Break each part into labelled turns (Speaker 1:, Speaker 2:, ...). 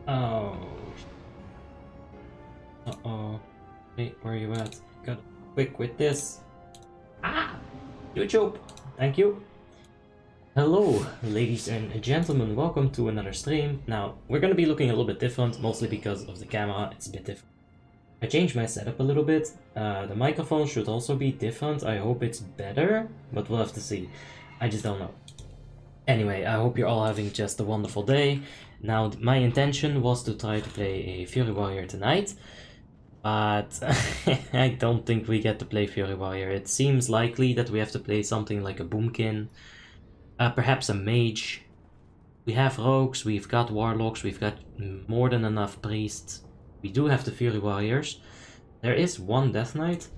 Speaker 1: Oh. Uh-oh. Wait, where are you at? Got quick with this. Ah! YouTube! Thank you. Hello, ladies and gentlemen, welcome to another stream. Now, we're gonna be looking a little bit different, mostly because of the camera, it's a bit different. I changed my setup a little bit. The microphone should also be different. I hope it's better, but we'll have to see. I just don't know. Anyway, I hope you're all having just a wonderful day. Now, my intention was to try to play a Fury Warrior tonight, but I don't think we get to play Fury Warrior. It seems likely that we have to play something like a Boomkin, perhaps a Mage. We have Rogues, we've got Warlocks, we've got more than enough Priests. We do have the Fury Warriors. There is one Death Knight,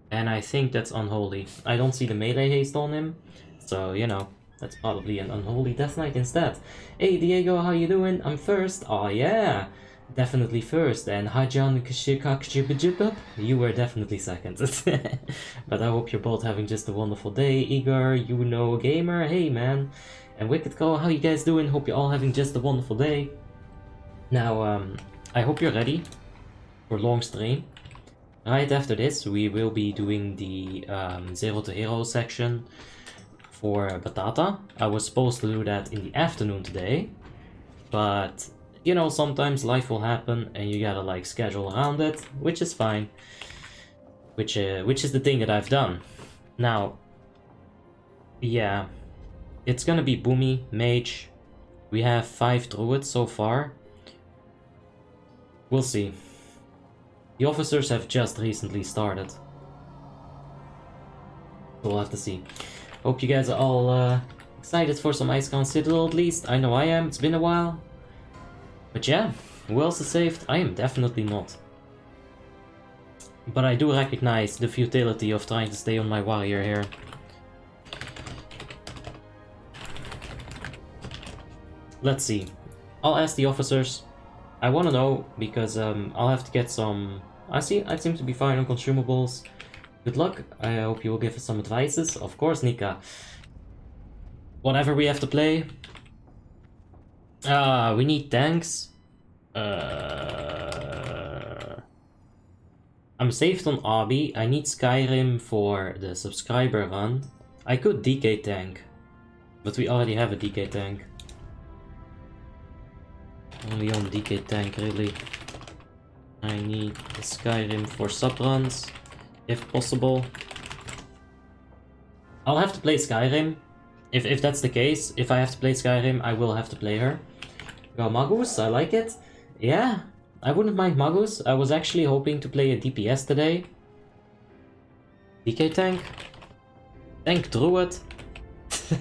Speaker 1: and I think that's unholy. I don't see the melee haste on him, so you know, that's probably an unholy Death Knight instead. Hey Diego, how you doing? I'm first. Oh yeah, definitely first. And Hajan Kshikak, you were definitely second. But I hope you're both having just a wonderful day. Igor, you know, gamer, hey man. And Wicked Call, how you guys doing? Hope you're all having just a wonderful day. Now, I hope you're ready for a long stream. Right after this, we will be doing the Zero to Hero section for Batata. I was supposed to do that in the afternoon today, but you know, sometimes life will happen and you gotta like schedule around it, which is fine. Which is the thing that I've done. Now, yeah, it's gonna be Boomy, Mage. We have 5 Druids so far. We'll see. The officers have just recently started. We'll have to see. Hope you guys are all excited for some Icecrown Citadel at least. I know I am, it's been a while. But yeah, who else is saved? I am definitely not. But I do recognize the futility of trying to stay on my warrior here. Let's see. I'll ask the officers. I want to know, because I'll have to get some... I seem to be fine on consumables. Good luck. I hope you will give us some advices. Of course, Nika. Whatever we have to play. We need tanks. I'm saved on Obby. I need Skyrim for the subscriber run. I could DK tank, but we already have a DK tank. Only on DK tank, really. I need the Skyrim for subruns, if possible. I'll have to play Skyrim. If that's the case, if I have to play Skyrim, I will have to play her. Go Magus, I like it. Yeah, I wouldn't mind Magus. I was actually hoping to play a DPS today. DK tank. Tank Druid.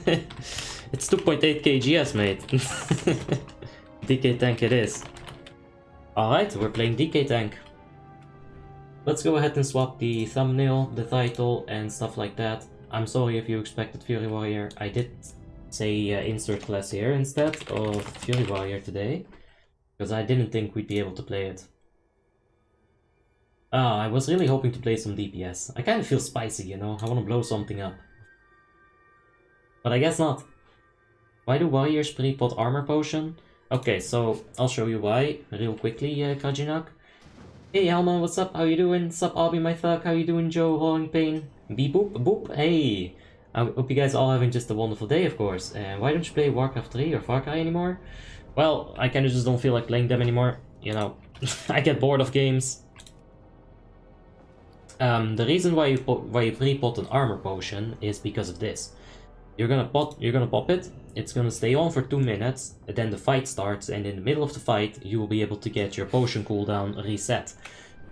Speaker 1: It's 2.8 kgs, mate. DK tank it is. Alright, we're playing DK tank. Let's go ahead and swap the thumbnail, the title, and stuff like that. I'm sorry if you expected Fury Warrior. I did say insert class here instead of Fury Warrior today, because I didn't think we'd be able to play it. I was really hoping to play some DPS. I kind of feel spicy, you know? I want to blow something up. But I guess not. Why do warriors pre-pot armor potion? Okay, so I'll show you why real quickly, Kajinak. Hey Helma, what's up? How you doing? Sup Albie, my thug? How you doing, Joe? Rolling Pain? Beep boop boop. Hey! I hope you guys are all having just a wonderful day, of course. Why don't you play Warcraft 3 or Far Cry anymore? Well, I kinda just don't feel like playing them anymore. You know, I get bored of games. The reason why you pre-pot an armor potion is because of this. You're gonna pop it, it's gonna stay on for 2 minutes, and then the fight starts, and in the middle of the fight you will be able to get your potion cooldown reset.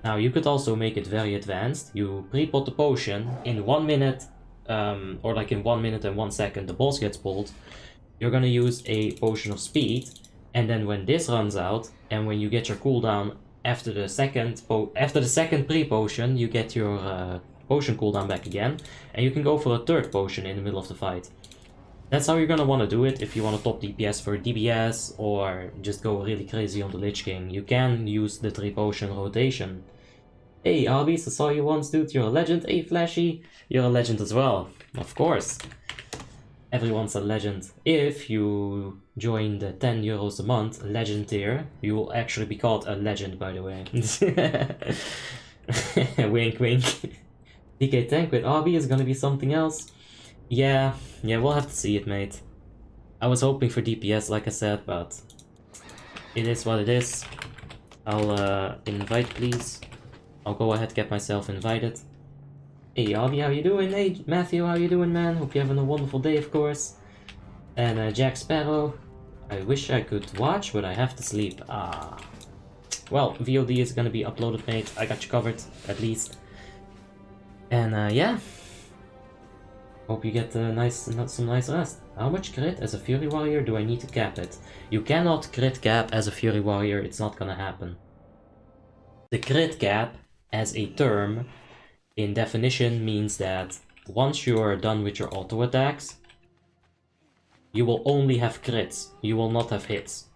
Speaker 1: Now you could also make it very advanced. You pre-pot the potion, in 1 minute, or like in 1 minute and 1 second the boss gets pulled. You're gonna use a potion of speed, and then when this runs out, and when you get your cooldown after the second pre-potion, you get your potion cooldown back again, and you can go for a third potion in the middle of the fight. That's how you're gonna want to do it if you want to top DPS for DBS or just go really crazy on the Lich King. You can use the 3 potion rotation. Hey Arby's, I saw you once, dude, you're a legend. Hey Flashy, you're a legend as well, of course. Everyone's a legend. If you join the 10 euros a month legend tier, you will actually be called a legend, by the way. Wink, wink. DK tank with RB is gonna be something else. Yeah, we'll have to see it, mate. I was hoping for DPS, like I said, but it is what it is. I'll invite, please. I'll go ahead, get myself invited. Hey, RB, how you doing? Hey, Matthew, how you doing, man? Hope you're having a wonderful day, of course. And Jack Sparrow. I wish I could watch, but I have to sleep. Ah. Well, VOD is gonna be uploaded, mate. I got you covered, at least. And yeah. Hope you get some nice rest. How much crit as a Fury Warrior do I need to cap it? You cannot crit cap as a Fury Warrior, it's not gonna happen. The crit cap, as a term, in definition means that once you are done with your auto attacks, you will only have crits, you will not have hits.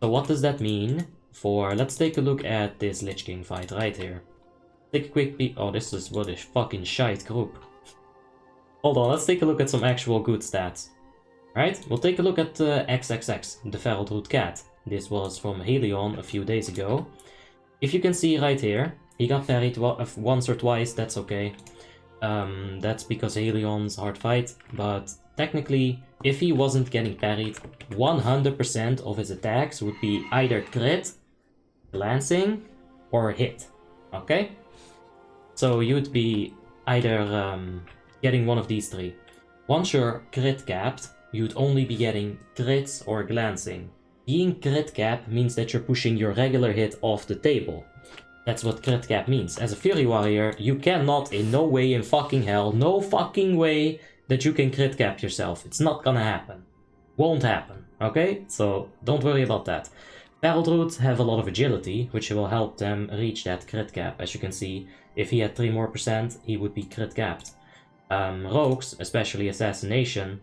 Speaker 1: So what does that mean for, let's take a look at this Lich King fight right here. Take a quick peek, oh this is what a fucking shite group. Hold on, let's take a look at some actual good stats. Right, we'll take a look at XXX, the Feral Druid Cat. This was from Helion a few days ago. If you can see right here, he got parried once or twice, that's okay. That's because Helion's hard fight, but technically, if he wasn't getting parried, 100% of his attacks would be either crit, glancing, or hit, okay? So you'd be either getting one of these three. Once you're crit capped, you'd only be getting crits or glancing. Being crit cap means that you're pushing your regular hit off the table. That's what crit cap means. As a Fury Warrior, you cannot in no way in fucking hell, no fucking way that you can crit cap yourself. It's not gonna happen. Won't happen, okay? So don't worry about that. Feral Druids have a lot of agility, which will help them reach that crit cap. As you can see, if he had 3% more, he would be crit capped. Rogues, especially Assassination,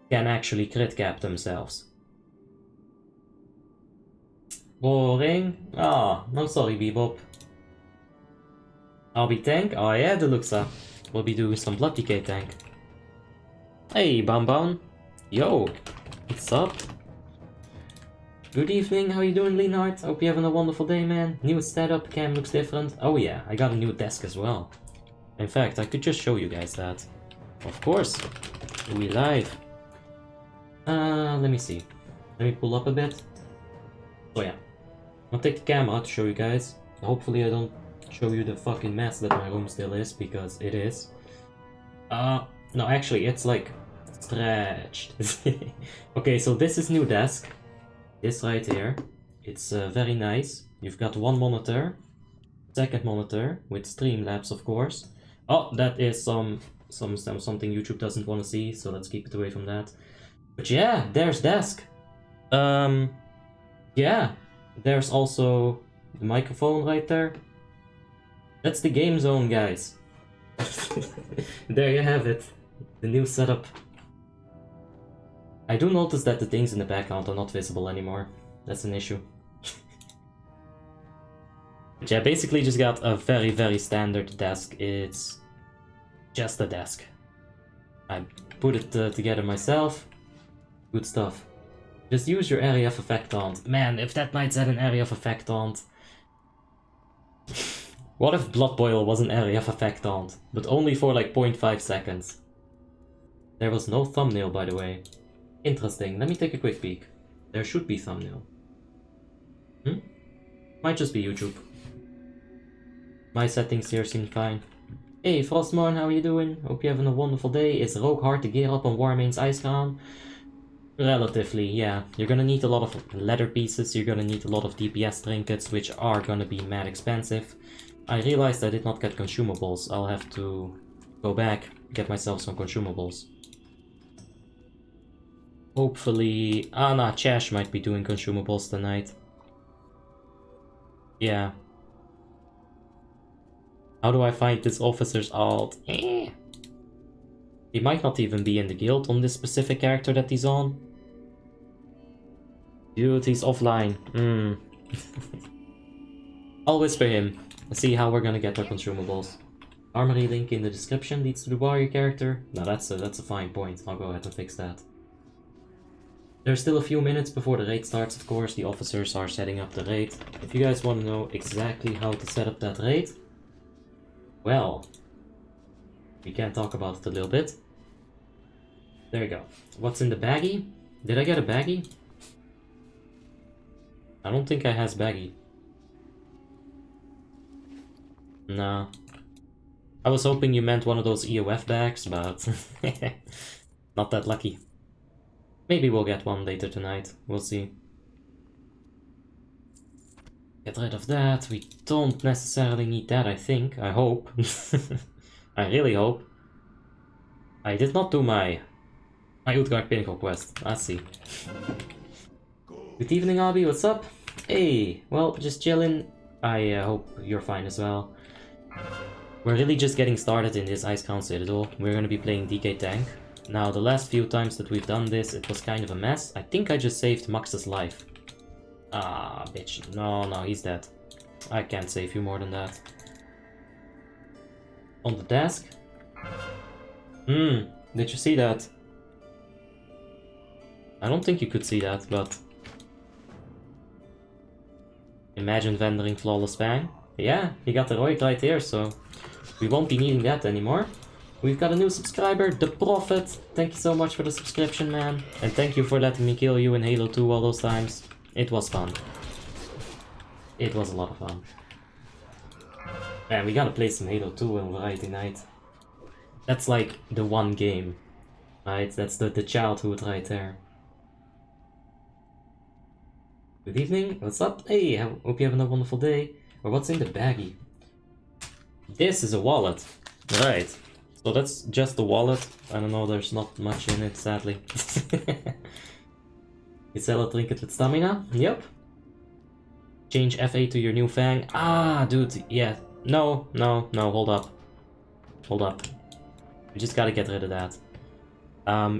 Speaker 1: can actually crit cap themselves. Boring. Ah, no sorry, Bebop. RB tank? Oh yeah, Deluxa. We'll be doing some blood decay tank. Hey, Bam. Yo, what's up? Good evening, how you doing, Leonhard? Hope you're having a wonderful day, man. New setup, cam looks different. Oh yeah, I got a new desk as well. In fact, I could just show you guys that. Of course. We live. Let me see. Let me pull up a bit. Oh yeah. I'll take the camera to show you guys. Hopefully I don't show you the fucking mess that my room still is, because it is. No, actually, it's like stretched. Okay, so this is new desk. This right here. It's very nice. You've got one monitor, second monitor with Streamlabs, of course. Oh, that is something YouTube doesn't want to see, so let's keep it away from that. But yeah, there's desk. Yeah, there's also the microphone right there. That's the game zone, guys. There you have it. The new setup. I do notice that the things in the background are not visible anymore. That's an issue. But yeah, basically just got a very, very standard desk. It's just a desk. I put it together myself. Good stuff. Just use your area of effect taunt. Man, if that knight's had an area of effect taunt. What if Blood Boil was an area of effect taunt, but only for like 0.5 seconds? There was no thumbnail, by the way. Interesting, let me take a quick peek. There should be thumbnail. Might just be YouTube. My settings here seem fine. Hey Frostmourne, how are you doing? Hope you're having a wonderful day. Is Rogue hard to gear up on Warmanes Icecrown? Relatively, yeah. You're gonna need a lot of leather pieces, you're gonna need a lot of DPS trinkets, which are gonna be mad expensive. I realized I did not get consumables. I'll have to go back, get myself some consumables. Hopefully... nah, Chash might be doing consumables tonight. Yeah. How do I find this officer's alt? He might not even be in the guild on this specific character that he's on. Dude, he's offline. I'll whisper him. See how we're gonna get our consumables. Armory link in the description leads to the warrior character. Now that's a fine point. I'll go ahead and fix that. There's still a few minutes before the raid starts, of course. The officers are setting up the raid. If you guys want to know exactly how to set up that raid, well, we can talk about it a little bit. There you go. What's in the baggie? Did I get a baggie? I don't think I has baggie. Nah. I was hoping you meant one of those EOF bags, but not that lucky. Maybe we'll get one later tonight. We'll see. Get rid of that. We don't necessarily need that, I think. I hope. I really hope. I did not do my Utgard Pinnacle quest. Let's see. Good evening, Abby. What's up? Hey, well, just chilling. I hope you're fine as well. We're really just getting started in this Icecrown Citadel. We're gonna be playing DK Tank. Now, the last few times that we've done this, it was kind of a mess. I think I just saved Max's life. Ah, bitch. No, he's dead. I can't save you more than that. On the desk? Did you see that? I don't think you could see that, but... Imagine vendoring Flawless Fang. Yeah, he got the heroic right here, so... We won't be needing that anymore. We've got a new subscriber, The Prophet. Thank you so much for the subscription, man. And thank you for letting me kill you in Halo 2 all those times. It was fun. It was a lot of fun. Man, we gotta play some Halo 2 on Variety Night. That's like the one game, right? That's the childhood right there. Good evening, what's up? Hey, hope you're having a wonderful day. Or what's in the baggie? This is a wallet. Right. So that's just the wallet. I don't know, there's not much in it, sadly. You sell a trinket with stamina? Yep. Change FA to your new fang. Ah, dude, yeah. No, hold up. Hold up. We just gotta get rid of that.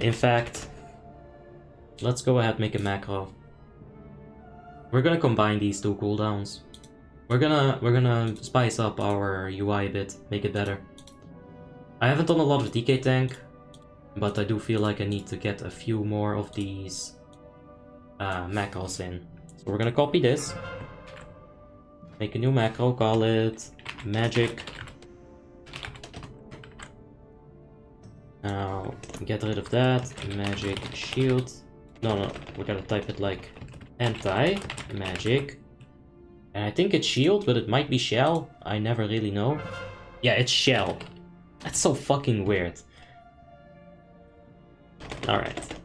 Speaker 1: In fact, let's go ahead and make a macro. We're gonna combine these two cooldowns. We're gonna spice up our UI a bit, make it better. I haven't done a lot of DK Tank, but I do feel like I need to get a few more of these macros in. So we're gonna copy this, make a new macro, call it magic. Now get rid of that, magic shield. No, we gotta type it like anti-magic. And I think it's shield, but it might be shell. I never really know. Yeah, it's shell. That's so fucking weird. Alright.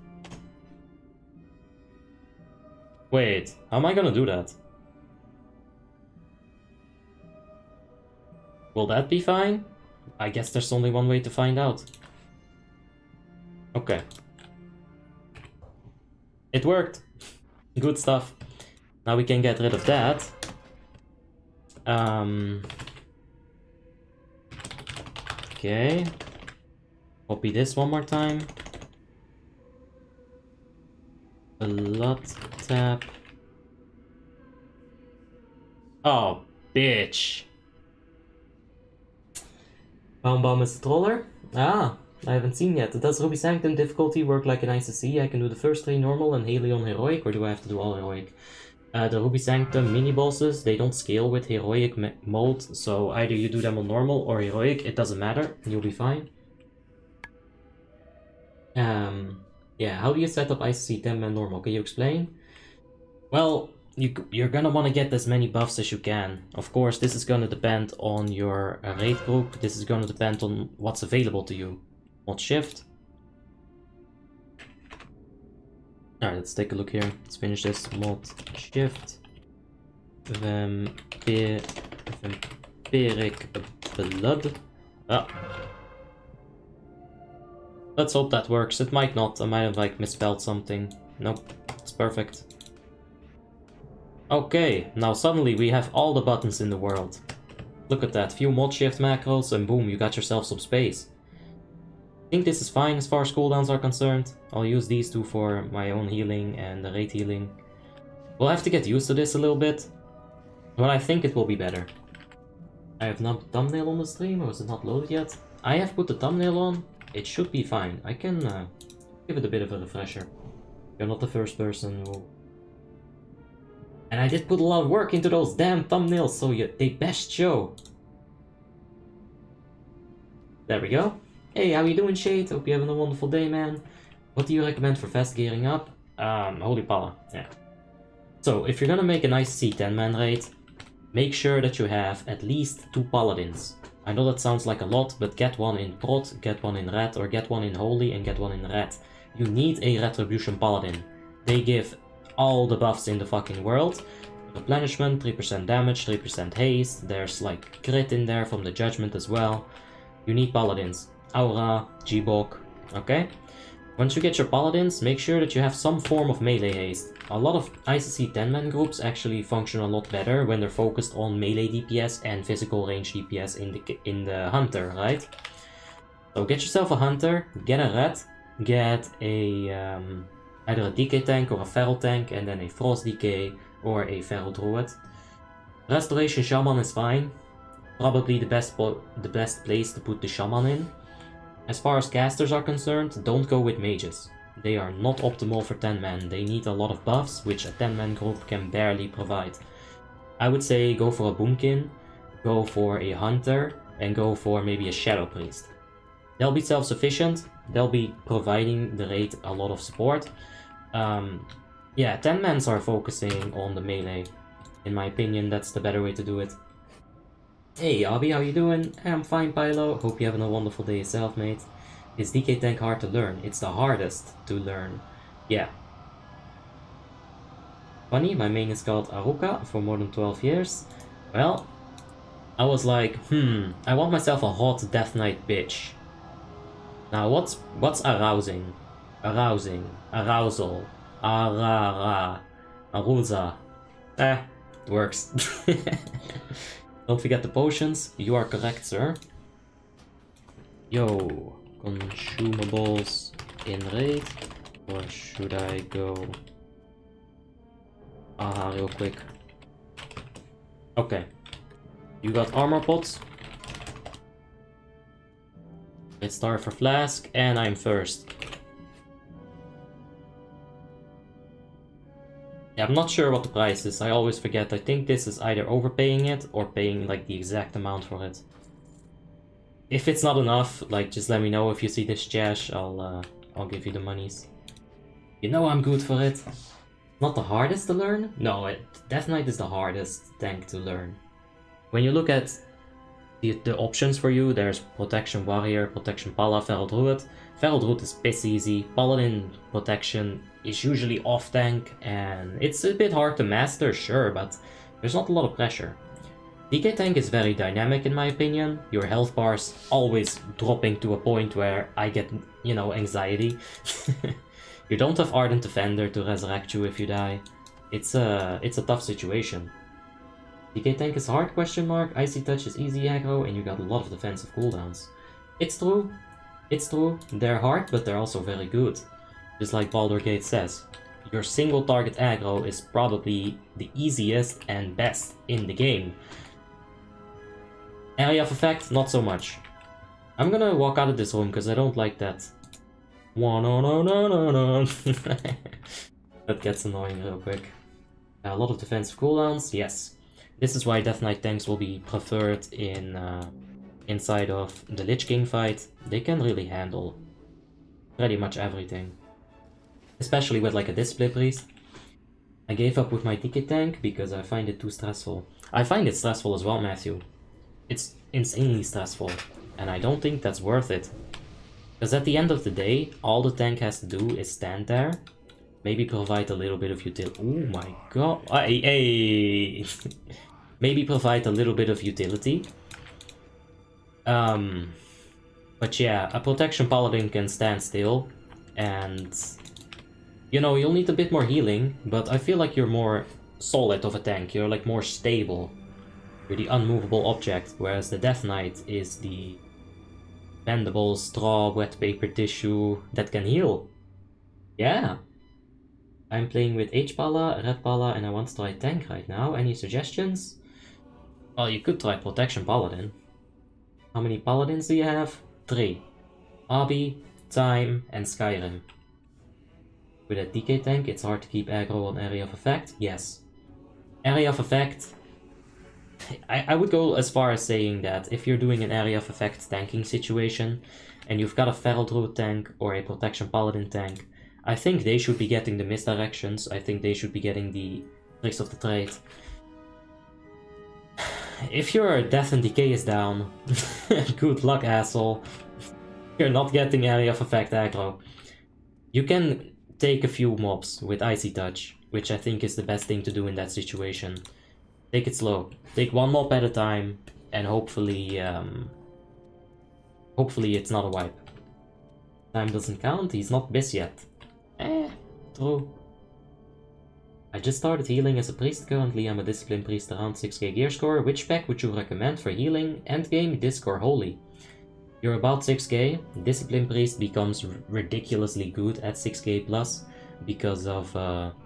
Speaker 1: Wait, how am I gonna do that? Will that be fine? I guess there's only one way to find out. Okay. It worked. Good stuff. Now we can get rid of that. Okay. Copy this one more time. Blood tap. Oh, bitch. Bomb is a troller? Ah, I haven't seen yet. Does Ruby Sanctum difficulty work like an ICC? I can do the first 3 normal and Helion heroic, or do I have to do all heroic? The Ruby Sanctum mini-bosses, they don't scale with heroic mode, so either you do them on normal or heroic, it doesn't matter, you'll be fine. Yeah, how do you set up ICC 10 man normal? Can you explain? Well, you're gonna want to get as many buffs as you can. Of course, this is gonna depend on your raid group, this is gonna depend on what's available to you. Mod shift. Alright, let's take a look here. Let's finish this. Mod shift. Vampiric blood. Ah. Let's hope that works. It might not. I might have like misspelled something. Nope. It's perfect. Okay, now suddenly we have all the buttons in the world. Look at that. Few mod shift macros and boom, you got yourself some space. I think this is fine as far as cooldowns are concerned. I'll use these two for my own healing and the raid healing. We'll have to get used to this a little bit, but I think it will be better. I have not put thumbnail on the stream, or is it not loaded yet? I have put the thumbnail on. It should be fine. I can give it a bit of a refresher. You're not the first person who... And I did put a lot of work into those damn thumbnails, so they best show. There we go. Hey, how you doing, Shade? Hope you're having a wonderful day, man. What do you recommend for fast gearing up? Holy Pala, yeah. So, if you're gonna make a nice C10-man raid, make sure that you have at least 2 paladins. I know that sounds like a lot, but get one in prot, get one in red, or get one in holy and get one in red. You need a retribution paladin. They give all the buffs in the fucking world. Replenishment, 3% damage, 3% haste, there's like crit in there from the judgment as well. You need paladins. Aura, G-Bok, okay? Once you get your paladins, make sure that you have some form of melee haste. A lot of ICC 10-man groups actually function a lot better when they're focused on melee DPS and physical range DPS in the hunter, right? So get yourself a hunter, get a red, get a either a DK tank or a feral tank, and then a frost DK or a feral druid. Restoration shaman is fine. Probably the best place to put the shaman in. As far as casters are concerned, don't go with mages. They are not optimal for 10 men. They need a lot of buffs, which a 10-man group can barely provide. I would say go for a boomkin, go for a hunter, and go for maybe a shadow priest. They'll be self-sufficient, they'll be providing the raid a lot of support. Yeah, 10-mans are focusing on the melee. In my opinion, that's the better way to do it. Hey Abby, how you doing? I'm fine, Pilo. Hope you're having a wonderful day yourself, mate. Is DK tank hard to learn? It's the hardest to learn. Yeah. Funny, my main is called Aruka for more than 12 years. Well, I was like, I want myself a hot Death Knight bitch. Now what's arousing? Arousing. Arousal. Arara. Arusa. Works. Don't forget the potions. You are correct, sir. Yo, consumables in raid. Or should I go... real quick. Okay. You got armor pots. Let's start for flask, and I'm first. Yeah, I'm not sure what the price is. I always forget. I think this is either overpaying it or paying like the exact amount for it. If it's not enough, like just let me know. If you see this cash, I'll give you the monies. You know I'm good for it. Not the hardest to learn? No, Death Knight is the hardest tank to learn. When you look at the options for you, there's Protection Warrior, Protection Pala, Feral Druid. Feral Druid is piss easy. Paladin Protection is usually off tank, and it's a bit hard to master, sure, but there's not a lot of pressure. DK tank is very dynamic in my opinion. Your health bars always dropping to a point where I get, you know, anxiety. You don't have Ardent Defender to resurrect you if you die. It's a tough situation. DK tank is hard, question mark. Icy Touch is easy aggro, and you got a lot of defensive cooldowns. It's true. It's true. They're hard, but they're also very good. Just like Baldur's Gate says. Your single target aggro is probably the easiest and best in the game. Area of effect, not so much. I'm gonna walk out of this room because I don't like that. No. That gets annoying real quick. A lot of defensive cooldowns, yes. This is why Death Knight tanks will be preferred in inside of the Lich King fight. They can really handle pretty much everything. Especially with like a display priest. I gave up with my DK tank because I find it too stressful. I find it stressful as well, Matthew. It's insanely stressful, and I don't think that's worth it. Because at the end of the day, all the tank has to do is stand there, maybe provide a little bit of utility. Oh my god. Hey. Maybe provide a little bit of utility. But yeah, a protection paladin can stand still, and you know, you'll need a bit more healing, but I feel like you're more solid of a tank. You're like more stable. You're the unmovable object, whereas the Death Knight is the bendable straw, wet paper tissue that can heal. Yeah. I'm playing with H-Pala, Red Pala, and I want to try tank right now. Any suggestions? Well, you could try Protection Paladin. How many Paladins do you have? 3. Abi, Time, and Skyrim. With a DK tank, it's hard to keep aggro on Area of Effect. Yes. Area of Effect... I would go as far as saying that if you're doing an Area of Effect tanking situation, and you've got a Feral Druid tank or a Protection Paladin tank, I think they should be getting the misdirections. I think they should be getting the tricks of the trade. If your Death and Decay is down, good luck, asshole. You're not getting Area of Effect aggro. You can take a few mobs with Icy Touch, which I think is the best thing to do in that situation. Take it slow. Take one mob at a time, and hopefully, hopefully it's not a wipe. Time doesn't count, he's not bis yet. True. I just started healing as a priest currently. I'm a discipline priest around 6k gear score. Which pack would you recommend for healing? Endgame, Disc, or Holy? You're about 6k. Discipline priest becomes ridiculously good at 6k plus because of,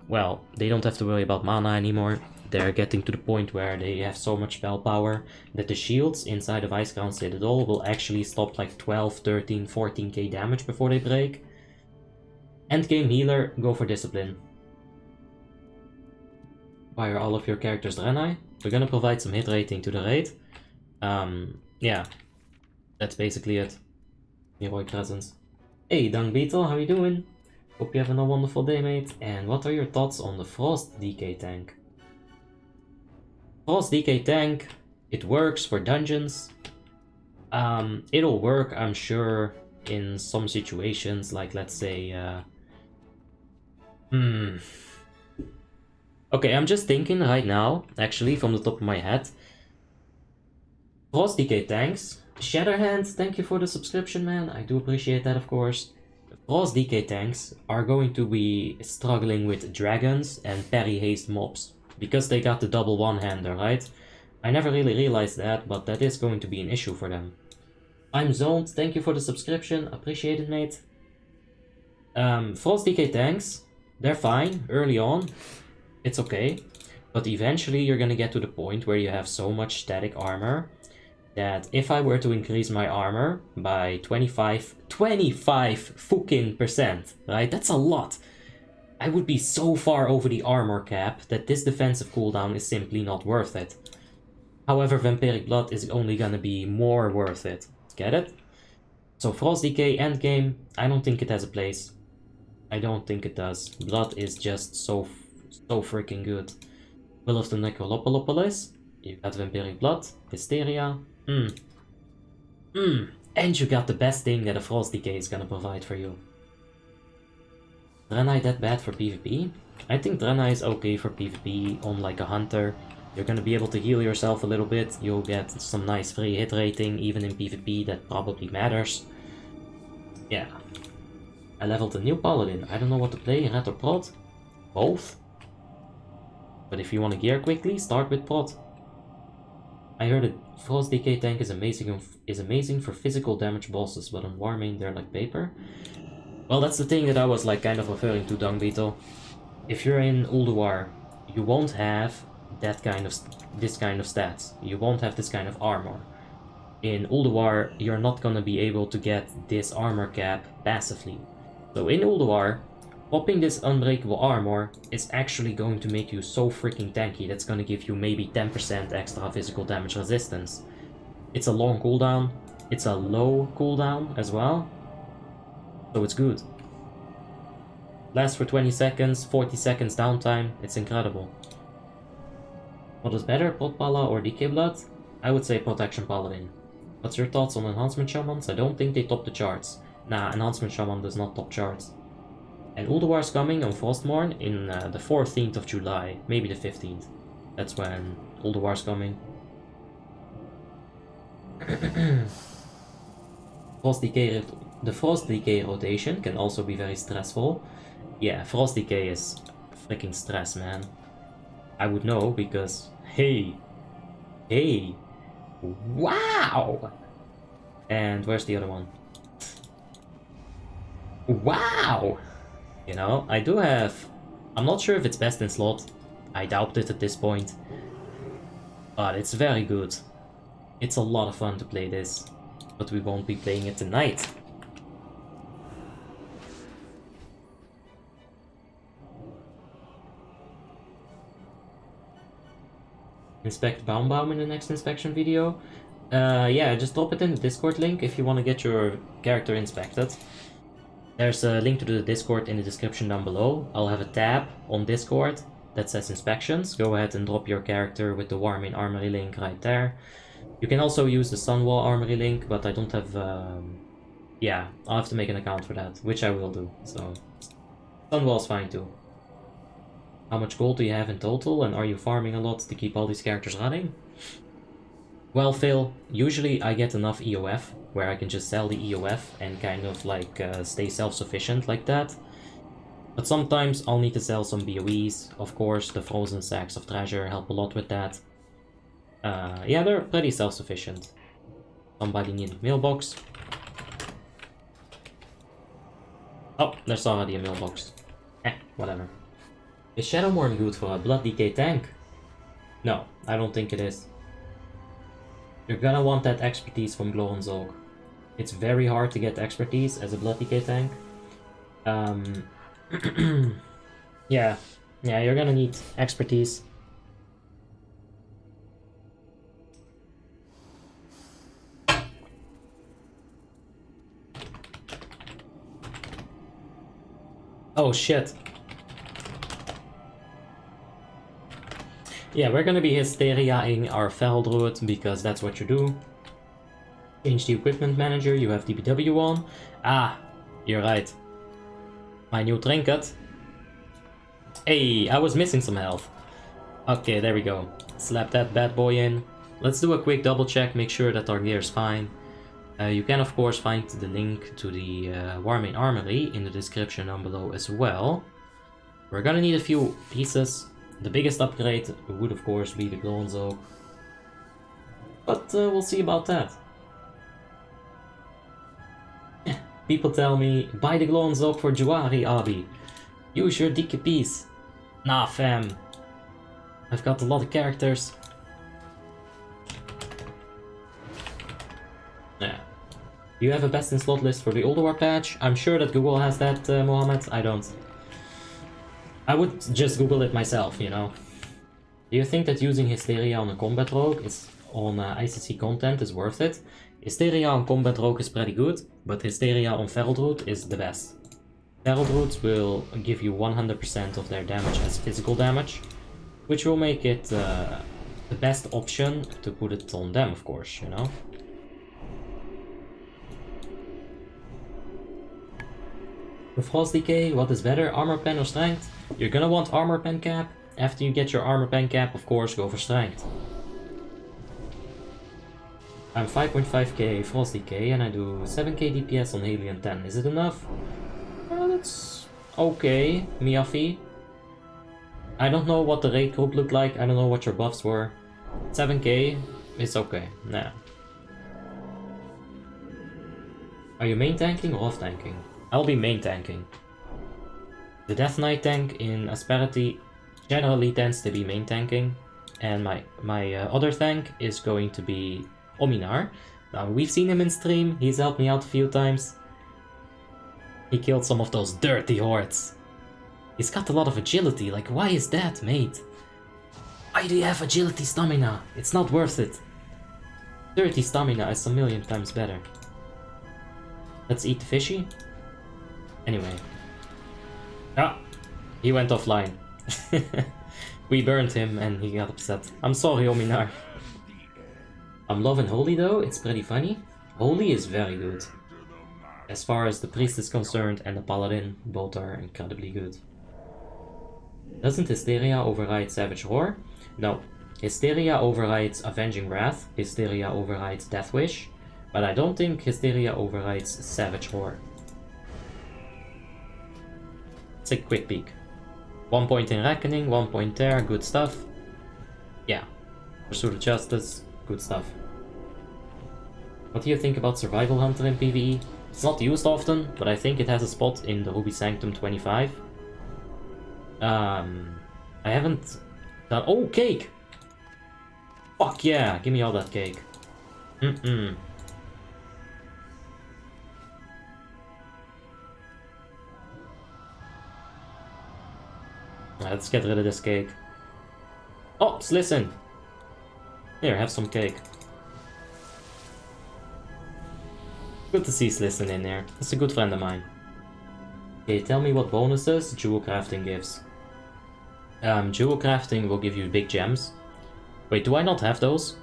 Speaker 1: well, they don't have to worry about mana anymore. They're getting to the point where they have so much spell power that the shields inside of Icecrown Citadel will actually stop like 12, 13, 14k damage before they break. Endgame healer, go for discipline. Why are all of your characters Draenei? We're gonna provide some hit rating to the raid. Yeah, that's basically it. Heroic presence. Hey, Dung Beetle, how you doing? Hope you're having a wonderful day, mate. And what are your thoughts on the Frost DK tank? Frost DK tank, it works for dungeons. It'll work, I'm sure, in some situations, like let's say, Okay, I'm just thinking right now, actually, from the top of my head. Frost DK tanks. Shatterhand, thank you for the subscription, man. I do appreciate that, of course. Frost DK tanks are going to be struggling with dragons and parry haste mobs. Because they got the double one-hander, right? I never really realized that, but that is going to be an issue for them. I'm zoned, thank you for the subscription. Appreciate it, mate. Frost DK tanks, they're fine early on. It's okay, but eventually you're gonna get to the point where you have so much static armor that if I were to increase my armor by 25 fucking %, right? That's a lot. I would be so far over the armor cap that this defensive cooldown is simply not worth it. However, Vampiric Blood is only gonna be more worth it. Get it? So Frost DK endgame, I don't think it has a place. I don't think it does. Blood is just so freaking good. Will of the Necrolopolis, you got Vampiric Blood, Hysteria, and you got the best thing that a Frost DK is gonna provide for you. Draenei that bad for PvP? I think Draenei is okay for PvP on like a hunter. You're gonna be able to heal yourself a little bit, you'll get some nice free hit rating, even in PvP that probably matters. Yeah. I leveled a new Paladin, I don't know what to play, Ret or Prot? Both? But if you want to gear quickly, start with Prot. I heard that Frost DK tank is amazing for physical damage bosses, but on Warmane they're like paper. Well, that's the thing that I was like kind of referring to, Dung Beetle. If you're in Ulduar, you won't have this kind of stats. You won't have this kind of armor. In Ulduar, you're not gonna be able to get this armor cap passively. So in Ulduar, popping this unbreakable armor is actually going to make you so freaking tanky. That's gonna give you maybe 10% extra physical damage resistance. It's a long cooldown. It's a low cooldown as well. So it's good. Lasts for 20 seconds, 40 seconds downtime. It's incredible. What is better, Pot Pala or DK Blood? I would say Protection Paladin. What's your thoughts on Enhancement Shamans? I don't think they top the charts. Nah, Enhancement Shaman does not top charts. And Ulduar's coming on Frostmourne in the 14th of July, maybe the 15th. That's when Ulduar's coming. The Frost Decay rotation can also be very stressful. Yeah, Frost Decay is freaking stress, man. I would know because, hey, wow! And where's the other one? Wow! You know, I do have... I'm not sure if it's best in slot. I doubt it at this point. But it's very good. It's a lot of fun to play this, but we won't be playing it tonight. Inspect Baumbaum in the next inspection video. Yeah, just drop it in the Discord link if you want to get your character inspected. There's a link to the Discord in the description down below. I'll have a tab on Discord that says inspections. Go ahead and drop your character with the Warmane Armory link right there. You can also use the Sunwall Armory link, but I don't have... yeah, I'll have to make an account for that, which I will do. So, Sunwall's fine too. How much gold do you have in total, and are you farming a lot to keep all these characters running? Well, Phil, usually I get enough EOF, where I can just sell the EOF and kind of like stay self-sufficient like that. But sometimes I'll need to sell some BOEs. Of course, the frozen sacks of treasure help a lot with that. Yeah, they're pretty self-sufficient. Somebody need a mailbox. Oh, there's already a mailbox. Whatever. Is Shadowmourne good for a Blood Decay tank? No, I don't think it is. You're gonna want that expertise from Glorion's Oak. It's very hard to get expertise as a Blood Decay tank. Yeah, you're gonna need expertise. Oh shit. Yeah, we're gonna be Hysteria-ing our Feral Druid, because that's what you do. Change the equipment manager, you have DPW on. Ah, you're right. My new trinket. Hey, I was missing some health. Okay, there we go. Slap that bad boy in. Let's do a quick double check, make sure that our gear is fine. You can of course find the link to the Warmane Armory in the description down below as well. We're gonna need a few pieces. The biggest upgrade would of course be the Glorion's Oak. But we'll see about that. People tell me, buy the Glorion's Oak for Juari, Abi. Use your DKPs. Nah fam. I've got a lot of characters. Yeah. Do you have a best in slot list for the Old War patch? I'm sure that Google has that, Mohammed. I don't. I would just Google it myself, you know. Do you think that using Hysteria on a combat rogue is on ICC content is worth it? Hysteria on combat rogue is pretty good, but Hysteria on Feral Druid is the best. Feral Druids will give you 100% of their damage as physical damage, which will make it the best option to put it on them, of course, you know. With Frost Decay, what is better, armor pen or strength? You're gonna want armor pen cap. After you get your armor pen cap, of course, go for strength. I'm 5.5k Frost Decay and I do 7k DPS on Alien 10. Is it enough? Well, that's okay, Miafi. I don't know what the raid group looked like. I don't know what your buffs were. 7k is okay. Nah. Are you main tanking or off tanking? I'll be main tanking. The Death Knight tank in Asperity generally tends to be main tanking, and my other tank is going to be Ominar. Now, we've seen him in stream, he's helped me out a few times. He killed some of those dirty hordes. He's got a lot of agility, like why is that, mate? Why do you have agility stamina? It's not worth it. Dirty stamina is a million times better. Let's eat the fishy. Anyway. Ah, he went offline. We burned him and he got upset. I'm sorry, Ominar. I'm loving Holy though, it's pretty funny. Holy is very good. As far as the priest is concerned and the paladin, both are incredibly good. Doesn't Hysteria override Savage Roar? No. Hysteria overrides Avenging Wrath, Hysteria overrides Death Wish, but I don't think Hysteria overrides Savage Roar. Let's take a quick peek. 1 point in Reckoning, 1 point there, good stuff. Yeah. Pursuit of Justice, good stuff. What do you think about Survival Hunter in PvE? It's not used often, but I think it has a spot in the Ruby Sanctum 25. I haven't done... Oh, cake! Fuck yeah, give me all that cake. Let's get rid of this cake. Oh, listen. Here, have some cake. Good to see Slisson in there. That's a good friend of mine. Okay, tell me what bonuses Jewelcrafting gives. Jewelcrafting will give you big gems. Wait, do I not have those?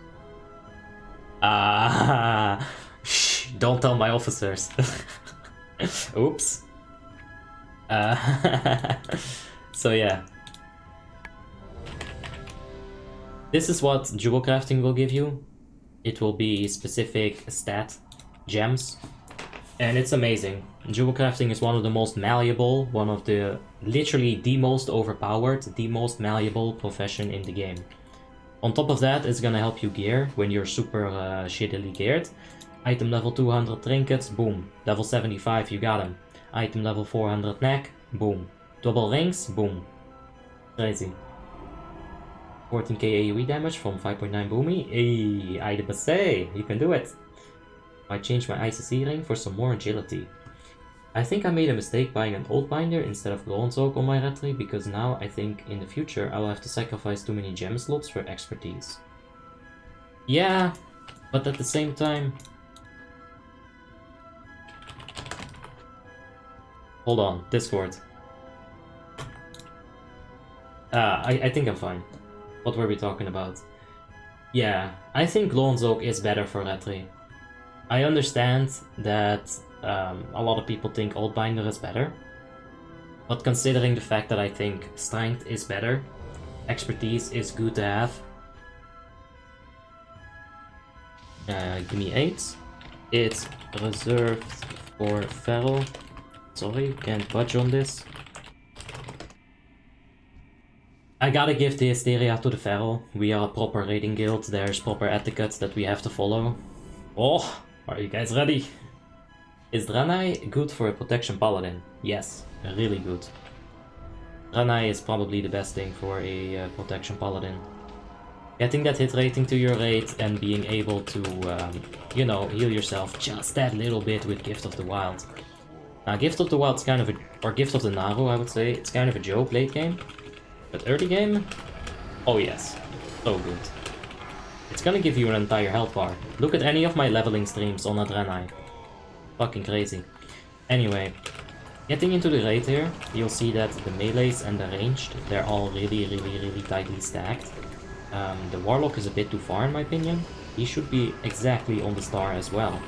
Speaker 1: Shh, don't tell my officers. Oops. So yeah. This is what Jewelcrafting will give you. It will be specific stat gems. And it's amazing. Jewelcrafting is one of the most malleable, one of the literally the most overpowered, the most malleable profession in the game. On top of that, it's gonna help you gear when you're super shittily geared. Item level 200 trinkets, boom. Level 75, you got him. Item level 400 neck, boom. Double rings, boom. Crazy. 14k AoE damage from 5.9 boomy. Hey, I say, you can do it. I changed my ICC ring for some more agility. I think I made a mistake buying an old binder instead of Glowing Oak on my Ratri, because now I think in the future I will have to sacrifice too many gem slots for expertise. Yeah, but at the same time... Hold on, Discord. I think I'm fine. What were we talking about? Yeah, I think Glowing Oak is better for Ratri. I understand that a lot of people think Old Binder is better, but considering the fact that I think Strength is better, Expertise is good to have. Give me 8. It's reserved for Feral. Sorry, can't budge on this. I gotta give the Hysteria to the Feral. We are a proper raiding guild, there's proper etiquette that we have to follow. Oh! Are you guys ready? Is Draenei good for a protection paladin? Yes, really good. Draenei is probably the best thing for a protection paladin. Getting that hit rating to your raid and being able to, you know, heal yourself just that little bit with Gift of the Wild. Now, Gift of the Wild's kind of a, or Gift of the Naru, I would say, it's kind of a joke late game. But early game? Oh yes, so good. It's gonna give you an entire health bar. Look at any of my leveling streams on a Draenei. Fucking crazy. Anyway, getting into the raid here, you'll see that the melees and the ranged, they're all really tightly stacked. The Warlock is a bit too far in my opinion. He should be exactly on the star as well.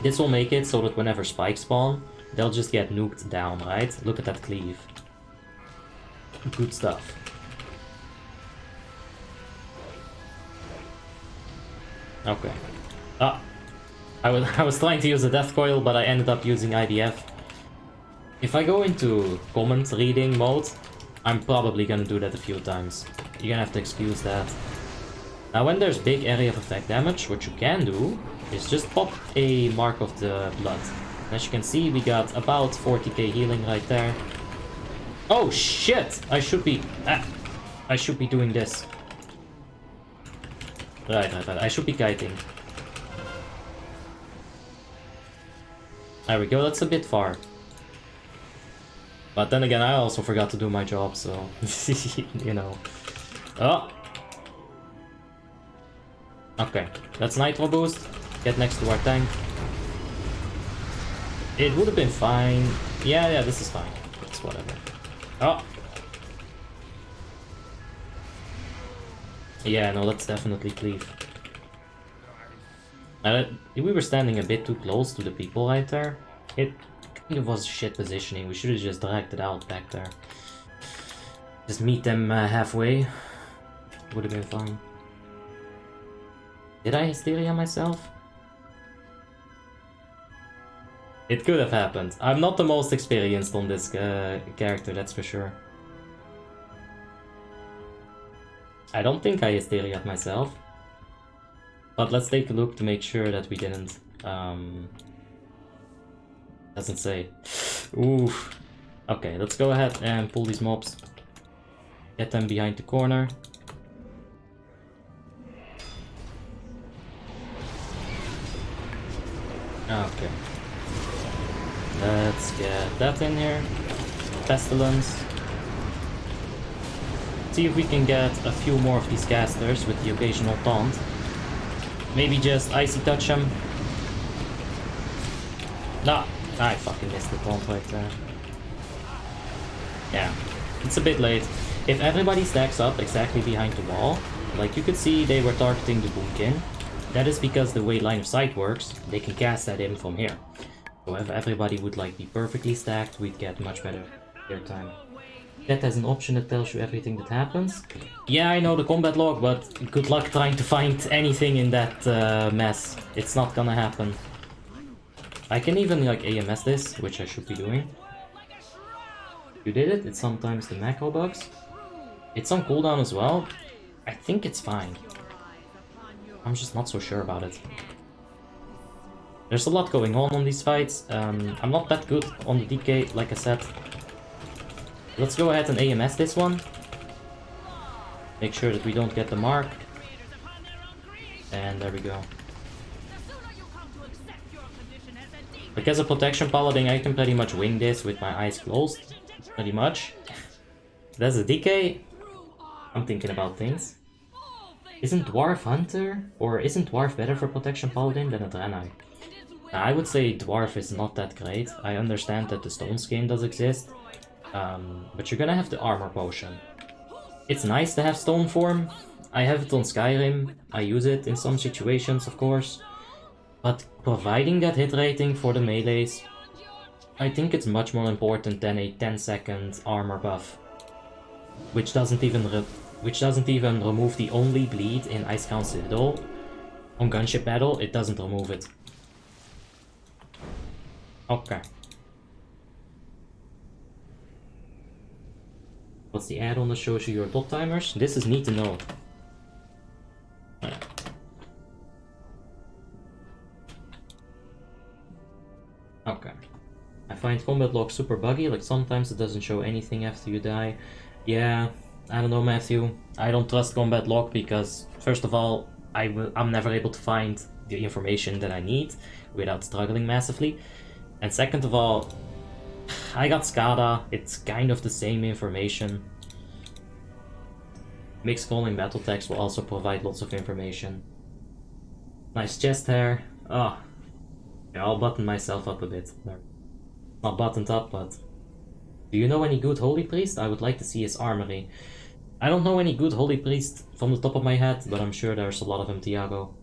Speaker 1: This will make it so that whenever spikes spawn, they'll just get nuked down, right? Look at that cleave. Good stuff. Okay. I was trying to use a death coil, but I ended up using IDF. If I go into comment reading mode, I'm probably gonna do that a few times. You're gonna have to excuse that. Now when there's big area of effect damage, what you can do is just pop a Mark of the Blood. As you can see, we got about 40k healing right there. Oh shit! I should be doing this. Right. I should be kiting. There we go, that's a bit far. But then again, I also forgot to do my job, so... you know. Oh! Okay, that's Nitro Boost. Get next to our tank. It would have been fine. Yeah, this is fine. It's whatever. Oh! Yeah, no, that's definitely cleave. We were standing a bit too close to the people right there. It kind of was shit positioning. We should have just dragged it out back there. Just meet them halfway. Would have been fine. Did I Hysteria myself? It could have happened. I'm not the most experienced on this character, that's for sure. I don't think I Hysteria'd myself. But let's take a look to make sure that we didn't. Doesn't say. Ooh. Okay, let's go ahead and pull these mobs. Get them behind the corner. Okay. Let's get that in here. Pestilence. See if we can get a few more of these casters with the occasional taunt. Maybe just icy touch him. Nah, I fucking missed the taunt right there. Yeah, it's a bit late. If everybody stacks up exactly behind the wall, like you could see they were targeting the Boomkin. That is because the way line of sight works, they can cast at him from here. So if everybody would like be perfectly stacked, we'd get much better airtime. That has an option that tells you everything that happens. Yeah, I know the combat log, but good luck trying to find anything in that mess. It's not gonna happen. I can even like AMS this, which I should be doing. You did it, it's sometimes the macro bugs. It's on cooldown as well. I think it's fine. I'm just not so sure about it. There's a lot going on these fights. I'm not that good on the DK, like I said. Let's go ahead and AMS this one. Make sure that we don't get the mark. And there we go. Like as a protection paladin, I can pretty much wing this with my eyes closed. Pretty much. That's a DK. I'm thinking about things. Isn't Dwarf Hunter? Or isn't Dwarf better for protection paladin than a Draenei? Now, I would say Dwarf is not that great. I understand that the Stone Skin does exist. But you're gonna have the armor potion. It's nice to have stone form. I have it on Skyrim. I use it in some situations, of course. But providing that hit rating for the melees, I think it's much more important than a 10-second armor buff, which doesn't even remove the only bleed in Icecrown Citadel. On Gunship Battle, it doesn't remove it. Okay. What's the add-on that shows you your dot timers? This is neat to know. Okay. I find combat log super buggy, like sometimes it doesn't show anything after you die. Yeah, I don't know, Matthew. I don't trust combat log because, first of all, I'm never able to find the information that I need without struggling massively. And second of all, I got SCADA, it's kind of the same information. Mixed calling battle text will also provide lots of information. Nice chest hair. Oh, yeah, I'll button myself up a bit. Not buttoned up, but... Do you know any good holy priest? I would like to see his armory. I don't know any good holy priest from the top of my head, but I'm sure there's a lot of them, Tiago.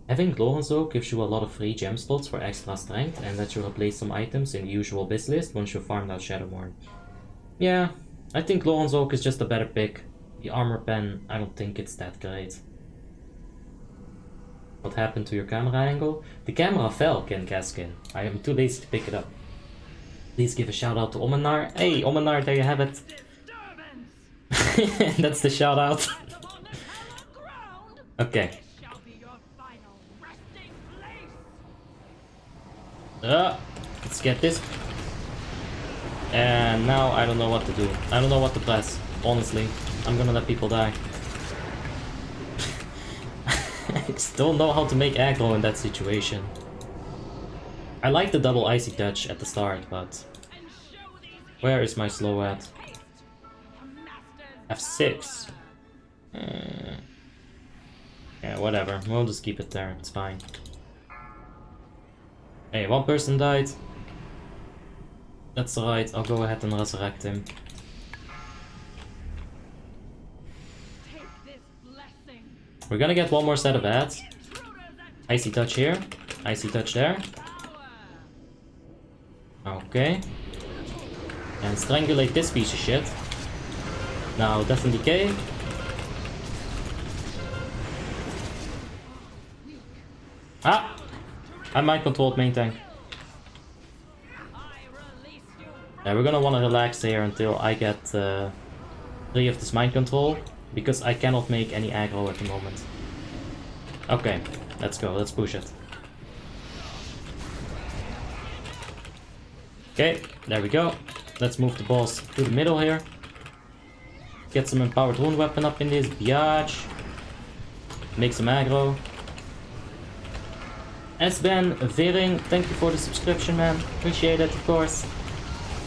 Speaker 1: Having Lorenzo gives you a lot of free gem slots for extra strength and lets you replace some items in the usual biz list once you farmed out Shadowmourne. Yeah, I think Lorenzo is just a better pick. The armor pen, I don't think it's that great. What happened to your camera angle? The camera fell, Ken Gaskin. I am too lazy to pick it up. Please give a shout out to Omenar. Hey, Omenar, there you have it. That's the shout out. Okay. Let's get this. And now I don't know what to do. I don't know what to press, honestly. I'm gonna let people die. I just don't know how to make aggro in that situation. I like the double icy touch at the start, but... Where is my slow at? F6. Yeah, whatever. We'll just keep it there. It's fine. Hey, one person died. That's alright. I'll go ahead and resurrect him. We're gonna get one more set of ads. Icy touch here. Icy touch there. Okay. And strangulate this piece of shit. Now, Death and Decay. Ah! I mind controlled main tank. Yeah, we're gonna wanna relax here until I get free of this mind control. Because I cannot make any aggro at the moment. Okay, let's go, let's push it. Okay, there we go. Let's move the boss to the middle here. Get some empowered rune weapon up in this biatch. Make some aggro. S-Ben Vering, thank you for the subscription, man. Appreciate it, of course.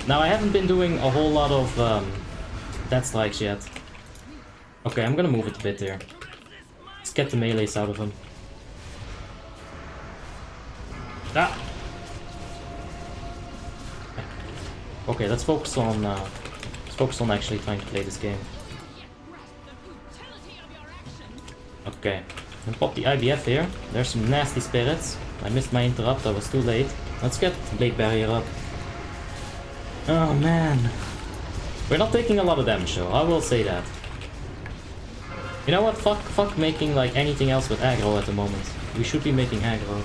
Speaker 1: Now, I haven't been doing a whole lot of death strikes yet. Okay, I'm gonna move it a bit here. Let's get the melees out of him. Ah! Okay, let's focus on actually trying to play this game. Okay, I'm gonna pop the IBF here. There's some nasty spirits. I missed my interrupt, I was too late. Let's get Blade Barrier up. Oh man. We're not taking a lot of damage though, I will say that. You know what, fuck making like anything else with aggro at the moment. We should be making aggro.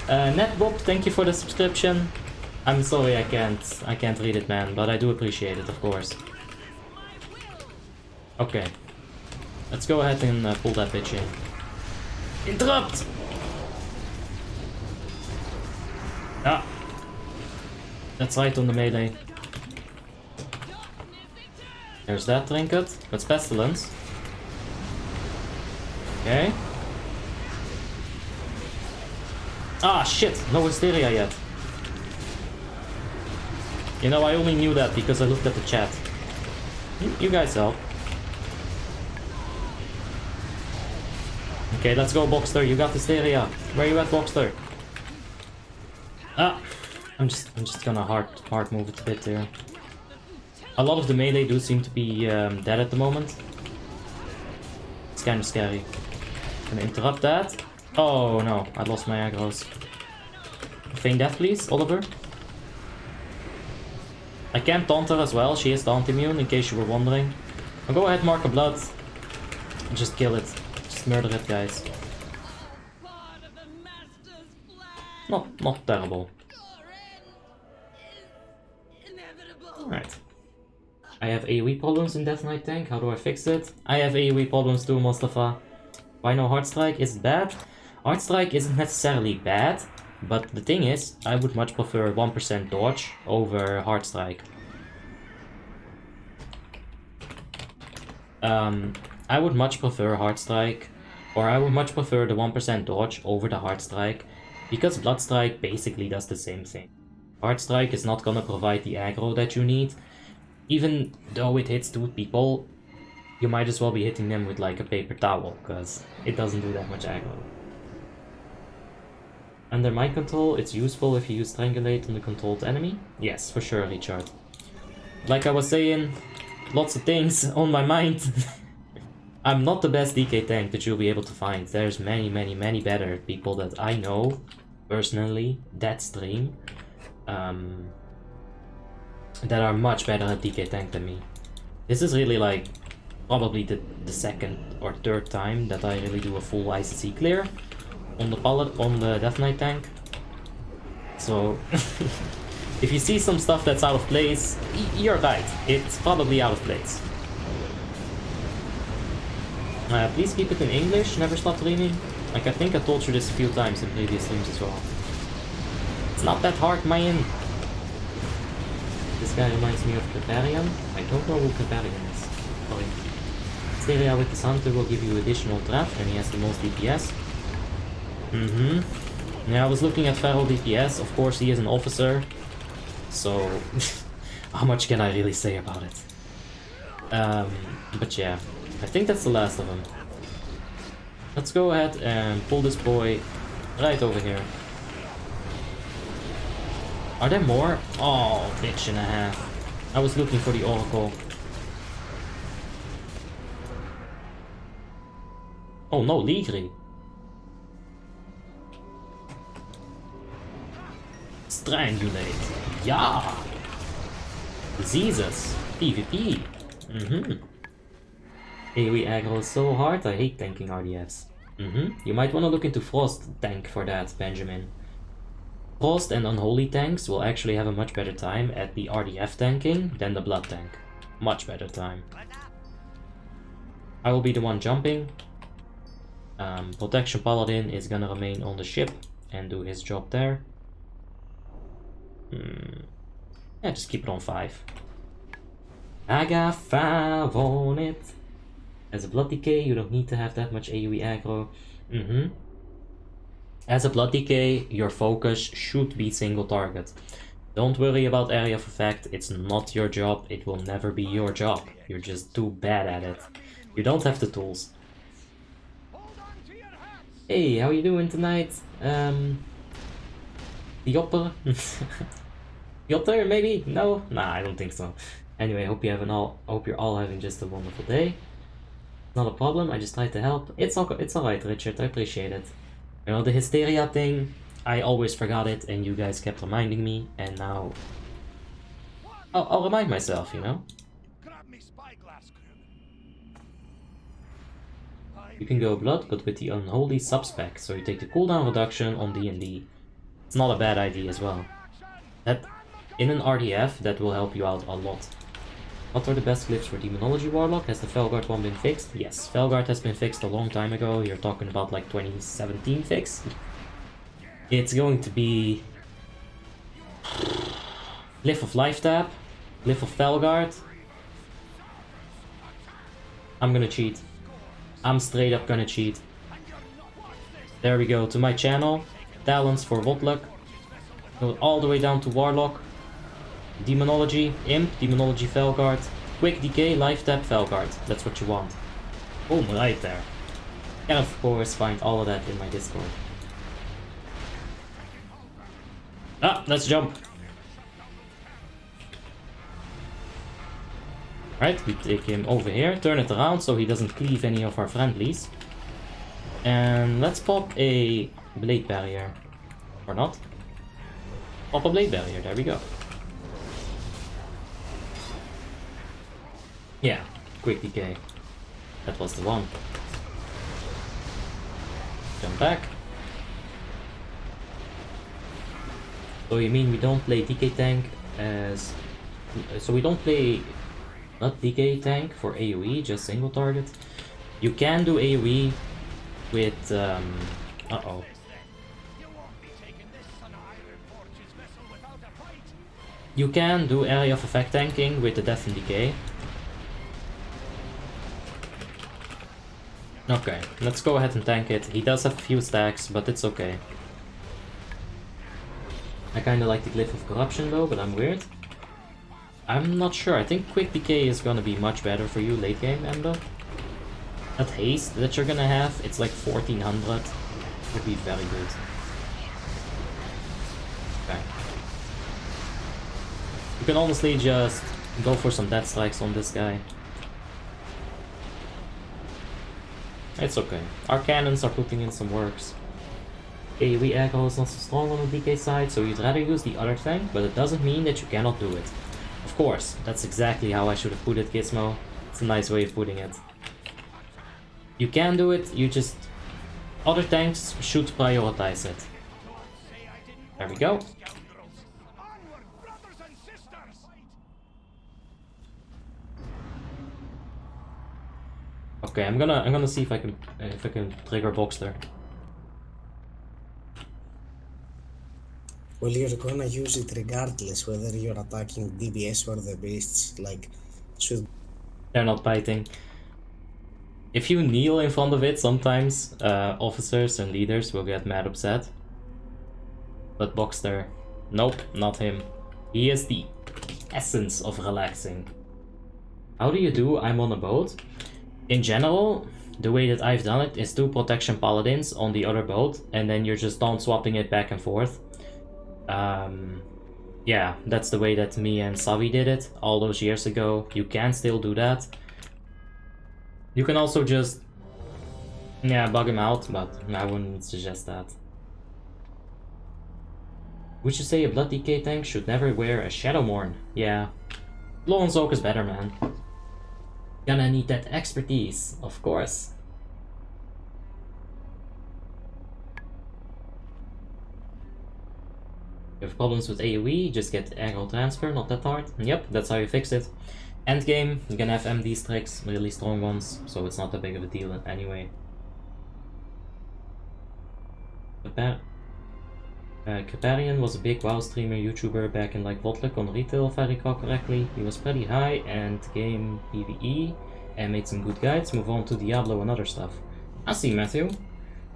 Speaker 1: Netbob, thank you for the subscription. I'm sorry I can't read it, man, but I do appreciate it, of course. Okay. Let's go ahead and pull that bitch in. Interrupt! Ah! That's right on the melee. There's that trinket. That's pestilence. Okay. Ah, shit! No hysteria yet. You know, I only knew that because I looked at the chat. You guys help. Okay, let's go, Boxster. You got hysteria. Where you at, Boxster? Ah! I'm just gonna hard move it a bit here. A lot of the melee do seem to be dead at the moment. It's kind of scary. Gonna interrupt that. Oh no, I lost my aggros. Feign death, please, Oliver. I can taunt her as well, she is taunt immune, in case you were wondering. I'll go ahead, mark a blood. And just kill it. Just murder it, guys. Not terrible. Alright. I have AoE problems in Death Knight tank, how do I fix it? I have AoE problems too, Mustafa. Why no Heartstrike? Is it bad? Heartstrike isn't necessarily bad, but the thing is, I would much prefer 1% dodge over Heartstrike. I would much prefer Heartstrike, or I would much prefer the 1% dodge over the Heartstrike, because Bloodstrike basically does the same thing. Heartstrike is not gonna provide the aggro that you need. Even though it hits 2 people, you might as well be hitting them with like a paper towel, because it doesn't do that much aggro. Under mind control, it's useful if you use Strangulate on the controlled enemy. Yes, for sure, Richard. Like I was saying, lots of things on my mind. I'm not the best DK tank that you'll be able to find. There's many better people that I know, personally, that stream, that are much better at DK tank than me. This is really like probably the second or third time that I really do a full ICC clear on the Death Knight tank. So if you see some stuff that's out of place, you're right, it's probably out of place. Please keep it in English, never stop dreaming. Like I think I told you this a few times in previous streams as well. It's not that hard, man. This guy reminds me of Caparian. I don't know who Caparian is. Sorry. Stereo with this hunter will give you additional trap and he has the most DPS. Yeah, I was looking at Feral DPS. Of course he is an officer. So how much can I really say about it? But yeah, I think that's the last of them. Let's go ahead and pull this boy right over here. Are there more? Oh, bitch and a half. I was looking for the Oracle. Oh no, Ligri. Strangulate. Yeah. Diseases. PvP. AoE aggro is so hard, I hate tanking RDFs. You might want to look into Frost tank for that, Benjamin. Frost and Unholy tanks will actually have a much better time at the RDF tanking than the Blood tank. Much better time. I will be the one jumping. Protection Paladin is gonna remain on the ship and do his job there. Yeah, just keep it on 5. I got 5 on it. As a Blood DK, you don't need to have that much AoE aggro. As a Blood DK, your focus should be single target. Don't worry about area of effect, it's not your job, it will never be your job. You're just too bad at it. You don't have the tools. Hey, how you doing tonight? Piotr? Piotr, maybe? No? Nah, I don't think so. Anyway, hope you're all having just a wonderful day. Not a problem, I just tried to help. It's alright, Richard, I appreciate it. You know, the hysteria thing, I always forgot it, and you guys kept reminding me, and now I'll remind myself, you know? You can go Blood, but with the unholy subspec, so you take the cooldown reduction on D&D. It's not a bad idea as well. That, in an RDF, that will help you out a lot. What are the best glyphs for Demonology Warlock? Has the Felguard one been fixed? Yes, Felguard has been fixed a long time ago. You're talking about like 2017 fix. It's going to be Glyph of Life Tap, Glyph of Felguard. I'm gonna cheat. I'm straight up gonna cheat. There we go, to my channel. Talents for WoTLK. Go all the way down to Warlock. Demonology, Imp, Demonology Felguard, Quick Decay, Life Tap, Felguard. That's what you want. Boom, right there. And of course find all of that in my Discord. Ah, let's jump. Right, we take him over here, turn it around so he doesn't cleave any of our friendlies. And let's pop a Blade Barrier. Or not. Pop a Blade Barrier, there we go. Yeah, Quick Decay. That was the one. Jump back. So you mean we don't play DK tank as... So we don't play not DK tank for AoE, just single target. You can do AoE with... uh-oh. You can do area of effect tanking with the Death and Decay. Okay, let's go ahead and tank it. He does have a few stacks, but it's okay. I kinda like the Glyph of Corruption though, but I'm weird. I'm not sure, I think Quick Decay is gonna be much better for you late game, Ember. That haste that you're gonna have, it's like 1400. Would be very good. Okay. You can honestly just go for some death strikes on this guy. It's okay. Our cannons are putting in some works. AoE aggro is not so strong on the DK side, so you'd rather use the other tank, but it doesn't mean that you cannot do it. Of course, that's exactly how I should have put it, Gizmo. It's a nice way of putting it. You can do it, you just... Other tanks should prioritize it. There we go. Okay, I'm gonna see if I can trigger Boxster.
Speaker 2: Well, you're gonna use it regardless whether you're attacking DBS or the beasts. Like, should
Speaker 1: they're not biting. If you kneel in front of it, sometimes officers and leaders will get mad upset. But Boxster, nope, not him. He is the essence of relaxing. How do you do I'm on a boat? In general, the way that I've done it is 2 protection paladins on the other boat, and then you're just taunt swapping it back and forth. Yeah, that's the way that me and Savi did it all those years ago. You can still do that. You can also just, yeah, bug him out, but I wouldn't suggest that. Would you say a Blood DK tank should never wear a Shadowmourne? Yeah. Blow and Soak is better, man. Gonna need that expertise, of course. You have problems with AoE, just get aggro transfer, not that hard. Yep, that's how you fix it. Endgame, you're gonna have MD tricks, really strong ones, so it's not that big of a deal anyway. Caparian was a big WoW streamer, YouTuber back in like WoTLK on retail, if I recall correctly. He was pretty high and game PvE and made some good guides. Move on to Diablo and other stuff. I see, Matthew.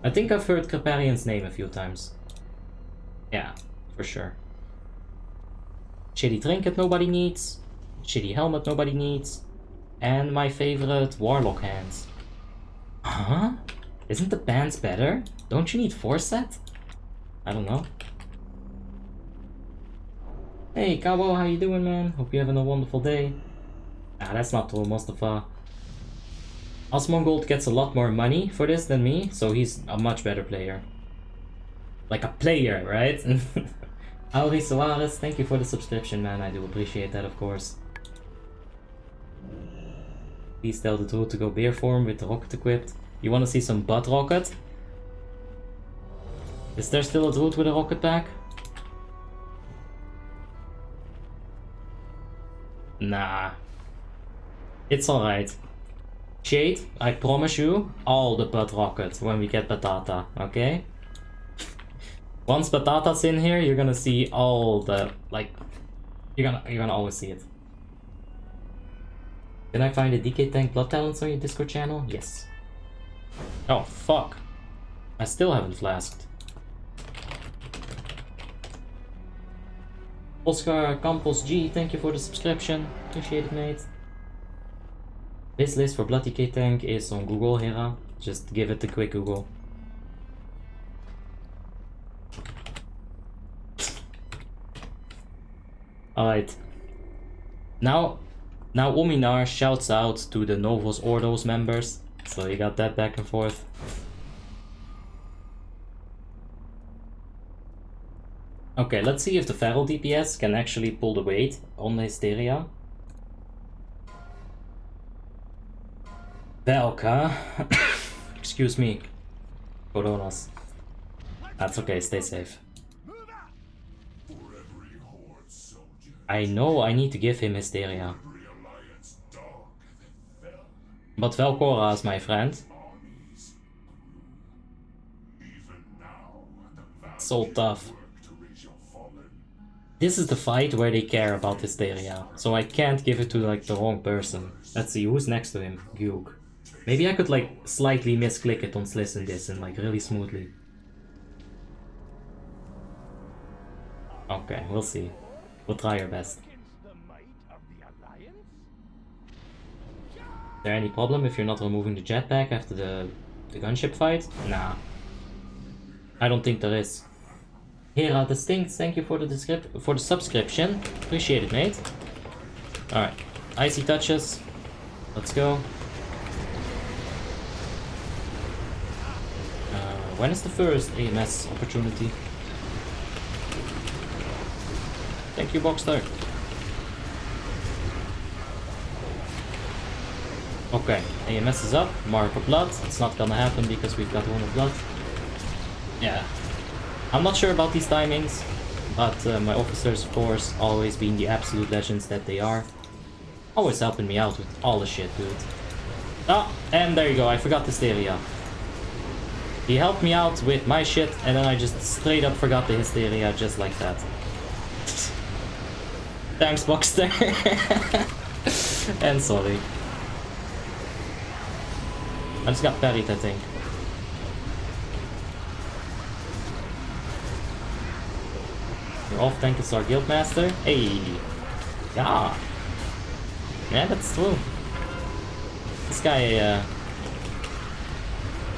Speaker 1: I think I've heard Kriparian's name a few times. Yeah, for sure. Shitty trinket nobody needs. Shitty helmet nobody needs. And my favorite warlock hands. Huh? Isn't the bands better? Don't you need 4 set? I don't know. Hey Cabo, how you doing, man? Hope you're having a wonderful day. Ah, that's not true, Mustafa. Osmongold gets a lot more money for this than me, so he's a much better player. Like a player, right? Auri Suarez, thank you for the subscription, man. I do appreciate that, of course. Please tell the Druid to go bear form with the rocket equipped. You want to see some butt rocket? Is there still a Druid with a rocket pack? Nah. It's alright. Shade, I promise you, all the butt rocket when we get Batata, okay? Once Batata's in here, you're gonna see all the, like, you're gonna always see it. Can I find the DK Tank Blood Talents on your Discord channel? Yes. Oh, fuck. I still haven't flasked. Oscar Campos G, thank you for the subscription. Appreciate it, mate. This list for Blood DK Tank is on Google, Hera. Just give it a quick Google. Alright. Now Ominar shouts out to the Novos Ordos members. So you got that back and forth. Okay, let's see if the Feral DPS can actually pull the weight on the Hysteria. Velka. Excuse me. Coronas. That's okay, stay safe. I know I need to give him Hysteria. But Velcora is my friend. So tough. This is the fight where they care about Hysteria, so I can't give it to like the wrong person. Let's see, who's next to him? Gyuk. Maybe I could like slightly misclick it on Sliss and this and like really smoothly. Okay, we'll see. We'll try our best. Is there any problem if you're not removing the jetpack after the gunship fight? Nah. I don't think there is. Hera Distinct, thank you for the subscription. Appreciate it, mate. Alright. Icy touches. Let's go. When is the first AMS opportunity? Thank you, Boxstar. Okay, AMS is up. Mark of Blood. It's not gonna happen because we've got Rune of Blood. Yeah. I'm not sure about these timings, but my officers, of course, always being the absolute legends that they are. Always helping me out with all the shit, dude. Ah, and there you go, I forgot Hysteria. He helped me out with my shit, and then I just straight up forgot the Hysteria just like that. Thanks, Boxster. And sorry. I just got parried, I think. Your off-tank is our guildmaster. Hey! Yeah! Yeah, that's true. This guy,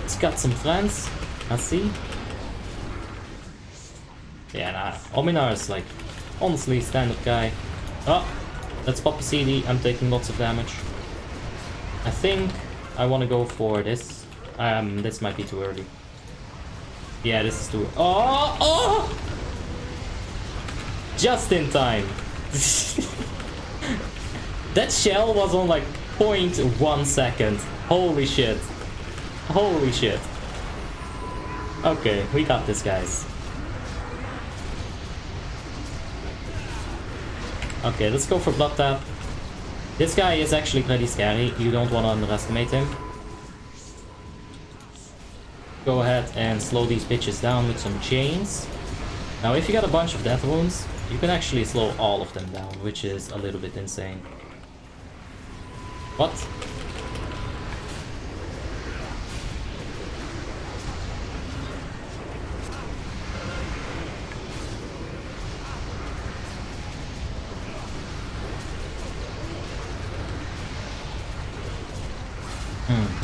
Speaker 1: he's got some friends. I see. Yeah, nah. Ominar is like, honestly, stand-up guy. Oh! Let's pop a CD. I'm taking lots of damage. I think I want to go for this. This might be too early. Yeah, this is too... Oh! Oh! Just in time. That shell was on like 0.1 second. Holy shit. Holy shit. Okay, we got this, guys. Okay, let's go for Blood Tap. This guy is actually pretty scary. You don't want to underestimate him. Go ahead and slow these bitches down with some chains. Now, if you got a bunch of death wounds, you can actually slow all of them down, which is a little bit insane. What?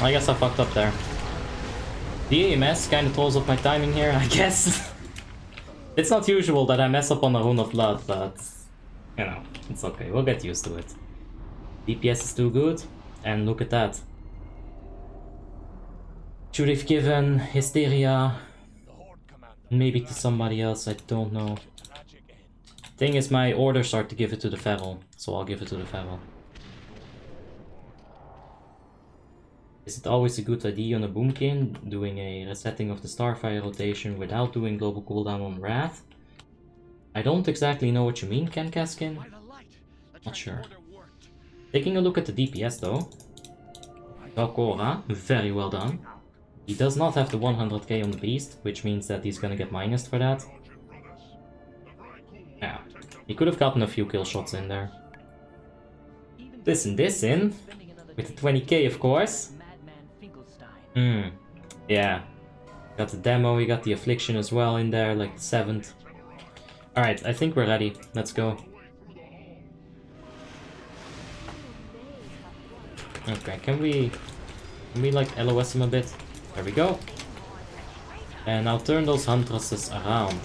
Speaker 1: I guess I fucked up there. The AMS kind of throws off my timing here, I guess. It's not usual that I mess up on a Rune of Blood, but... You know, it's okay, we'll get used to it. DPS is too good, and look at that. Should have given Hysteria maybe to somebody else, I don't know. Thing is, my orders are to give it to the Feral, so I'll give it to the Feral. Is it always a good idea on a Boomkin, doing a resetting of the Starfire rotation without doing global cooldown on Wrath? I don't exactly know what you mean, Ken Kaskin. Not sure. Taking a look at the DPS though. Valkora, very well done. He does not have the 100k on the Beast, which means that he's gonna get minused for that. Yeah, he could have gotten a few kill shots in there. Listen this in, with the 20k of course. Yeah. Got the demo, we got the Affliction as well in there, like the 7th. Alright, I think we're ready. Let's go. Okay, can we like LOS him a bit? There we go. And I'll turn those Huntresses around.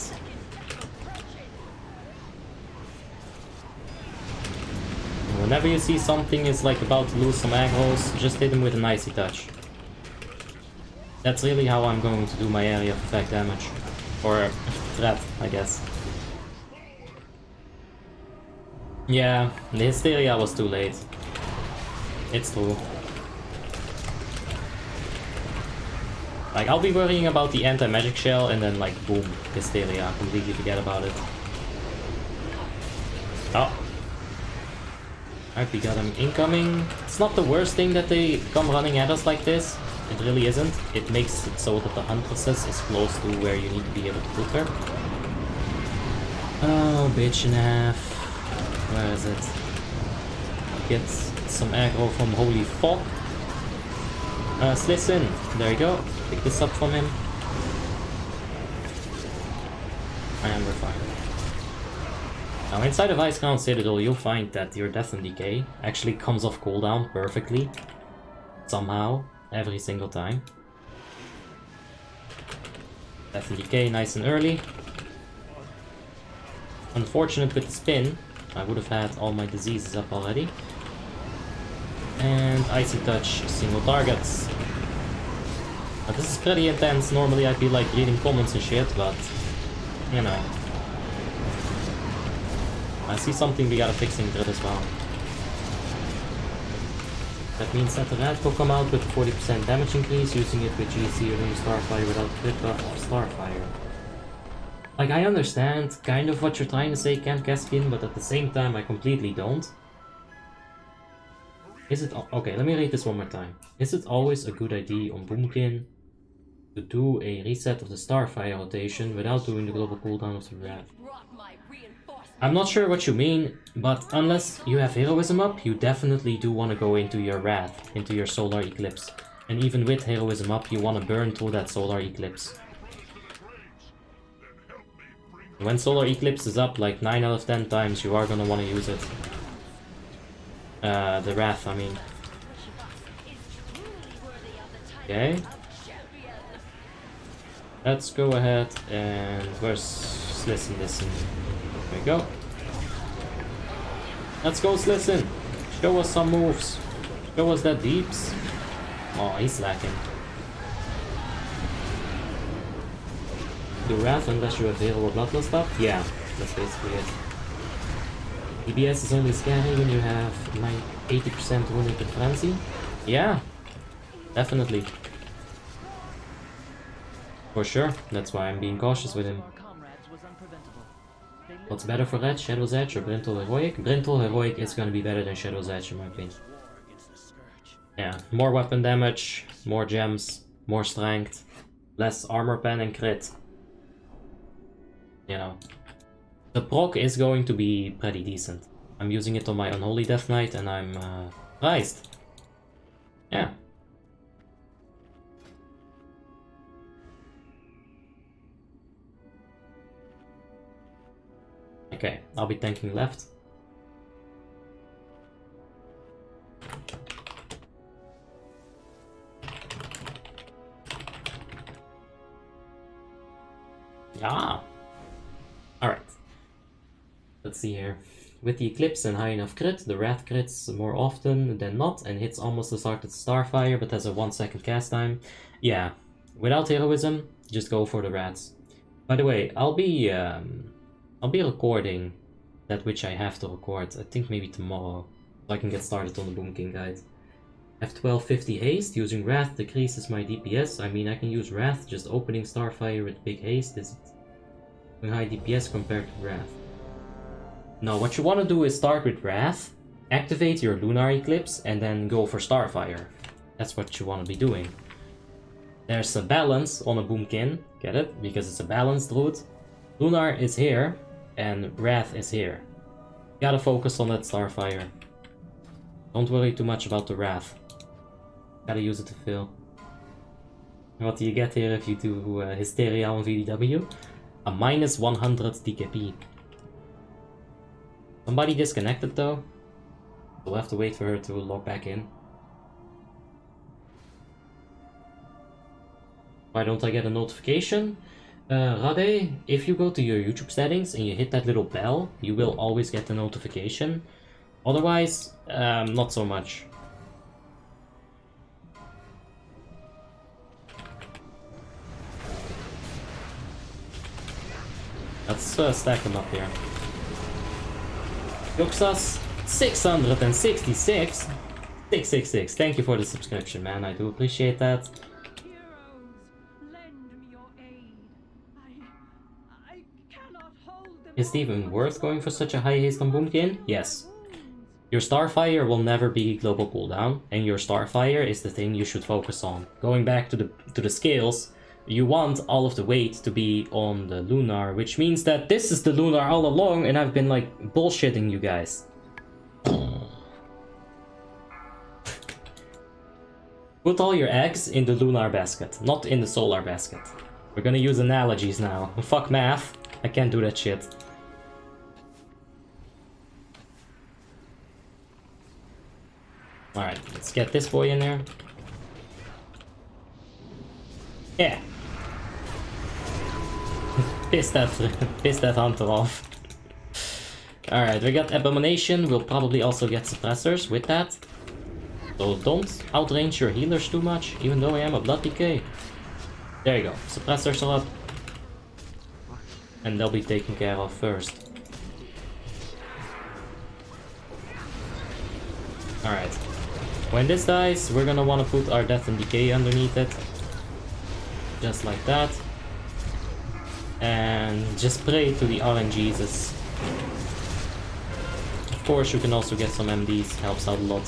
Speaker 1: Whenever you see something is like about to lose some aggros, just hit him with an Icy Touch. That's really how I'm going to do my area of effect damage. Or threat, I guess. Yeah, the Hysteria was too late. It's true. Like, I'll be worrying about the anti-magic shell and then like, boom, Hysteria. Completely forget about it. Oh. Alright, we got him incoming. It's not the worst thing that they come running at us like this. It really isn't. It makes it so that the Huntresses is close to where you need to be able to put her. Oh, bitch and a half. Where is it? Get some aggro from Holy Fog. Slissin. There you go. Pick this up from him. And we're fine. Now inside of Icecrown Citadel you'll find that your Death and Decay actually comes off cooldown perfectly. Somehow. Every single time. Death and Decay nice and early. Unfortunate with the spin. I would have had all my diseases up already. And Icy Touch, single targets. Now, this is pretty intense. Normally I'd be like reading comments and shit, but you know. I see something we gotta fix in Druid as well. That means that the rat will come out with a 40% damage increase using it with GC or Starfire without crit buff of Starfire. Like, I understand kind of what you're trying to say, Ken Kaskin, but at the same time I completely don't. Is it... Okay, let me read this one more time. Is it always a good idea on Boomkin to do a reset of the Starfire rotation without doing the global cooldown of the rat? I'm not sure what you mean, but unless you have heroism up, you definitely do want to go into your Wrath, into your Solar Eclipse. And even with heroism up, you want to burn through that Solar Eclipse. When Solar Eclipse is up, like 9 out of 10 times, you are going to want to use it. The Wrath, I mean. Okay. Let's go ahead and... Where's Listen? There we go. Let's go, Slissin. Show us some moves. Show us that deeps. Oh, he's lacking. Do Wrath unless you have Hero or Bloodlust stuff? Yeah, that's basically it. DBS is only scary when you have 80% wounded with Frenzy. Yeah, definitely. For sure, that's why I'm being cautious with him. What's better for Red, Shadow's Edge or Brintle Heroic? Brintle Heroic is going to be better than Shadow's Edge in my opinion. Yeah, more weapon damage, more gems, more strength, less armor pen and crit. You know, the proc is going to be pretty decent. I'm using it on my Unholy Death Knight and I'm surprised. Yeah. Okay, I'll be tanking left. Ah! Alright. Let's see here. With the Eclipse and high enough crit, the Wrath crits more often than not and hits almost as hard as Starfire but has a 1-second cast time. Yeah, without heroism, just go for the Wraths. By the way, I'll be recording that which I have to record, I think maybe tomorrow, so I can get started on the Boom King guide. I have 1250 haste, using Wrath decreases my DPS. I mean, I can use Wrath, just opening Starfire with big haste is high DPS compared to Wrath. No, what you want to do is start with Wrath, activate your Lunar Eclipse, and then go for Starfire. That's what you want to be doing. There's a balance on a Boomkin, get it? Because it's a balanced route. Lunar is here, and Wrath is here. You gotta focus on that Starfire. Don't worry too much about the Wrath. Gotta use it to fill. What do you get here if you do Hysteria on VDW? A minus 100 DKP. Somebody disconnected though. We'll have to wait for her to log back in. Why don't I get a notification? Rade, if you go to your YouTube settings and you hit that little bell, you will always get the notification. Otherwise, not so much. Let's stack them up here. Yoxas 666 666. Thank you for the subscription, man. I do appreciate that. Is it even worth going for such a high haste on Boomkin? Yes. Your Starfire will never be global cooldown, and your Starfire is the thing you should focus on. Going back to the scales, you want all of the weight to be on the Lunar, which means that this is the Lunar all along, and I've been like bullshitting you guys. Put all your eggs in the Lunar basket, not in the Solar basket. We're gonna use analogies now. Fuck math, I can't do that shit. Alright, let's get this boy in there. Yeah. piss that hunter off. Alright, we got Abomination. We'll probably also get suppressors with that. So don't outrange your healers too much, even though I am a blood DK. There you go. Suppressors are up. And they'll be taken care of first. Alright. When this dies, we're gonna want to put our Death and Decay underneath it. Just like that. And just pray to the RNGesus. Of course, you can also get some MDs, helps out a lot.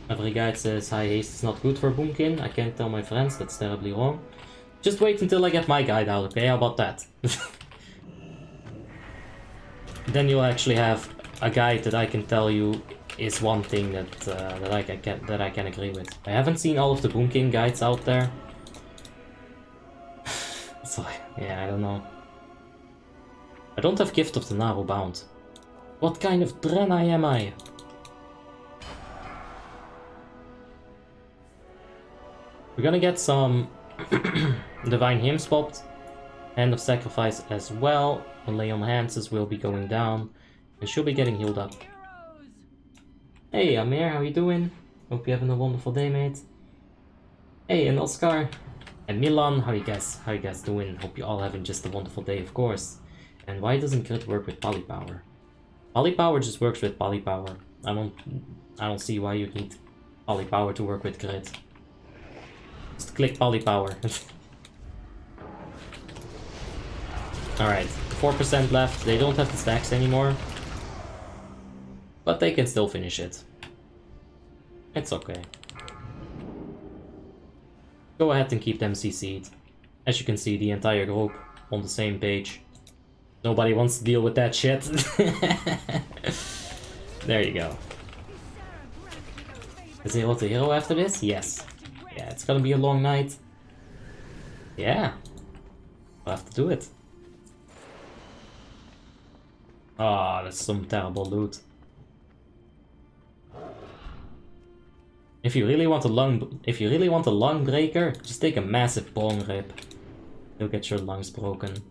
Speaker 1: Every guide says high haste is not good for Boomkin. I can't tell my friends, that's terribly wrong. Just wait until I get my guide out, okay? How about that? Then you'll actually have a guide that I can tell you is one thing that I can agree with. I haven't seen all of the Boom King guides out there. So yeah, I don't know. I don't have Gift of the Narrow Bound. What kind of Draenei am I? We're gonna get some Divine Hymns popped. Hand of Sacrifice as well. And Lay on Hands will be going down. And she'll be getting healed up. Hey Amir, how you doing? Hope you're having a wonderful day, mate. Hey, and Oscar. And Milan, how you guys doing? Hope you all having just a wonderful day, of course. And why doesn't crit work with Polypower? Polypower just works with Polypower. I don't see why you need Polypower to work with crit. Just click Polypower. Alright, 4% left. They don't have the stacks anymore. But they can still finish it. It's okay. Go ahead and keep them CC'd. As you can see, the entire group on the same page. Nobody wants to deal with that shit. There you go. Is Hero to Hero after this? Yes. Yeah, it's gonna be a long night. Yeah. We'll have to do it. Ah, that's some terrible loot. If you really want a lung breaker, just take a massive bong rip. You'll get your lungs broken.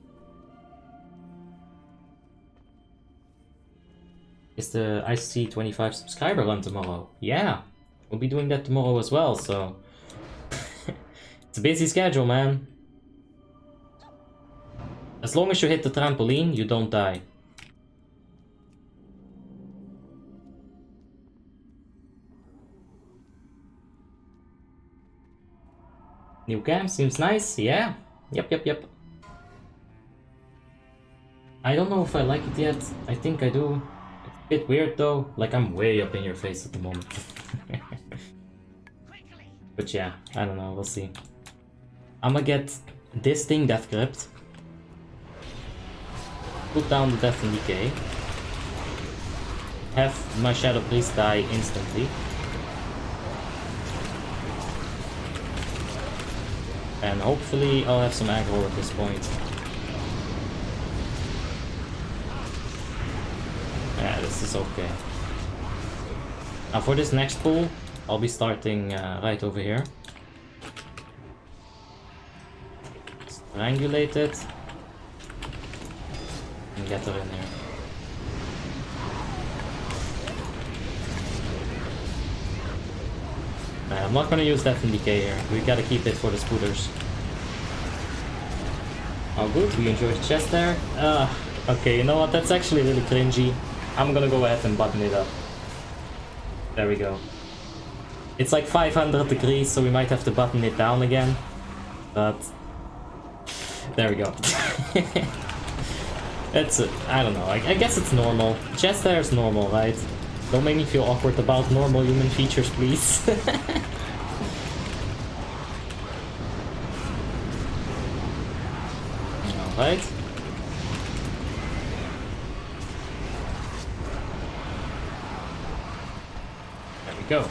Speaker 1: Is the IC25 subscriber run tomorrow? Yeah, we'll be doing that tomorrow as well, so... It's a busy schedule, man. As long as you hit the trampoline, you don't die. New cam seems nice, yeah. Yep. I don't know if I like it yet. I think I do. It's a bit weird though. Like, I'm way up in your face at the moment. But yeah, I don't know, we'll see. I'm gonna get this thing death gripped. Put down the death and decay. Have my shadow priest die instantly. And hopefully I'll have some aggro at this point. Yeah, this is okay. Now for this next pull, I'll be starting right over here. Strangulate it. And get her in here. I'm not gonna use Death and Decay here. We gotta keep it for the spooters. Oh good, we enjoyed the chest there. Okay, you know what? That's actually really cringy. I'm gonna go ahead and button it up. There we go. It's like 500 degrees, so we might have to button it down again. But... there we go. It's... I don't know, I guess it's normal. Chest hair is normal, right? Don't make me feel awkward about normal human features, please. Alright. There we go.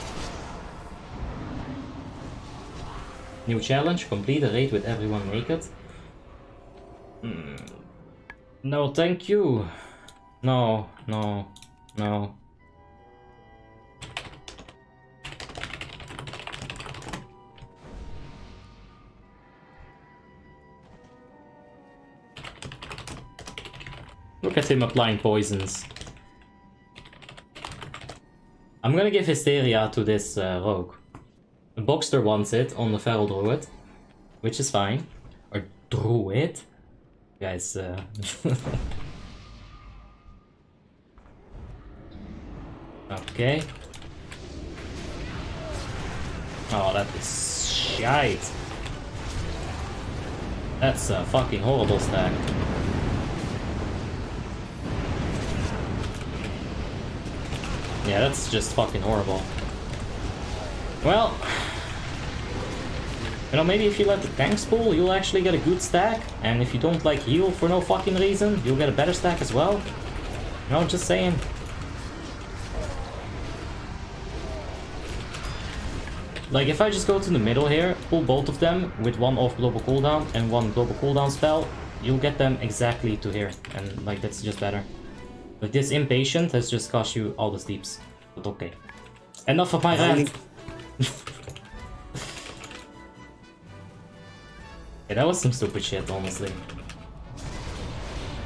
Speaker 1: New challenge, complete a raid with everyone naked. No, thank you. No. Look at him applying poisons. I'm gonna give Hysteria to this rogue. The Boxster wants it on the Feral Druid, which is fine. Or Druid? Guys, okay. Oh, that is shite. That's a fucking horrible stack. Yeah, that's just fucking horrible. Well, you know, maybe if you let the tanks pull, you'll actually get a good stack. And if you don't like heal for no fucking reason, you'll get a better stack as well. You know, just saying. Like, if I just go to the middle here, pull both of them with one off global cooldown and one global cooldown spell, you'll get them exactly to here. And, like, that's just better. But this impatient has just cost you all the steeps. But okay. Enough of my rant! Yeah, that was some stupid shit, honestly.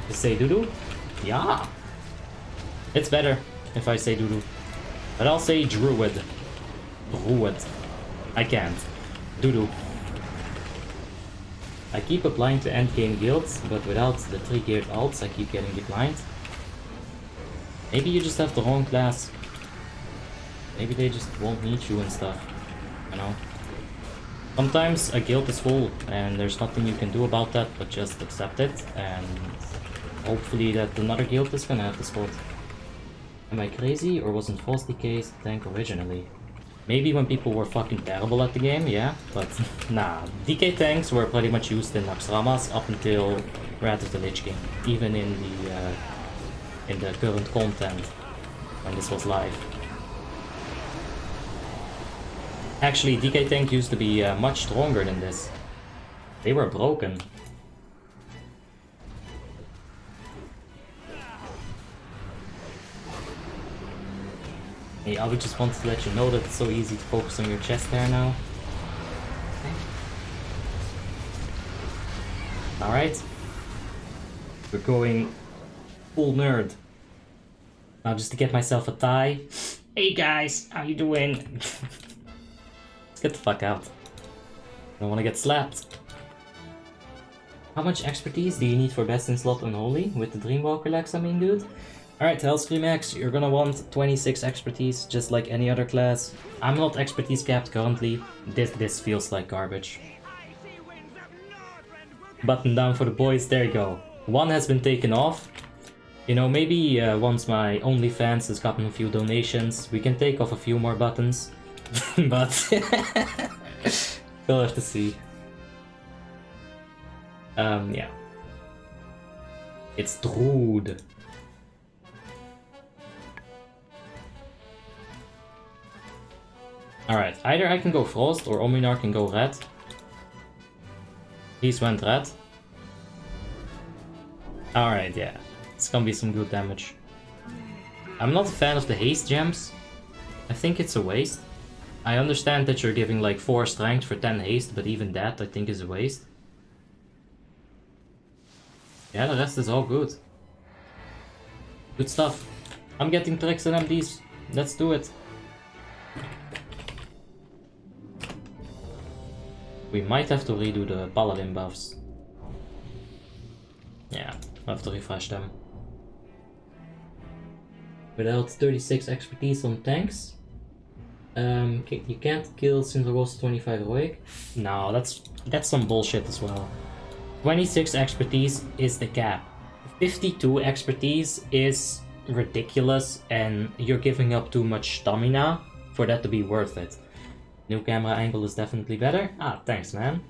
Speaker 1: You say doo-doo? Yeah! It's better if I say doo-doo. But I'll say Druid. Druid. I can't. Doo-doo. I keep applying to endgame guilds, but without the 3 geared alts I keep getting declined. Maybe you just have the wrong class. Maybe they just won't need you and stuff. You know? Sometimes a guild is full and there's nothing you can do about that but just accept it, and hopefully that another guild is gonna have the spot. Am I crazy, or wasn't False Decay's tank originally? Maybe when people were fucking terrible at the game, yeah, but nah. DK tanks were pretty much used in Naxxramas up until Wrath of the Lich King, even in the current content when this was live. Actually, DK tank used to be much stronger than this. They were broken. Hey, I would just want to let you know that it's so easy to focus on your chest there now. Alright. We're going full nerd. Now just to get myself a tie. Hey guys, how you doing? Let's get the fuck out. I don't want to get slapped. How much expertise do you need for best in slot unholy? With the Dreamwalker legs, I mean, dude? Alright, Hellscream X, you're gonna want 26 expertise, just like any other class. I'm not expertise capped currently. This feels like garbage. Button down for the boys, there you go. One has been taken off. You know, maybe once my OnlyFans has gotten a few donations, we can take off a few more buttons. But we'll have to see. Yeah. It's Druid. Alright, either I can go Frost or Ominar can go Red. He's went Red. Alright, yeah. It's gonna be some good damage. I'm not a fan of the haste gems. I think it's a waste. I understand that you're giving like 4 strength for 10 haste, but even that I think is a waste. Yeah, the rest is all good. Good stuff. I'm getting tricks and MDs. Let's do it. We might have to redo the paladin buffs. Yeah, I'll have to refresh them. Without 36 expertise on tanks. You can't kill Cinderghost 25 awake. No, that's some bullshit as well. 26 expertise is the cap. 52 expertise is ridiculous and you're giving up too much stamina for that to be worth it. New camera angle is definitely better. Ah, thanks, man.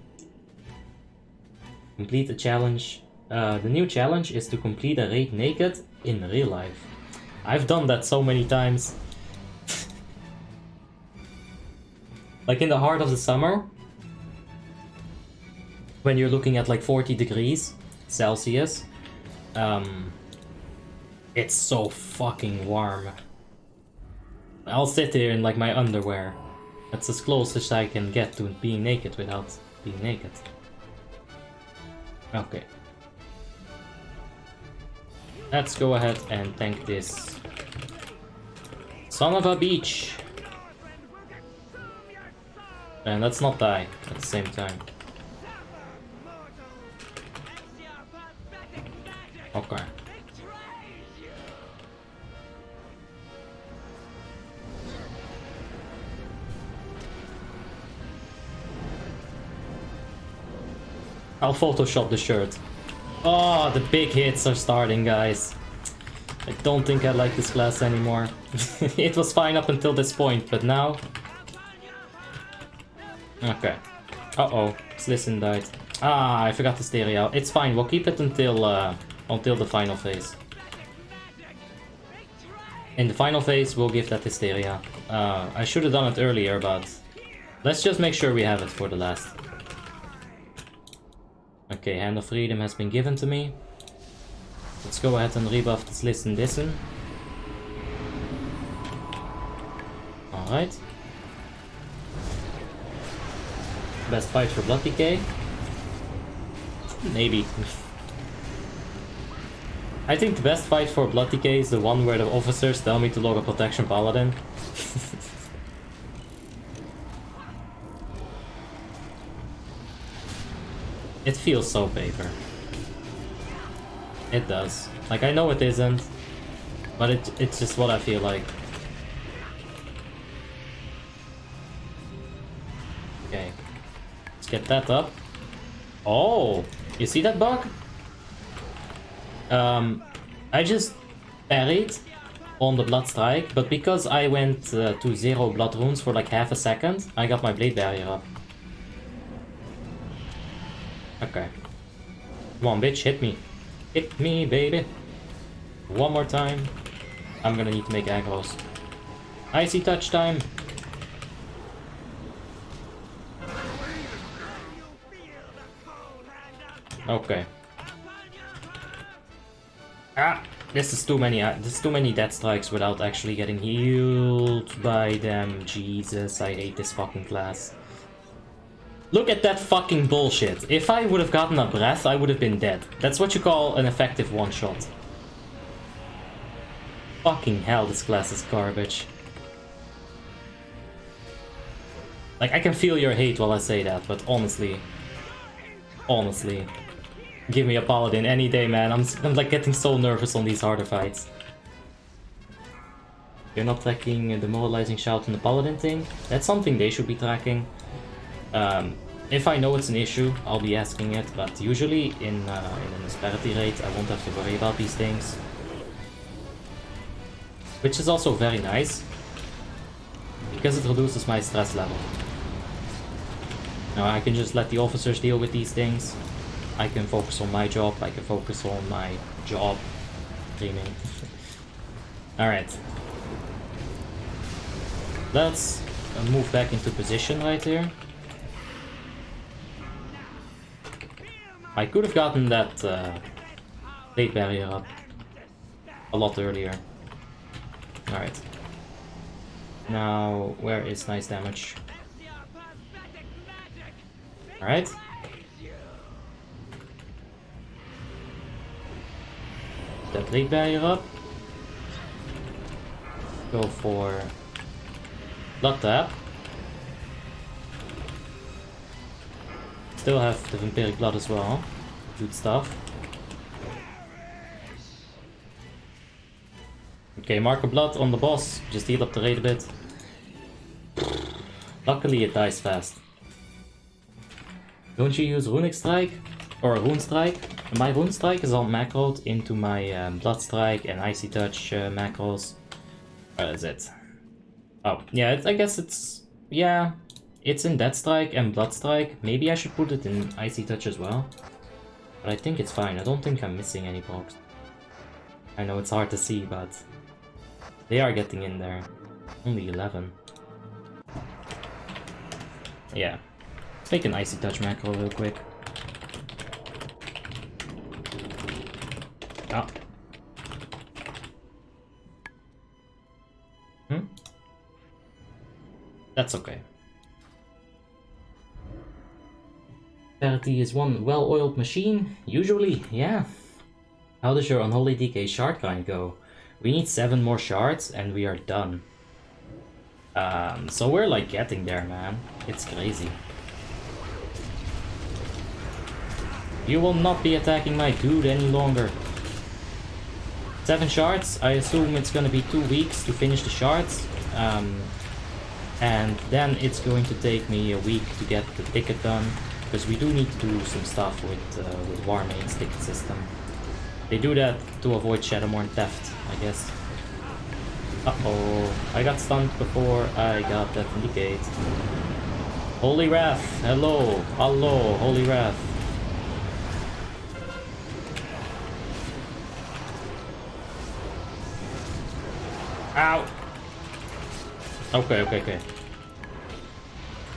Speaker 1: Complete the challenge. The new challenge is to complete a raid naked in real life. I've done that so many times. Like in the heart of the summer, when you're looking at like 40 degrees Celsius, it's so fucking warm. I'll sit here in like my underwear. That's as close as I can get to being naked without being naked. Okay. Let's go ahead and tank this son of a beach. And let's not die at the same time. Okay. I'll Photoshop the shirt. Oh, the big hits are starting, guys. I don't think I like this class anymore. It was fine up until this point, but now... Okay. Uh-oh. Slisson died. Ah, I forgot the stereo. It's fine, we'll keep it until the final phase. In the final phase, we'll give that hysteria. I should have done it earlier, but... Let's just make sure we have it for the last. Okay, Hand of Freedom has been given to me. Let's go ahead and rebuff this Listen Dissen. Alright. Best fight for WoTLK? Maybe. I think the best fight for WoTLK is the one where the officers tell me to log a Protection Paladin. It feels so paper. It does. Like, I know it isn't, but it's just what I feel like. Okay. Let's get that up. Oh! You see that bug? I just parried on the Blood Strike, but because I went to 0 blood runes for like half a second, I got my blade barrier up. Okay. Come on, bitch, hit me. Hit me, baby. One more time. I'm gonna need to make aggros. Icy touch time. Okay. Ah! This is too many. There's too many death strikes without actually getting healed by them. Jesus, I hate this fucking class. Look at that fucking bullshit. If I would have gotten a breath, I would have been dead. That's what you call an effective one-shot. Fucking hell, this class is garbage. Like, I can feel your hate while I say that, but honestly, give me a paladin any day, man. I'm like getting so nervous on these harder fights. You're not tracking the demoralizing shout on the paladin thing? That's something they should be tracking. If I know it's an issue, I'll be asking it, but usually in an asperity rate, I won't have to worry about these things. Which is also very nice, because it reduces my stress level. Now I can just let the officers deal with these things. I can focus on my job, I can focus on my job streaming. Alright. Let's move back into position right here. I could have gotten that plate barrier up a lot earlier. Alright. Now, where is nice damage? Alright. That plate barrier up. Go for blood tap. Still have the vampiric blood as well. Good stuff. Okay, marker blood on the boss. Just heal up the rate a bit. Luckily it dies fast. Don't you use Runic Strike? Or Rune Strike? My Rune Strike is all macroed into my Blood Strike and Icy Touch macros. Where is it? Oh, yeah, I guess it's... Yeah, it's in Death Strike and Blood Strike. Maybe I should put it in Icy Touch as well. But I think it's fine. I don't think I'm missing any procs. I know it's hard to see, but... They are getting in there. Only 11. Yeah. Let's make an Icy Touch macro real quick. Ah. That's okay. Parity is one well-oiled machine? Usually, yeah. How does your Unholy DK shard grind go? We need 7 more shards and we are done. So we're like getting there, man. It's crazy. You will not be attacking my dude any longer. 7 shards, I assume it's gonna be 2 weeks to finish the shards. And then it's going to take me a week to get the ticket done. Because we do need to do some stuff with Warmanes ticket system. They do that to avoid Shadowmourne theft, I guess. Uh-oh, I got stunned before I got that from the gate. Holy Wrath, hello, Holy Wrath. Ow! Okay.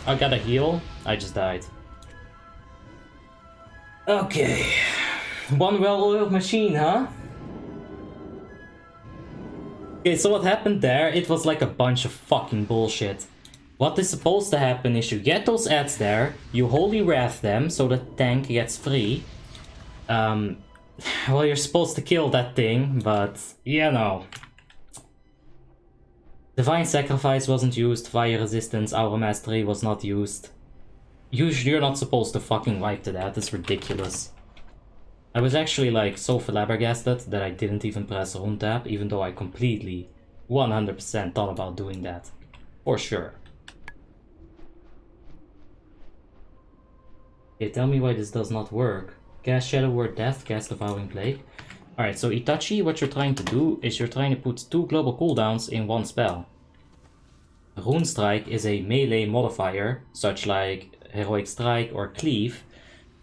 Speaker 1: I got a heal, I just died. Okay. One well-oiled machine, huh? Okay, so what happened there, it was like a bunch of fucking bullshit. What is supposed to happen is you get those ads there, you Holy Wrath them so the tank gets free. Well, you're supposed to kill that thing, but, you know. Divine Sacrifice wasn't used, Fire Resistance, Aura Mastery was not used. Usually you're not supposed to fucking wipe to that, it's ridiculous. I was actually like so flabbergasted that I didn't even press Rune Tap, even though I completely 100% thought about doing that. For sure. Okay, tell me why this does not work. Cast Shadow Word Death, cast Devouring Plague. Alright, so Itachi, what you're trying to do is you're trying to put 2 global cooldowns in one spell. Rune Strike is a melee modifier, such like Heroic Strike or Cleave.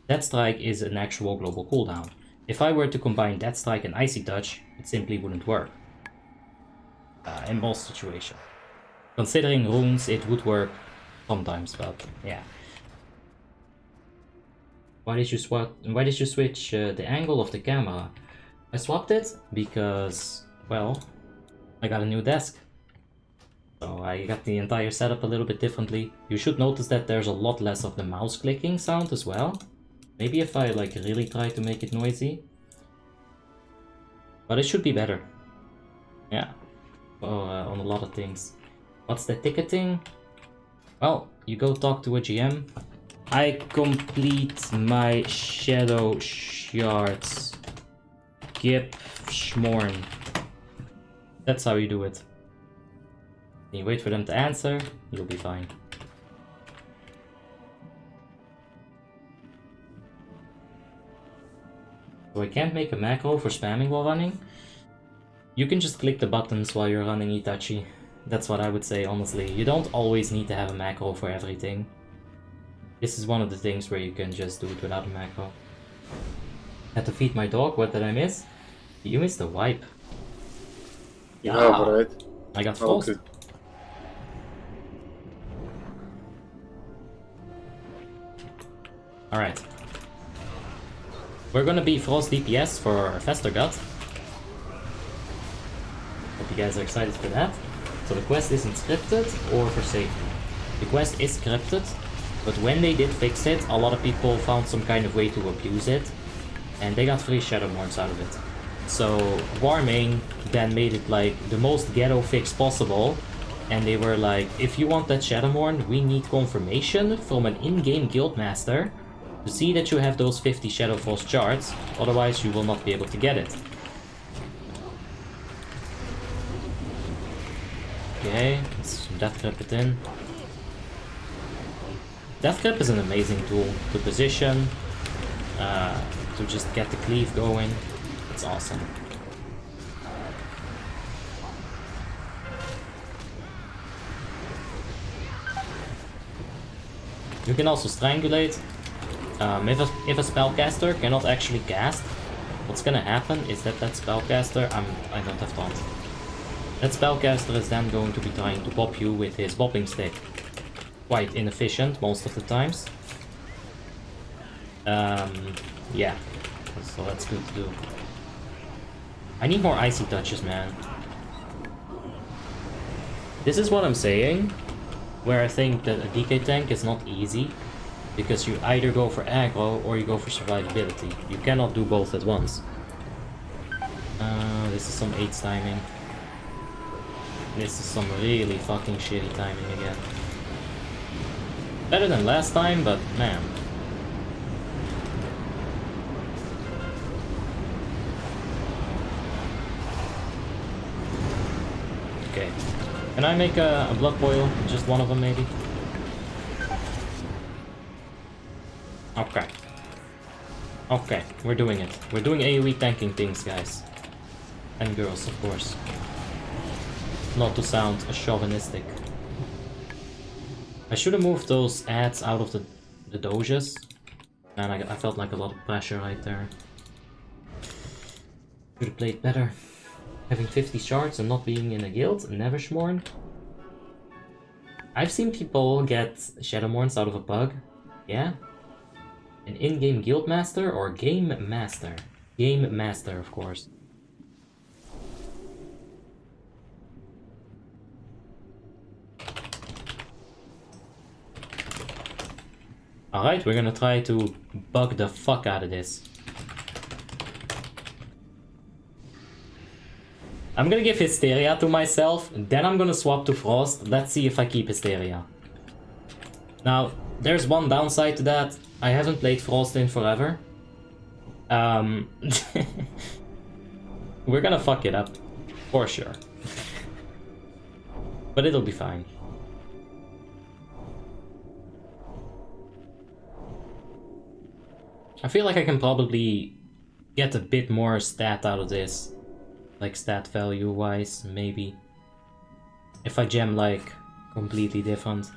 Speaker 1: Death Strike is an actual global cooldown. If I were to combine Death Strike and Icy Touch, it simply wouldn't work. In most situations. Considering runes, it would work sometimes, but yeah. Why did you switch the angle of the camera? I swapped it because, well, I got a new desk. So I got the entire setup a little bit differently. You should notice that there's a lot less of the mouse clicking sound as well. Maybe if I like really try to make it noisy. But it should be better. Yeah. On a lot of things. What's the ticketing? Well, you go talk to a GM. I complete my shadow shards. Gip Schmorn. That's how you do it. You wait for them to answer, you'll be fine. So I can't make a macro for spamming while running. You can just click the buttons while you're running Itachi. That's what I would say, honestly. You don't always need to have a macro for everything. This is one of the things where you can just do it without a macro. Had to feed my dog, what did I miss? You missed the wipe.
Speaker 3: Yeah, right.
Speaker 1: I got frost.
Speaker 3: Okay.
Speaker 1: Alright. We're gonna be Frost DPS for Festergut. Hope you guys are excited for that. So the quest isn't scripted or for safety. The quest is scripted, but when they did fix it, a lot of people found some kind of way to abuse it, and they got free Shadowmourns out of it. So Warmane then made it like the most ghetto fix possible, and they were like, if you want that Shadowmourn, we need confirmation from an in-game guildmaster to see that you have those 50 Shadowfrost shards, otherwise you will not be able to get it. Okay, let's Death Grip it in. Death Grip is an amazing tool to position, to just get the cleave going. It's awesome. You can also strangulate. If a spellcaster cannot actually cast, what's gonna happen is that spellcaster, I don't have taunt. That spellcaster is then going to be trying to bop you with his bopping stick. Quite inefficient most of the times. Yeah, so that's good to do. I need more icy touches, man. This is what I'm saying, where I think that a DK tank is not easy, because you either go for aggro or you go for survivability. You cannot do both at once. This is some 8's timing. This is some really fucking shitty timing again. Better than last time, but man. Okay. Can I make a blood boil? Just one of them, maybe? Okay. Okay, we're doing it. We're doing AoE tanking things, guys. And girls, of course. Not to sound chauvinistic. I should have moved those ads out of the doges. Man, I felt like a lot of pressure right there. Should have played better. Having 50 shards and not being in a guild, Nevershmorn. I've seen people get Shadowmourns out of a bug. Yeah. An in-game guild master or game master? Game master, of course. Alright, we're gonna try to bug the fuck out of this. I'm gonna give Hysteria to myself, then I'm gonna swap to Frost. Let's see if I keep Hysteria. Now, there's one downside to that. I haven't played Frost in forever. We're gonna fuck it up, for sure. But it'll be fine. I feel like I can probably get a bit more stat out of this. Like stat value wise, maybe. If I gem like completely different.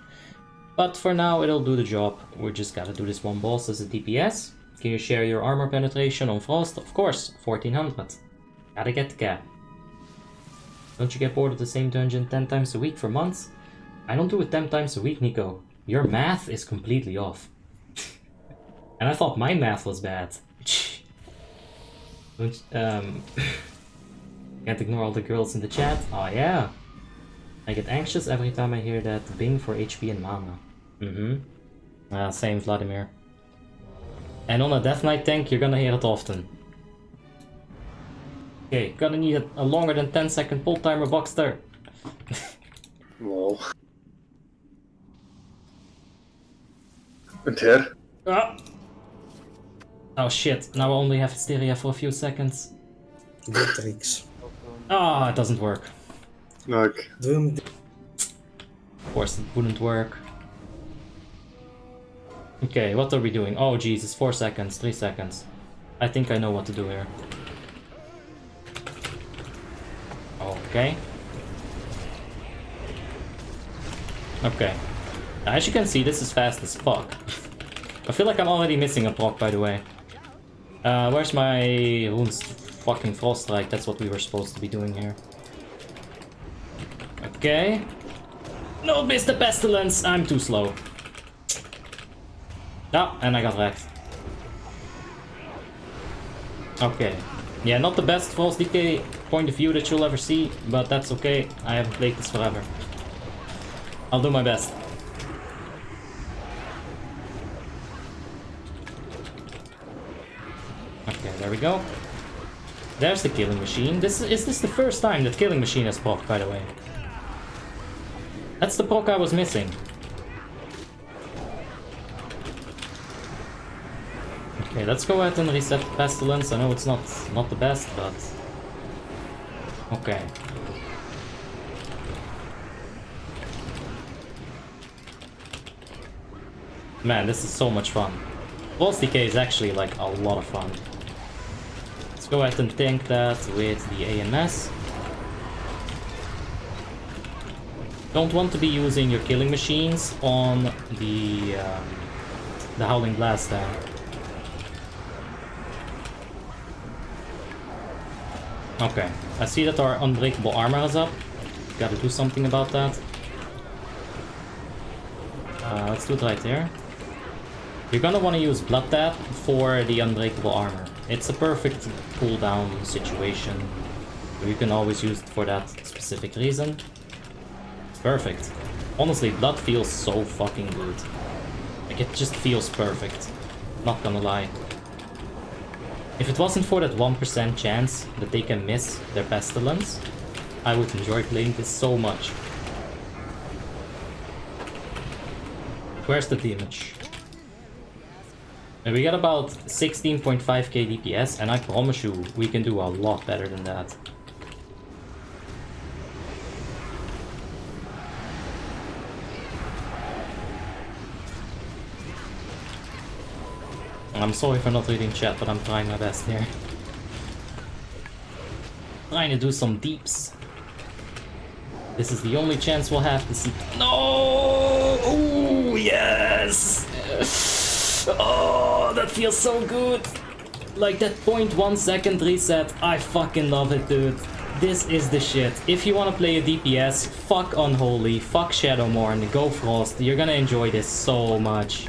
Speaker 1: But for now it'll do the job. We just gotta do this one boss as a DPS. Can you share your armor penetration on Frost? Of course, 1400. Gotta get the cap. Don't you get bored of the same dungeon 10 times a week for months? I don't do it 10 times a week, Nico. Your math is completely off. And I thought my math was bad. Can't ignore all the girls in the chat. Oh yeah. I get anxious every time I hear that Bing for HP and mana. Same, Vladimir. And on a Death Knight tank, you're gonna hear it often. Okay, gonna need a longer than 10-second pull timer, Boxster.
Speaker 3: Wow. And here?
Speaker 1: Ah. Oh shit, now I only have Hysteria for a few seconds.
Speaker 2: Good tricks.
Speaker 1: Ah, it doesn't work.
Speaker 3: Like,
Speaker 2: Doom.
Speaker 1: Of course it wouldn't work. Okay, what are we doing? Oh Jesus, 4 seconds, 3 seconds. I think I know what to do here. Okay. Okay. As you can see, this is fast as fuck. I feel like I'm already missing a proc, by the way. Where's my runes? Fucking Frost Strike, that's what we were supposed to be doing here. Okay. No, miss the Pestilence! I'm too slow. Ah, and I got wrecked. Okay. Yeah, not the best Frost Decay point of view that you'll ever see, but that's okay. I haven't played this forever. I'll do my best. Okay, there we go. There's the Killing Machine. Is this the first time that Killing Machine has proc, by the way? That's the proc I was missing. Okay, let's go ahead and reset Pestilence. I know it's not the best, but... Okay. Man, this is so much fun. Boss Decay is actually like a lot of fun. Let's go ahead and tank that with the AMS. Don't want to be using your killing machines on the Howling Blast there. Okay, I see that our unbreakable armor is up. Gotta do something about that. Let's do it right here. You're gonna want to use Blood Tap for the unbreakable armor. It's a perfect cooldown situation. You can always use it for that specific reason. It's perfect. Honestly, Blood feels so fucking good. Like, it just feels perfect. Not gonna lie. If it wasn't for that 1% chance that they can miss their Pestilence, I would enjoy playing this so much. Where's the damage? And we got about 16.5k DPS, and I promise you, we can do a lot better than that. I'm sorry for not reading chat, but I'm trying my best here. Trying to do some deeps. This is the only chance we'll have to see. No! Oh, yes! Oh, that feels so good! Like that 0.1 second reset, I fucking love it, dude. This is the shit. If you want to play a DPS, fuck Unholy, fuck Shadowmourne, go Frost. You're gonna enjoy this so much.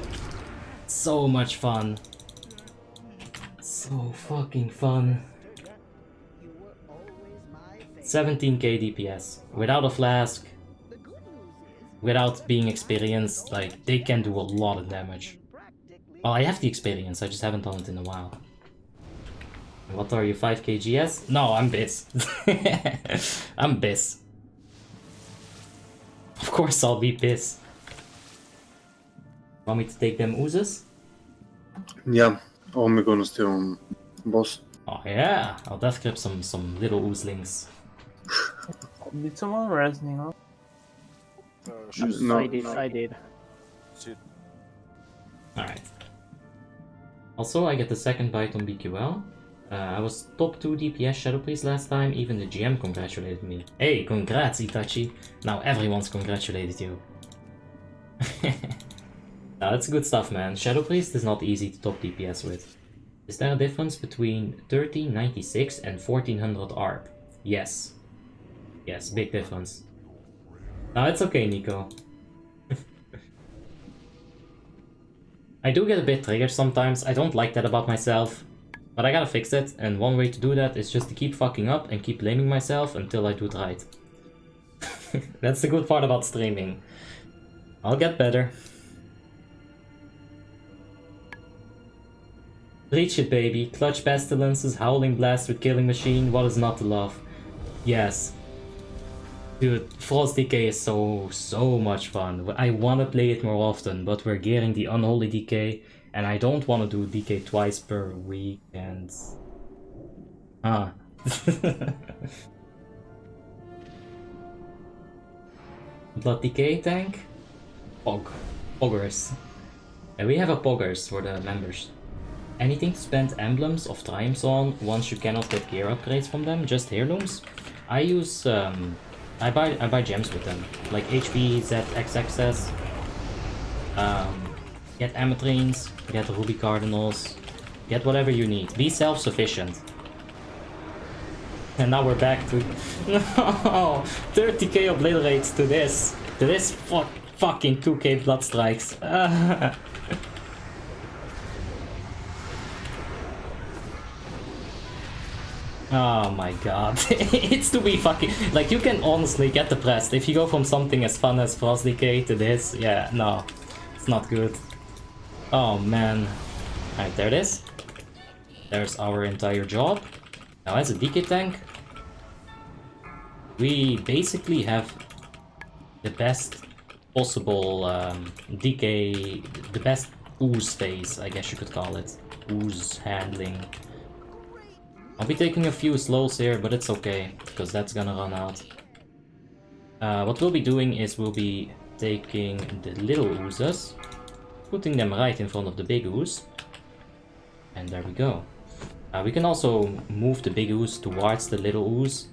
Speaker 1: So much fun. So fucking fun. 17k DPS. Without a flask, without being experienced, like, they can do a lot of damage. Well, I have the experience, I just haven't done it in a while. What are you, 5k GS? No, I'm Biz. I'm Biz. Of course I'll be Biz. Want me to take them oozes?
Speaker 3: yeah, only gonna stay on boss.
Speaker 1: Oh yeah, I'll death grip some little oozlings.
Speaker 4: Did someone resing up?
Speaker 3: No.
Speaker 4: I did.
Speaker 1: Alright. Also, I get the second bite on BQL. I was top 2 DPS Shadow Priest last time, even the GM congratulated me. Hey, congrats Itachi! Now everyone's congratulated you. Now that's good stuff, man. Shadow Priest is not easy to top DPS with. Is there a difference between 1396 and 1400 ARP? Yes. Yes, big difference. Now it's okay, Nico. I do get a bit triggered sometimes. I don't like that about myself. But I gotta fix it, and one way to do that is just to keep fucking up and keep blaming myself until I do it right. That's the good part about streaming. I'll get better. Reach it, baby. Clutch Pestilences, Howling Blast with Killing Machine. What is not to love? Yes. Dude, Frost Decay is so much fun. I want to play it more often, but we're gearing the Unholy Decay, and I don't want to do Decay twice per week, and... Ah. Blood Decay tank? Poggers. And we have a Poggers for the members. Anything to spend emblems of triumphs on once you cannot get gear upgrades from them, just heirlooms. I use I buy gems with them, like HP, Z, XXS. Get Ametrines, get Ruby Cardinals, get whatever you need. Be self-sufficient. And now we're back to 30k obliterates to this fucking 2k blood strikes. Oh my god. It's to be fucking... Like, you can honestly get depressed if you go from something as fun as Frost Decay to this. Yeah, no. It's not good. Oh man. Alright, there it is. There's our entire job. Now as a Decay tank, we basically have the best possible Decay... The best ooze phase, I guess you could call it. Ooze handling. I'll be taking a few slows here, but it's okay, because that's gonna run out. What we'll be doing is we'll be taking the little oozes, putting them right in front of the big ooze, and there we go. We can also move the big ooze towards the little ooze.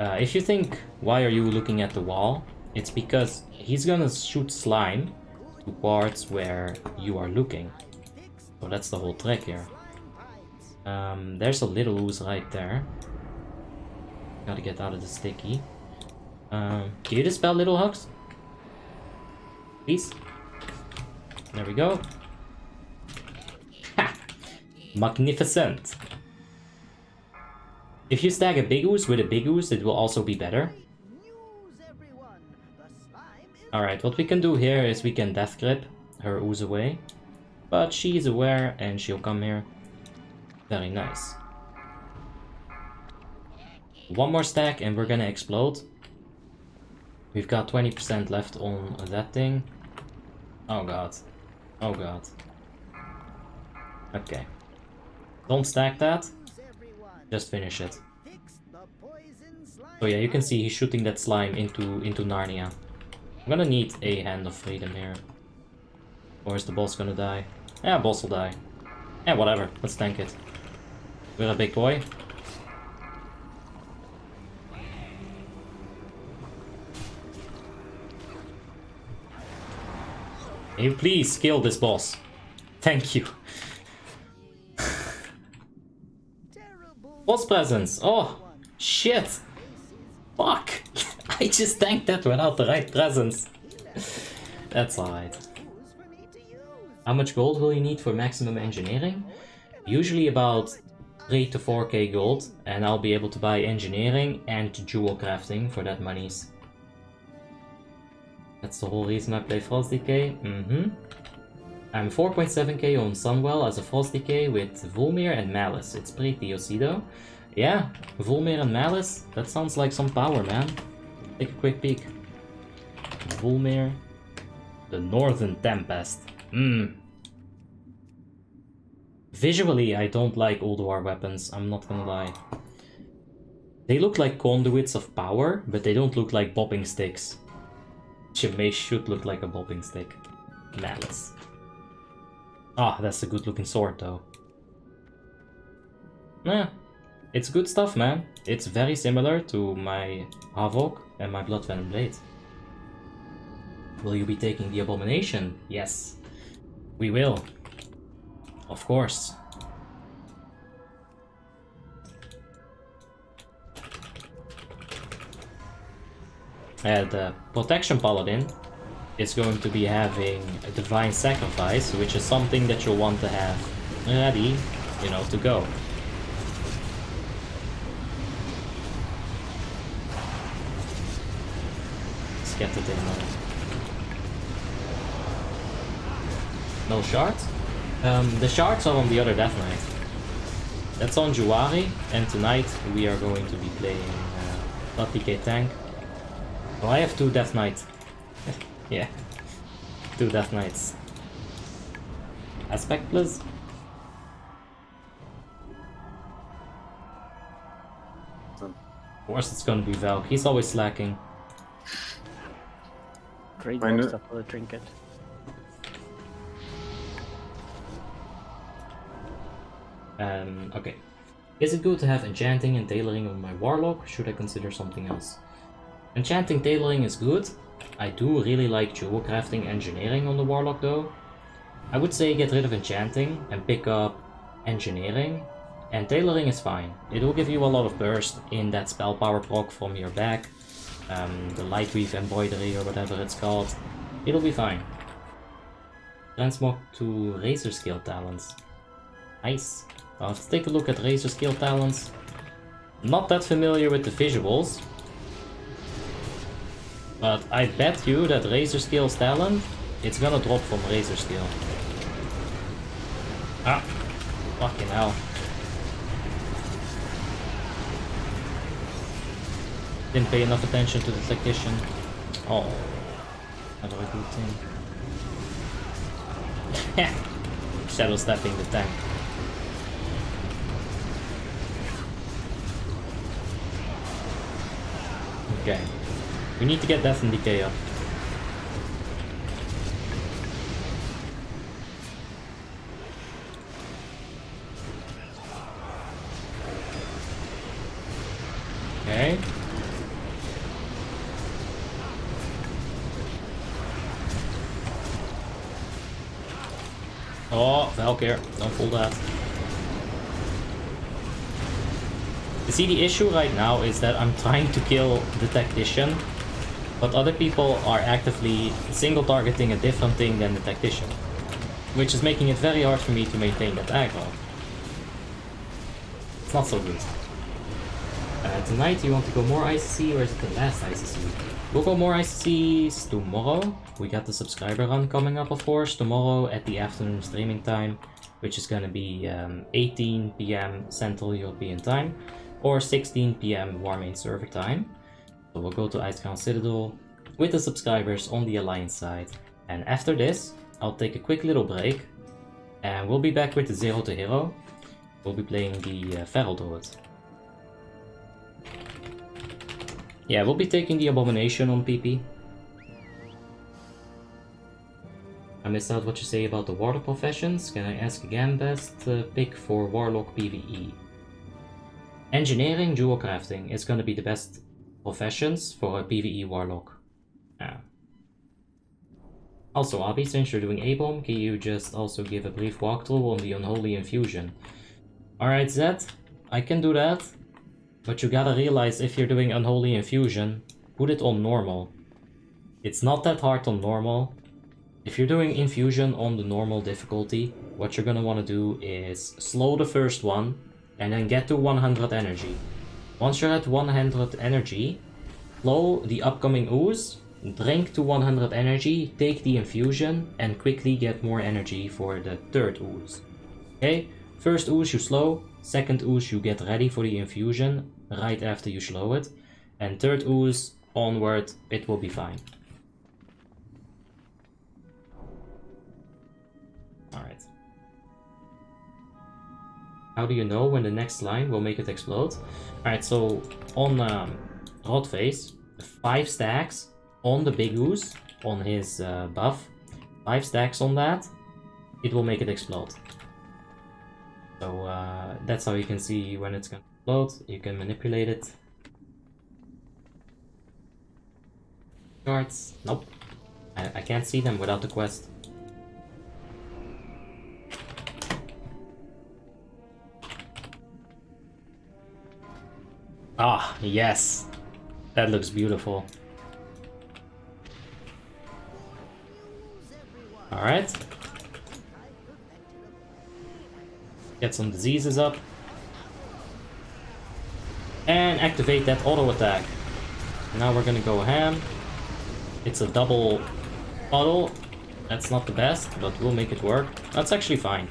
Speaker 1: If you think, why are you looking at the wall? It's because he's gonna shoot slime towards where you are looking. So that's the whole trick here. There's a little ooze right there. Gotta get out of the sticky. Can you dispel little hugs? Please? There we go. Ha! Magnificent! If you stack a big ooze with a big ooze, it will also be better. Alright, what we can do here is we can death grip her ooze away. But she is aware and she'll come here. Very nice. One more stack and we're gonna explode. We've got 20% left on that thing. Oh god. Oh god. Okay. Don't stack that. Just finish it. So yeah, you can see he's shooting that slime into Narnia. I'm gonna need a Hand of Freedom here. Or is the boss gonna die? Yeah, boss will die. Yeah, whatever. Let's tank it. We're a big boy. Can you please kill this boss? Thank you. Boss presence. Oh, shit. Fuck. I just tanked that without the right presence. That's alright. How much gold will you need for maximum engineering? Usually about 3 to 4k gold, and I'll be able to buy engineering and Jewelcrafting for that monies. That's the whole reason I play Frost Decay. I'm 4.7k on Sunwell as a Frost Decay with Volmir and Malice. It's pretty DOC though. Yeah, Volmir and Malice, that sounds like some power, man. Take a quick peek. Volmir, the Northern Tempest. Visually, I don't like Old War weapons, I'm not gonna lie. They look like conduits of power, but they don't look like bopping sticks. Mace should look like a bopping stick. Malice. Ah, that's a good looking sword though. Yeah, it's good stuff, man. It's very similar to my Havok and my Blood Venom Blade. Will you be taking the Abomination? Yes, we will. Of course. The Protection Paladin is going to be having a Divine Sacrifice, which is something that you'll want to have ready you know, to go. Let's get it in. No shards? The shards are on the other Death Knight. That's on Juari, and tonight we are going to be playing WoTLK tank. Oh, I have 2 Death Knights. Yeah, 2 Death Knights. Aspect, please. Of course it's gonna be Valk. He's always slacking.
Speaker 4: Trade
Speaker 3: Mine-
Speaker 4: more stuff for the trinket.
Speaker 1: Okay. Is it good to have enchanting and tailoring on my warlock? Should I consider something else? Enchanting tailoring is good. I do really like jewelcrafting engineering on the warlock though. I would say get rid of enchanting and pick up engineering, and tailoring is fine. It will give you a lot of burst in that spell power proc from your back, the Lightweave embroidery or whatever it's called. It'll be fine. Transmog to Razor Scale talents. Nice. Let's take a look at Razor Scale talents. Not that familiar with the visuals, but I bet you that Razor Scale's talent, it's gonna drop from Razor Scale. Ah, fucking hell. Didn't pay enough attention to the tactician. Oh, never a good thing. Shadow stepping the tank. Okay, we need to get Death and Decay up. Okay. Oh, Valkyr, don't pull that. You see, the issue right now is that I'm trying to kill the tactician, but other people are actively single targeting a different thing than the tactician, which is making it very hard for me to maintain that aggro. It's not so good. Tonight you want to go more ICC, or is it the last ICC? We'll go more ICCs tomorrow. We got the subscriber run coming up, of course, tomorrow at the afternoon streaming time, which is gonna be 18 PM Central European time, or 16 PM Warmanes server time. So we'll go to Icecrown Citadel with the subscribers on the Alliance side. And after this, I'll take a quick little break, and we'll be back with the 0 to Hero. We'll be playing the Feral Druid. Yeah, we'll be taking the Abomination on PP. I missed out what you say about the Warlock professions. Can I ask again? Best pick for Warlock PvE. Engineering, Jewelcrafting is going to be the best professions for a PvE Warlock. Yeah. Also, Abi, since you're doing A-Bomb, can you just also give a brief walkthrough on the Unholy Infusion? Alright, Zed, I can do that. But you gotta realize, if you're doing Unholy Infusion, put it on normal. It's not that hard on normal. If you're doing Infusion on the normal difficulty, what you're gonna want to do is slow the first one, and then get to 100 energy. Once you're at 100 energy, slow the upcoming ooze, drink to 100 energy, take the infusion, and quickly get more energy for the third ooze. Okay? First ooze you slow, second ooze you get ready for the infusion right after you slow it, and third ooze onward it will be fine. Alright. How do you know when the next line will make it explode? Alright, so on Rotface, 5 stacks on the big ooze, on his buff, 5 stacks on that, it will make it explode. So that's how you can see when it's gonna explode. You can manipulate it. Cards, nope. I can't see them without the quest. Ah, yes. That looks beautiful. Alright. Get some diseases up. And activate that auto attack. Now we're gonna go ham. It's a double puddle. That's not the best, but we'll make it work. That's actually fine.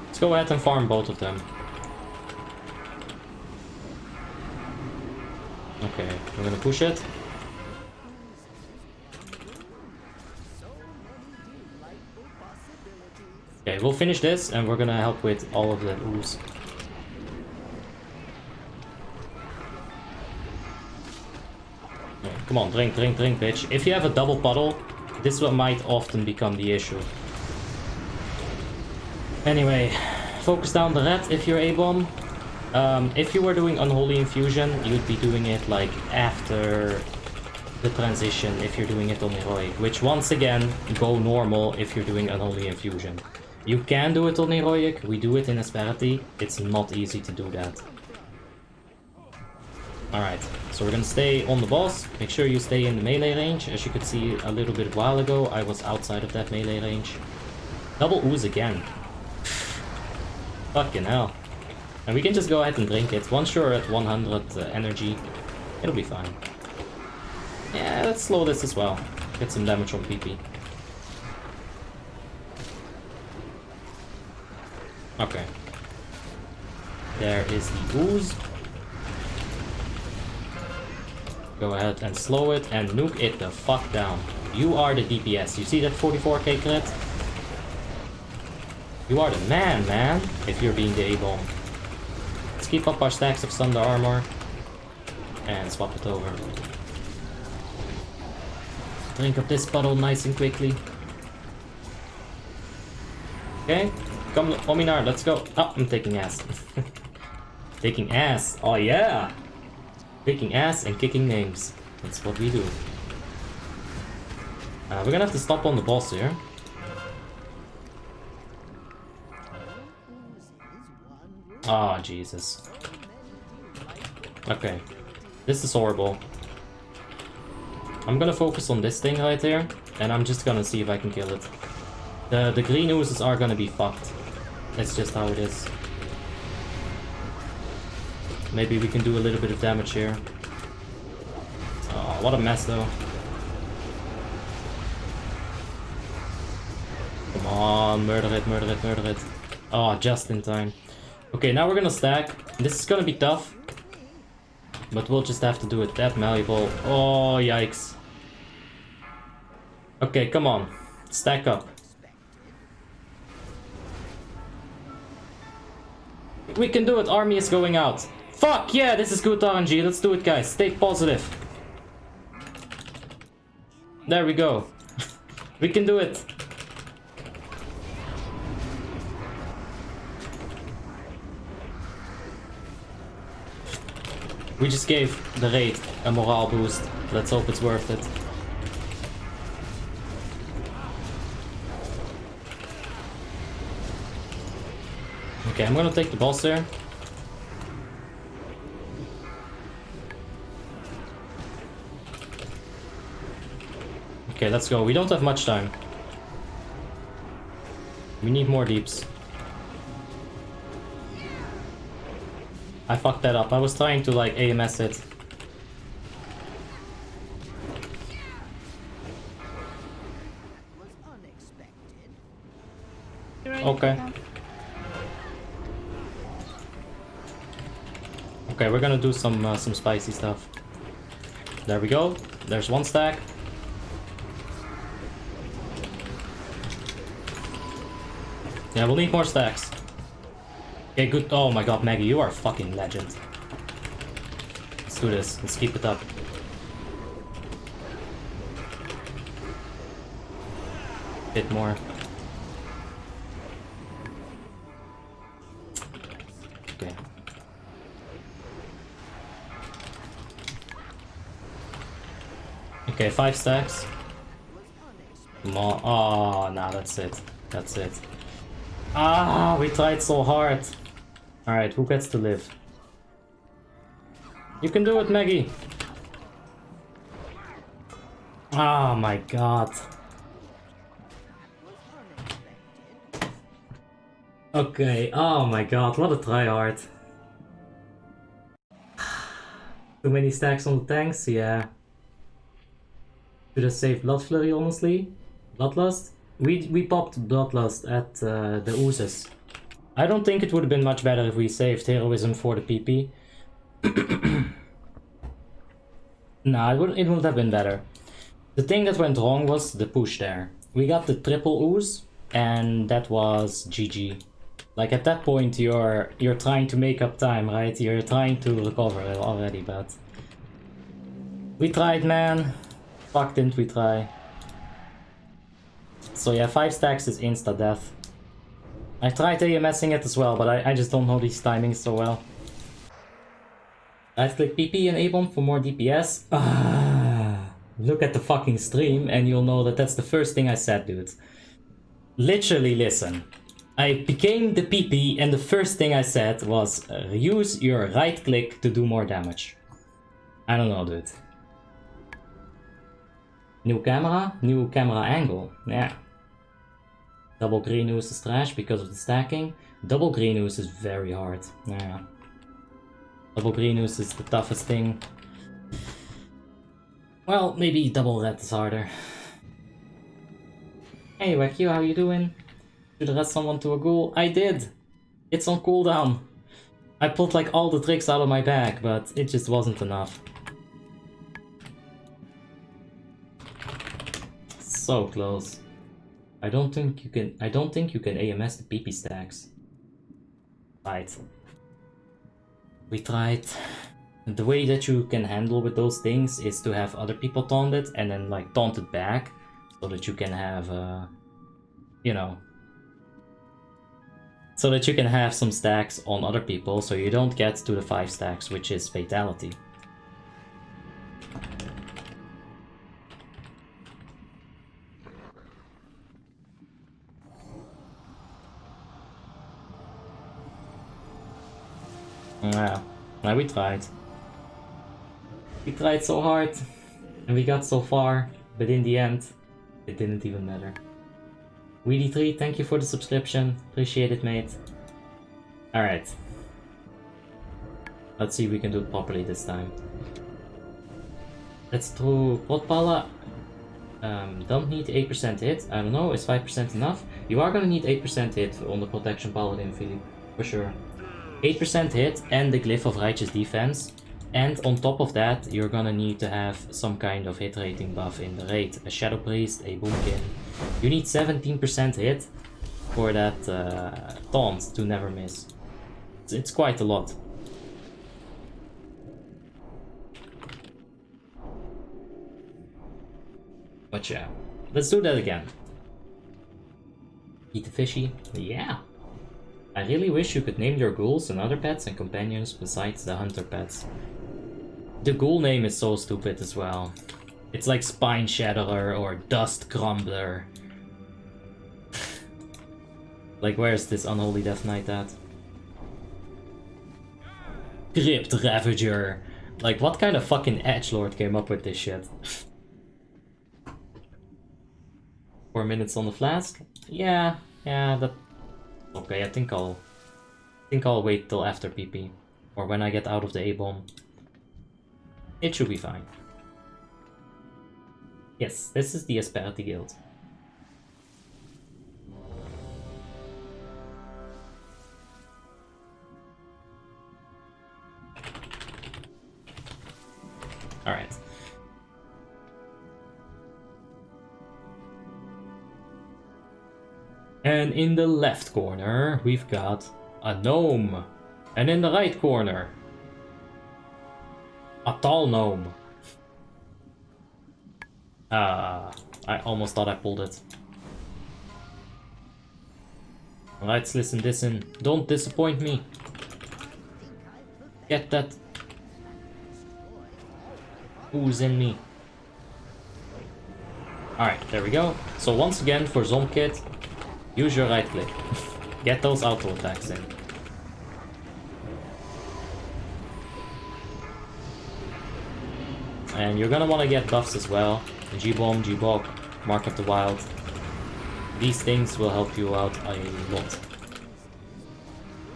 Speaker 1: Let's go ahead and farm both of them. Okay, we're gonna push it. Okay, we'll finish this and we're gonna help with all of that ooze. Okay, come on, drink, drink, drink, bitch. If you have a double puddle, this one might often become the issue. Anyway, focus down the red if you're A-bomb. If you were doing Unholy Infusion, you'd be doing it like after the transition if you're doing it on Heroic. Which once again, go normal if you're doing Unholy Infusion. You can do it on Heroic, we do it in Asperity. It's not easy to do that. Alright, so we're gonna stay on the boss. Make sure you stay in the melee range. As you could see a little bit while ago, I was outside of that melee range. Double ooze again. Fucking hell. And we can just go ahead and drink it. Once you're at 100 energy, it'll be fine. Yeah, let's slow this as well. Get some damage on PP. Okay. There is the ooze. Go ahead and slow it and nuke it the fuck down. You are the DPS. You see that 44k crit? You are the man, if you're being the A-bomb. Let's keep up our stacks of Thunder Armor. And swap it over. Drink up this puddle nice and quickly. Okay, come Ominar, let's go. Oh, I'm taking ass. Taking ass, oh yeah! Taking ass and kicking names. That's what we do. We're gonna have to stop on the boss here. Ah, oh, Jesus. Okay. This is horrible. I'm gonna focus on this thing right here, and I'm just gonna see if I can kill it. The green oozes are gonna be fucked. That's just how it is. Maybe we can do a little bit of damage here. Oh, what a mess though. Come on, murder it, murder it, murder it. Oh, just in time. Okay, now we're gonna stack. This is gonna be tough. But we'll just have to do it that malleable. Oh, yikes. Okay, come on. Stack up. We can do it. Army is going out. Fuck yeah, this is good RNG. Let's do it, guys. Stay positive. There we go. We can do it. We just gave the raid a morale boost. Let's hope it's worth it. Okay, I'm gonna take the boss there. Okay, let's go. We don't have much time. We need more deeps. I fucked that up. I was trying to like AMS it. Okay. Okay, we're gonna do some spicy stuff. There we go. There's one stack. Yeah, we'll need more stacks. Okay, good. Oh my god, Maggie, you are a fucking legend. Let's do this. Let's keep it up. Bit more. Okay. Okay, 5 stacks. Come on. Oh, nah, that's it. That's it. Ah, we tried so hard. Alright, who gets to live? You can do it, Maggie. Oh my god. Okay, oh my god, what a tryhard. Too many stacks on the tanks, yeah. Should have saved Blood Flurry, honestly. Bloodlust? We popped Bloodlust at the oozes. I don't think it would have been much better if we saved Heroism for the PP. Nah, it would have been better. The thing that went wrong was the push there. We got the triple ooze, and that was GG. Like at that point you're trying to make up time, right? You're trying to recover already, but we tried, man. Fuck, didn't we try? So yeah, 5 stacks is insta death. I tried AMSing it as well, but I just don't know these timings so well. Right click PP and A-bomb for more DPS. Look at the fucking stream and you'll know that that's the first thing I said, dude. Literally listen. I became the PP and the first thing I said was use your right click to do more damage. I don't know, dude. New camera angle. Yeah. Double green ooze is trash because of the stacking. Double green ooze is very hard. Yeah. Double green ooze is the toughest thing. Well, maybe double red is harder. Hey Wacky, how you doing? Should I add someone to a ghoul? I did! It's on cooldown. I pulled like all the tricks out of my bag, but it just wasn't enough. So close. I don't think you can AMS the PP stacks. Right. We tried. The way that you can handle with those things is to have other people taunt it and then like taunt it back so that you can have you know, so that you can have some stacks on other people so you don't get to the 5 stacks, which is fatality. Yeah, now we tried. We tried so hard and we got so far, but in the end, it didn't even matter. Weedy3, thank you for the subscription. Appreciate it, mate. Alright. Let's see if we can do it properly this time. Let's do Potpala. Don't need 8% hit. I don't know, is 5% enough? You are gonna need 8% hit on the Protection Paladin, Philip. For sure. 8% hit and the Glyph of Righteous Defense. And on top of that, you're gonna need to have some kind of hit rating buff in the raid. A Shadow Priest, a Boomkin. You need 17% hit for that taunt to never miss. It's quite a lot. But yeah, let's do that again. Eat the fishy. Yeah. I really wish you could name your ghouls and other pets and companions besides the hunter pets. The ghoul name is so stupid as well. It's like Spine Shatterer or Dust Crumbler. Like, where's this Unholy Death Knight at? Crypt Ravager. Like, what kind of fucking edgelord came up with this shit? 4 minutes on the flask? Yeah, that... Okay, I think I'll wait till after PP. Or when I get out of the A-bomb. It should be fine. Yes, this is the Asperity Guild. Alright. And in the left corner, we've got a gnome. And in the right corner, a tall gnome. I almost thought I pulled it. Let's listen this in. Don't disappoint me. Get that ooze in me. Alright, there we go. So once again for Zomkit, use your right click. Get those auto attacks in. And you're gonna want to get buffs as well. G-Bomb, G-Bog, Mark of the Wild. These things will help you out a lot.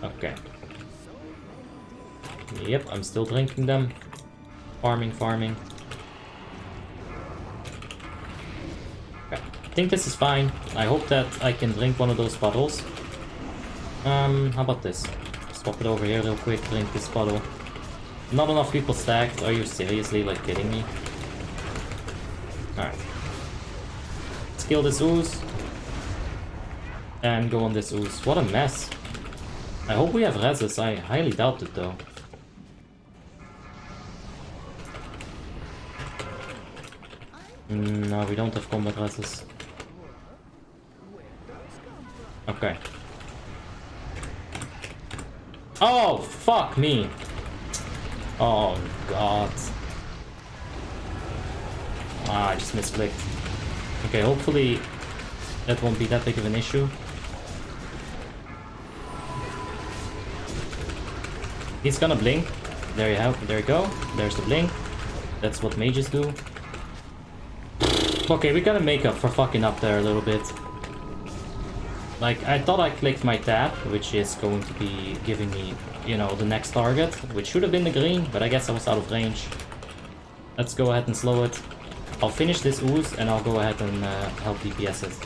Speaker 1: Okay. Yep, I'm still drinking them. Farming. Okay. I think this is fine. I hope that I can drink one of those bottles. How about this? Swap it over here real quick, drink this bottle. Not enough people stacked. Are you seriously, like, kidding me? Alright. Let's kill this ooze. And go on this ooze. What a mess. I hope we have reses. I highly doubt it, though. No, we don't have combat reses. Okay. Oh, fuck me. Oh, God. Ah, I just misclicked. Okay, hopefully that won't be that big of an issue. He's gonna blink. There you go. There's the blink. That's what mages do. Okay, we gotta make up for fucking up there a little bit. Like, I thought I clicked my tab, which is going to be giving me, you know, the next target, which should have been the green, but I guess I was out of range. Let's go ahead and slow it. I'll finish this ooze, and I'll go ahead and help DPS it.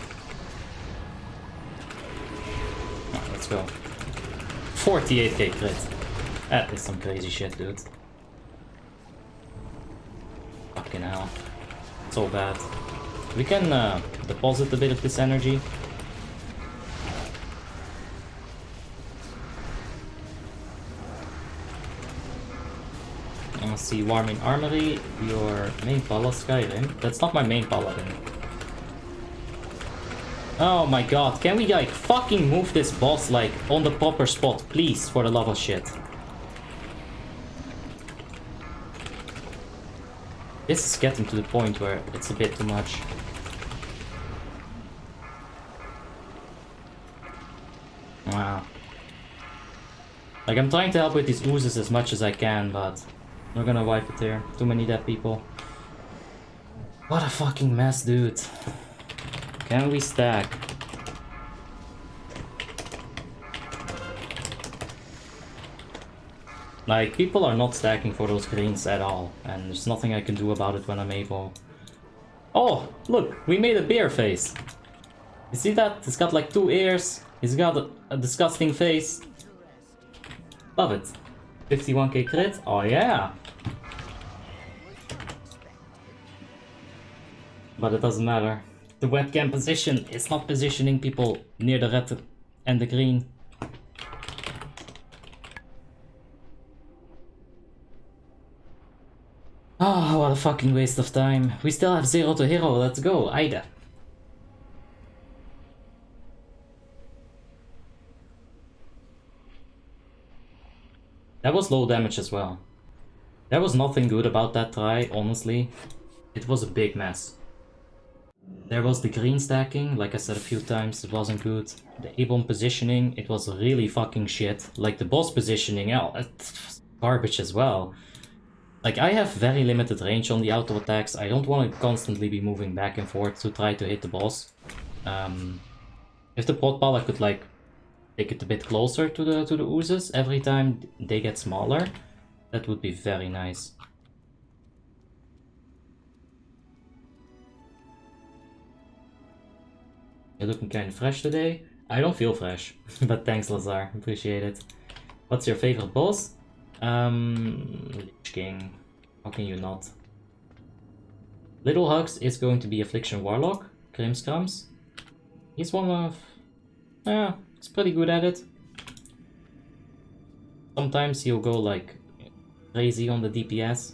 Speaker 1: Oh, let's go. 48k crit. That is some crazy shit, dude. Fucking hell. So bad. We can deposit a bit of this energy. Let's see, Warming Armory, your main pala Skyrim. That's not my main paladin. Oh my god, can we like fucking move this boss like on the proper spot, please, for the love of shit. This is getting to the point where it's a bit too much. Wow. Like, I'm trying to help with these oozes as much as I can, but I'm not gonna wipe it there. Too many dead people. What a fucking mess, dude. Can we stack? Like, people are not stacking for those greens at all, and there's nothing I can do about it when I'm able. Oh, look, we made a bear face. You see that? It's got like 2 ears. He's got a disgusting face. Love it. 51k crit. Oh yeah. But it doesn't matter. The webcam position is not positioning people near the red and the green. Oh, what a fucking waste of time. We still have 0 to hero. Let's go, Ida. That was low damage as well. There was nothing good about that try, honestly. It was a big mess. There was the green stacking, like I said a few times, it wasn't good. The A-bomb positioning, it was really fucking shit. Like the boss positioning, oh, it's garbage as well. Like, I have very limited range on the auto attacks. I don't want to constantly be moving back and forth to try to hit the boss. If the potpal, I could like take it a bit closer to the oozes every time they get smaller. That would be very nice. You're looking kind of fresh today. I don't feel fresh, but thanks, Lazar. Appreciate it. What's your favorite boss? Lich King. How can you not? Little Hugs is going to be Affliction Warlock. Krimskrams. He's one of... yeah, he's pretty good at it. Sometimes he'll go like crazy on the DPS.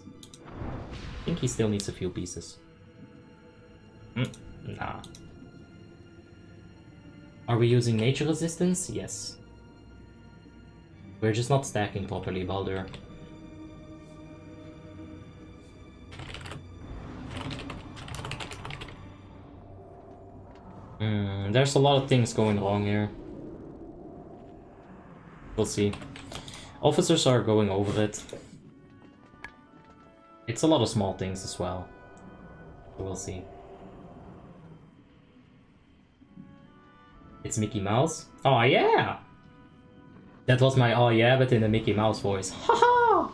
Speaker 1: I think he still needs a few pieces. Nah. Are we using nature resistance? Yes. We're just not stacking properly, Baldur. There's a lot of things going wrong here. We'll see. Officers are going over it. It's a lot of small things as well. We'll see. It's Mickey Mouse. Oh yeah! That was my oh yeah, but in the Mickey Mouse voice. Haha!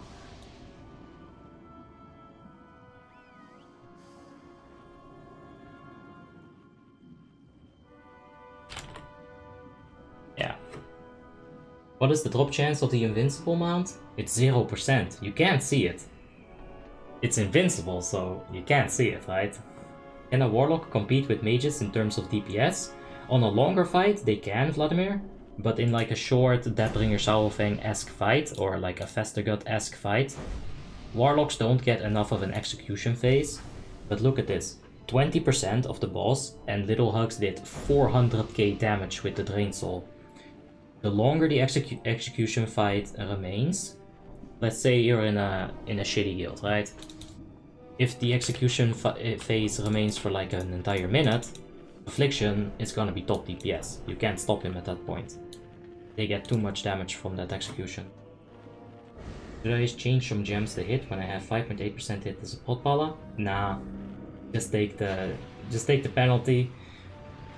Speaker 1: Yeah. What is the drop chance of the invincible mount? It's 0%. You can't see it. It's invincible, so you can't see it, right? Can a warlock compete with mages in terms of DPS? On a longer fight, they can, Vladimir. But in like a short Deathbringer Sauerfang-esque fight, or like a Vestergut-esque fight, warlocks don't get enough of an execution phase. But look at this. 20% of the boss, and Little Hugs did 400k damage with the Drain Soul. The longer the execution fight remains, let's say you're in a shitty guild, right? If the execution phase remains for like an entire minute, Affliction is gonna be top DPS. You can't stop him at that point. They get too much damage from that execution. Should I change some gems to hit when I have 5.8% hit as a potpala? Nah. Just take the penalty.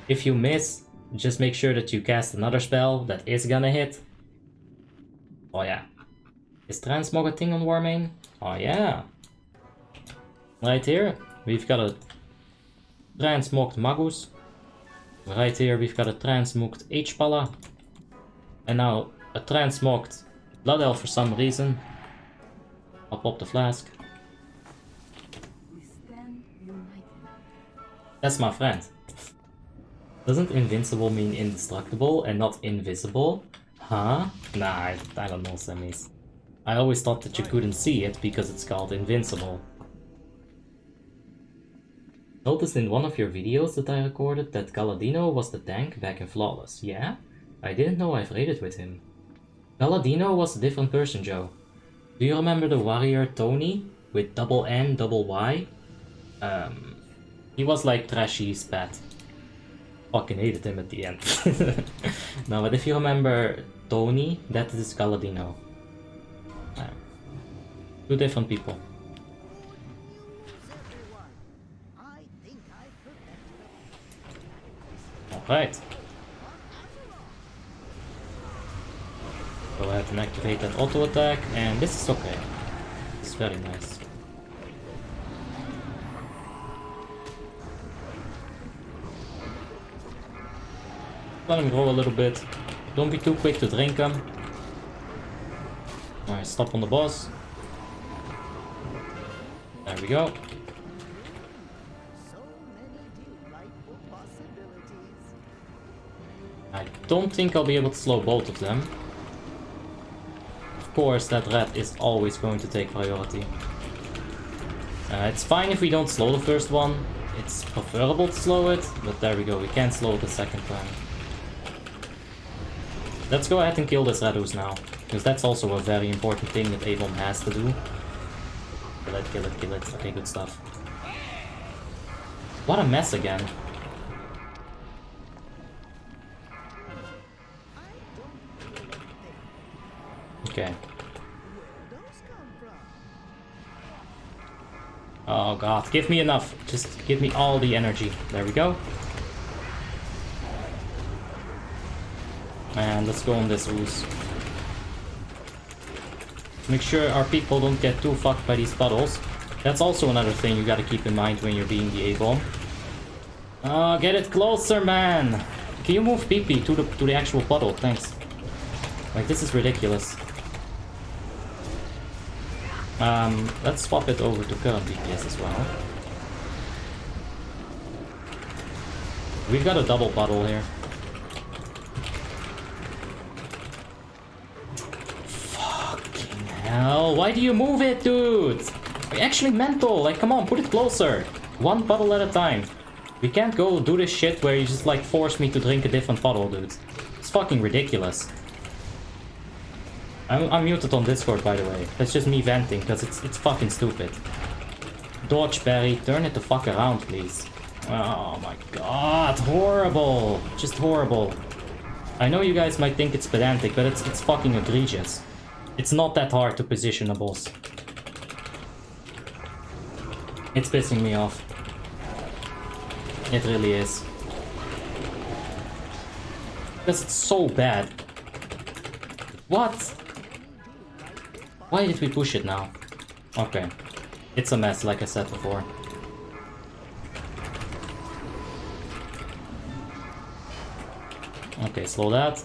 Speaker 1: If you miss, just make sure that you cast another spell that is gonna hit. Oh yeah. Is Transmog a thing on Warmane? Oh yeah. Right here, we've got a Transmogged Magus. Right here, we've got a Transmogged H-Pala. And now a Transmogged Blood Elf for some reason. I'll pop the flask. That's my friend. Doesn't invincible mean indestructible and not invisible? Huh? Nah, I don't know, semis. I always thought that you couldn't see it because it's called invincible. Noticed in one of your videos that I recorded that Galadino was the tank back in Flawless. Yeah? I didn't know I've raided with him. Galadino was a different person, Joe. Do you remember the warrior Tony with double N, double Y? He was like trashy spat. Fucking hated him at the end. No, but if you remember Tony, that is Galadino. Two different people. Alright. Go ahead and activate that auto attack, and this is okay. This is very nice. Let him grow a little bit. Don't be too quick to drink him. Alright, stop on the boss. There we go. I don't think I'll be able to slow both of them. Of course, that rat is always going to take priority. It's fine if we don't slow the first one. It's preferable to slow it, but there we go, we can't slow it the second time. Let's go ahead and kill this Radus now, because that's also a very important thing that Avon has to do. Kill it, kill it, kill it. Okay, good stuff. What a mess again. Okay. Oh god, give me enough. Just give me all the energy. There we go. And let's go on this ooze. Make sure our people don't get too fucked by these puddles. That's also another thing you gotta keep in mind when you're being the A-bomb. Get it closer, man! Can you move PP to the actual puddle? Thanks. Like, this is ridiculous. Let's swap it over to current DPS as well. We've got a double puddle here. Fucking hell, why do you move it, dude? Are you actually mental? Like, come on, put it closer. One puddle at a time. We can't go do this shit where you just like force me to drink a different puddle, dude. It's fucking ridiculous. I'm muted on Discord, by the way. That's just me venting, because it's fucking stupid. Dodge, Barry. Turn it the fuck around, please. Oh my god. Horrible. Just horrible. I know you guys might think it's pedantic, but it's fucking egregious. It's not that hard to position a boss. It's pissing me off. It really is. Because it's so bad. What? Why did we push it now? Okay. It's a mess, like I said before. Okay, slow that.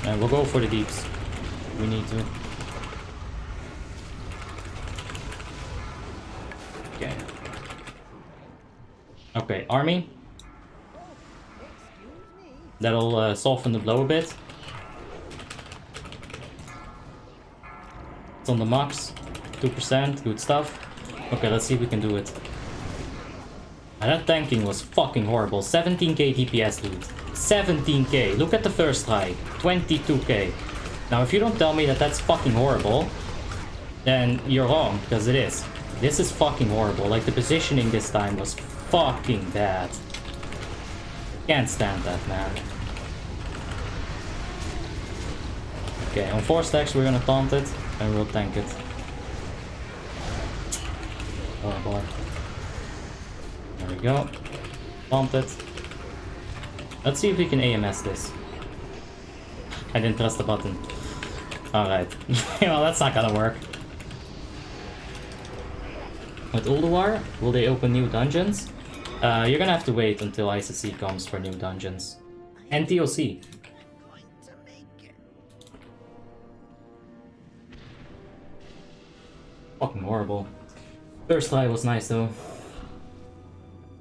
Speaker 1: And we'll go for the deeps. We need to. Okay. Okay, army. That'll soften the blow a bit. It's on the max. 2%, good stuff. Okay, let's see if we can do it. And that tanking was fucking horrible. 17k DPS, dude. 17k. Look at the first try. 22k. Now, if you don't tell me that that's fucking horrible, then you're wrong, because it is. This is fucking horrible. Like, the positioning this time was fucking bad. Can't stand that, man. Okay, on 4 stacks we're gonna taunt it, and we'll tank it. Oh boy. There we go. Taunt it. Let's see if we can AMS this. I didn't press the button. Alright. Well, that's not gonna work. With Ulduar, will they open new dungeons? You're gonna have to wait until ICC comes for new dungeons. And TOC. Fucking horrible. First try was nice though.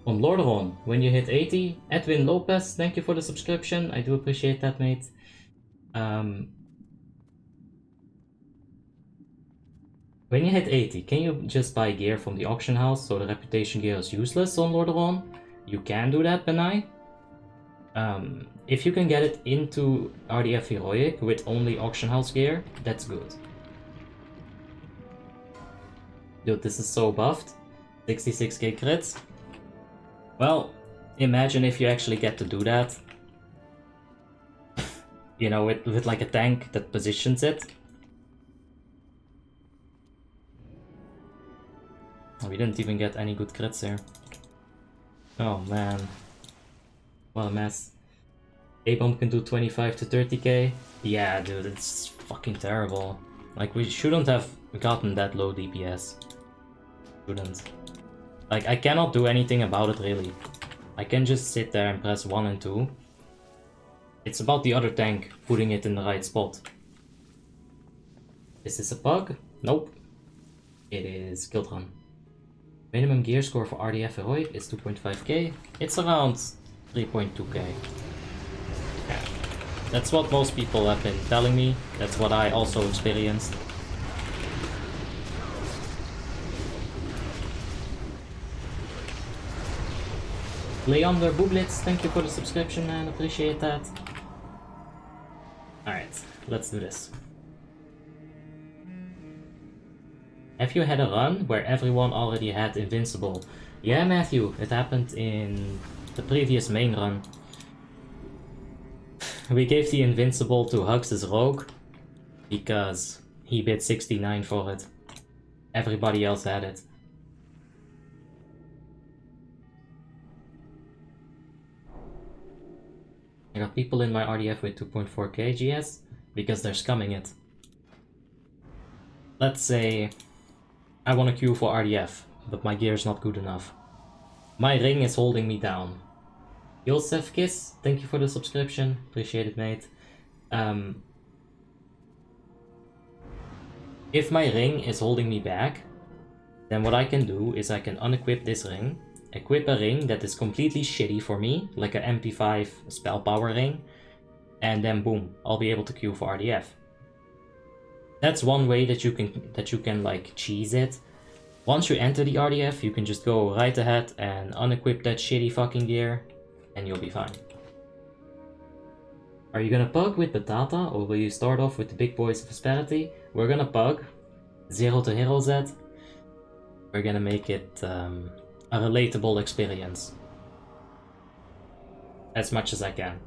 Speaker 1: On Lordaeron, when you hit 80, Edwin Lopez, thank you for the subscription. I do appreciate that, mate. When you hit 80, can you just buy gear from the auction house so the reputation gear is useless on Lordaeron? You can do that, Benai. If you can get it into RDF Heroic with only auction house gear, that's good. Dude, this is so buffed. 66k crits. Well, imagine if you actually get to do that. You know, with like a tank that positions it. We didn't even get any good crits here. Oh man. What a mess. A-bomb can do 25 to 30k. Yeah, dude, it's fucking terrible. Like, we shouldn't have gotten that low DPS. Shouldn't. Like, I cannot do anything about it, really. I can just sit there and press 1 and 2. It's about the other tank putting it in the right spot. Is this a bug? Nope. It is Guild Run. Minimum gear score for RDF Heroic is 2.5k. It's around 3.2k. Yeah. That's what most people have been telling me. That's what I also experienced. Leander Bublitz, thank you for the subscription, man. Appreciate that. Alright, let's do this. Have you had a run where everyone already had Invincible? Yeah, Matthew, it happened in the previous main run. We gave the Invincible to Hugs' Rogue because he bid 69 for it. Everybody else had it. I got people in my RDF with 2.4k GS because they're scumming it. Let's say I want to queue for RDF, but my gear is not good enough. My ring is holding me down. Yosef Kiss, thank you for the subscription. Appreciate it, mate. If my ring is holding me back, then what I can do is I can unequip this ring, equip a ring that is completely shitty for me, like a MP5 spell power ring, and then boom, I'll be able to queue for RDF. That's one way that you can like cheese it. Once you enter the RDF, you can just go right ahead and unequip that shitty fucking gear, and you'll be fine. Are you gonna pug with Batata, or will you start off with the big boys of Asperity? We're gonna pug. 0 to Hero Z. We're gonna make it a relatable experience. As much as I can.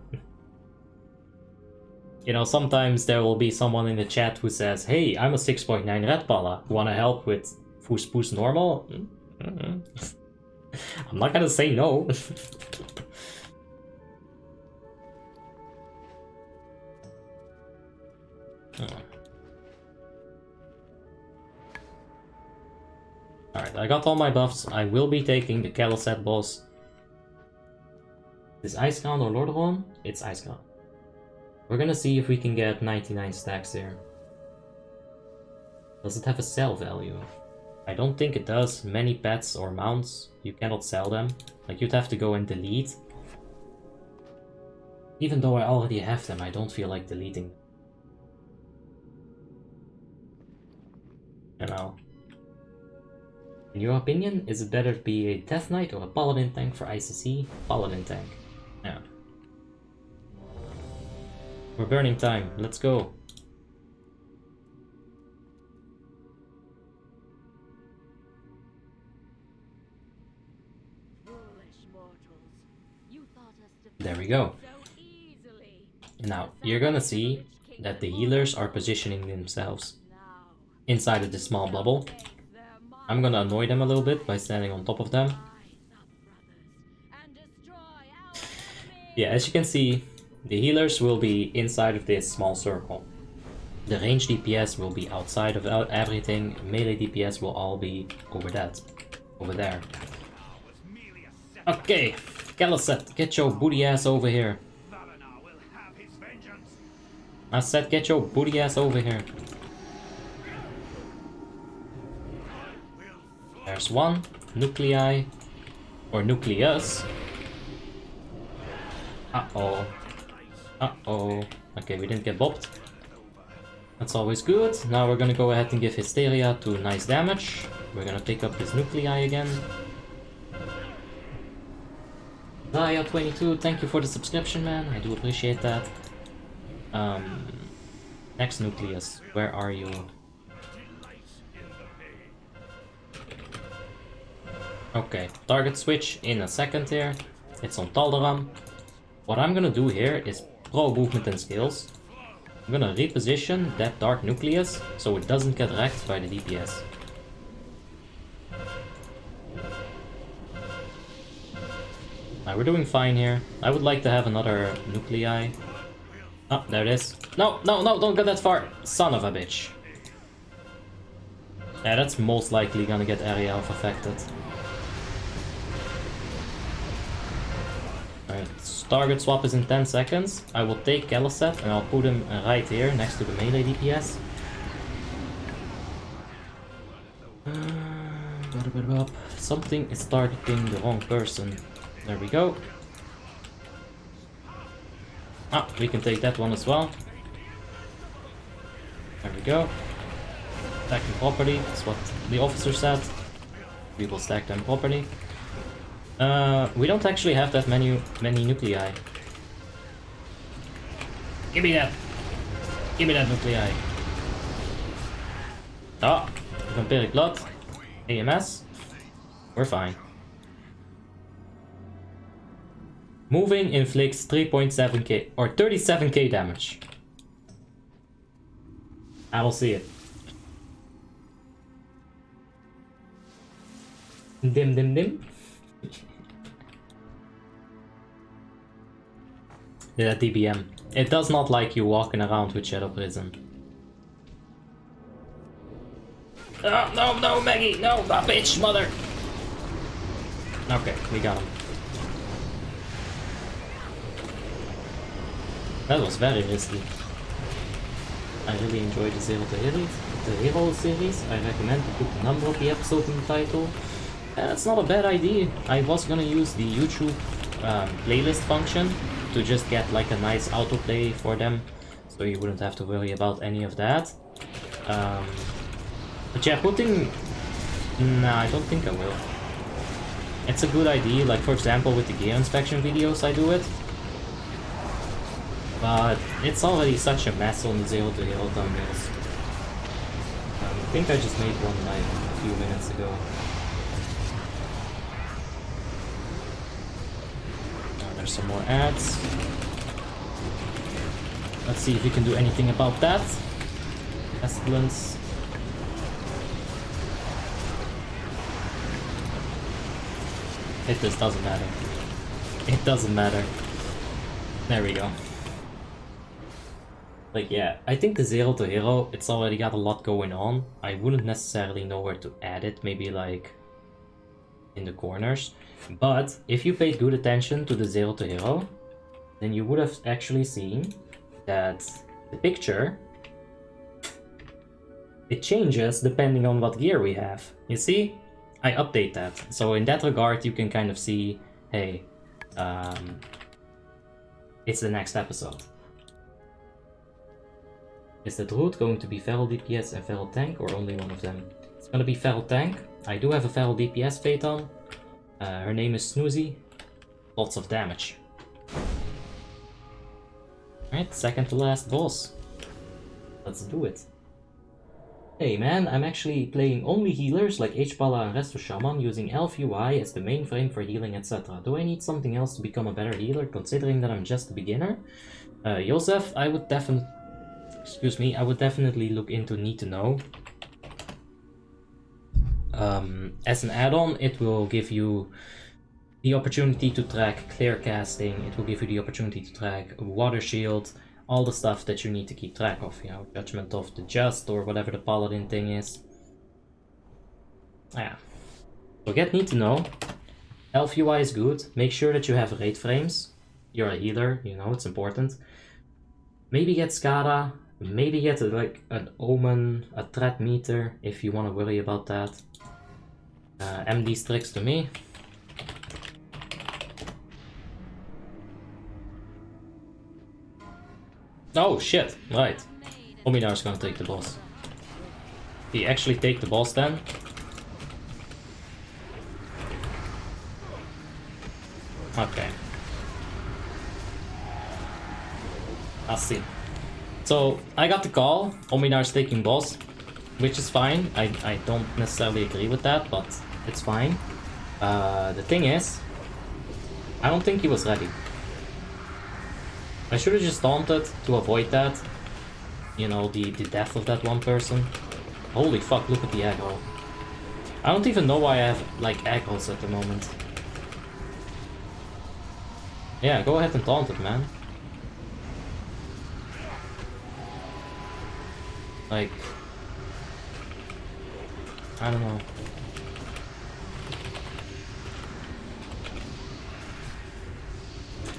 Speaker 1: You know, sometimes there will be someone in the chat who says, hey, I'm a 6.9 Red Pala. Wanna help with Foos normal? I'm not gonna say no. Alright, I got all my buffs. I will be taking the Caliset boss. Is Icecrown or Lordaeron? It's Icecrown. We're gonna see if we can get 99 stacks here. Does it have a sell value? I don't think it does. Many pets or mounts, you cannot sell them. Like, you'd have to go and delete. Even though I already have them, I don't feel like deleting. You know. In your opinion, is it better to be a Death Knight or a Paladin tank for ICC? Paladin tank. Yeah. We're burning time. Let's go. There we go. Now, you're gonna see that the healers are positioning themselves inside of this small bubble. I'm gonna annoy them a little bit by standing on top of them. Yeah, as you can see, the healers will be inside of this small circle. The range DPS will be outside of everything. Melee DPS will all be over there. Okay, Caliset, get your booty ass over here. I said get your booty ass over here. There's one. Nuclei. Or nucleus. Uh-oh. Uh-oh. Okay, we didn't get bopped. That's always good. Now we're gonna go ahead and give Hysteria to nice damage. We're gonna pick up this nuclei again. Zaya22, thank you for the subscription, man. I do appreciate that. Next nucleus, where are you? Okay, target switch in a second here. It's on Taldaram. What I'm gonna do here is pro movement and skills. I'm gonna reposition that dark nucleus so it doesn't get wrecked by the DPS. Now we're doing fine here. I would like to have another nuclei. Oh, there it is. No, no, no, don't go that far. Son of a bitch. Yeah, that's most likely gonna get area of affected. Alright, target swap is in 10 seconds. I will take Caliset and I'll put him right here next to the melee DPS. Something is targeting the wrong person. There we go. Ah, we can take that one as well. There we go. Stacking properly, that's what the officer said. We will stack them properly. We don't actually have that many nuclei. Give me that! Give me that nuclei! Ah, vampiric blood. AMS. We're fine. Moving inflicts 3.7k or 37k damage. I will see it. Dim dim dim. Yeah, DBM. It does not like you walking around with Shadow Prison. Oh, no, no, Maggie, no, bitch, mother. Okay, we got him. That was very risky. I really enjoyed the Hero series. I recommend to put the number of the episode in the title. That's not a bad idea. I was gonna use the YouTube playlist function to just get like a nice autoplay for them, so you wouldn't have to worry about any of that. But yeah, putting... Nah, I don't think I will. It's a good idea, like for example with the gear inspection videos I do it. But it's already such a mess on the 0 to hero thumbnails. I think I just made one like a few minutes ago. There's some more ads. Let's see if we can do anything about that. Pestilence. It just doesn't matter. It doesn't matter. There we go. Like, yeah, I think the 0 to hero, it's already got a lot going on. I wouldn't necessarily know where to add it, maybe like in the corners. But if you paid good attention to the 0 to hero, then you would have actually seen that the picture, it changes depending on what gear we have. You see? I update that. So in that regard, you can kind of see, hey, it's the next episode. Is the Druid going to be Feral DPS and Feral Tank, or only one of them? It's gonna be Feral Tank. I do have a Feral DPS Phaeton. Her name is Snoozy. Lots of damage. Alright, second to last boss. Let's do it. Hey man, I'm actually playing only healers like H-Pala and Resto Shaman using Elf UI as the main frame for healing, etc. Do I need something else to become a better healer, considering that I'm just a beginner? Joseph, I would definitely... Excuse me, I would definitely look into Need to Know. As an add-on, it will give you the opportunity to track clear casting, it will give you the opportunity to track water shield, all the stuff that you need to keep track of, you know, Judgment of the Just or whatever the Paladin thing is. Yeah. So get Need to Know. Elf UI is good. Make sure that you have raid frames. You're a healer, you know, it's important. Maybe get Skada. Maybe get like an Omen, a threat meter, if you want to worry about that. MD tricks to me. Oh shit, right. Ominar's gonna take the boss. He actually take the boss then? Okay. I see. So, I got the call, Ominar's taking boss, which is fine. I don't necessarily agree with that, but it's fine. The thing is, I don't think he was ready. I should have just taunted to avoid that. You know, the death of that one person. Holy fuck, look at the aggro. I don't even know why I have, like, aggros at the moment. Yeah, go ahead and taunt it, man. Like... I don't know.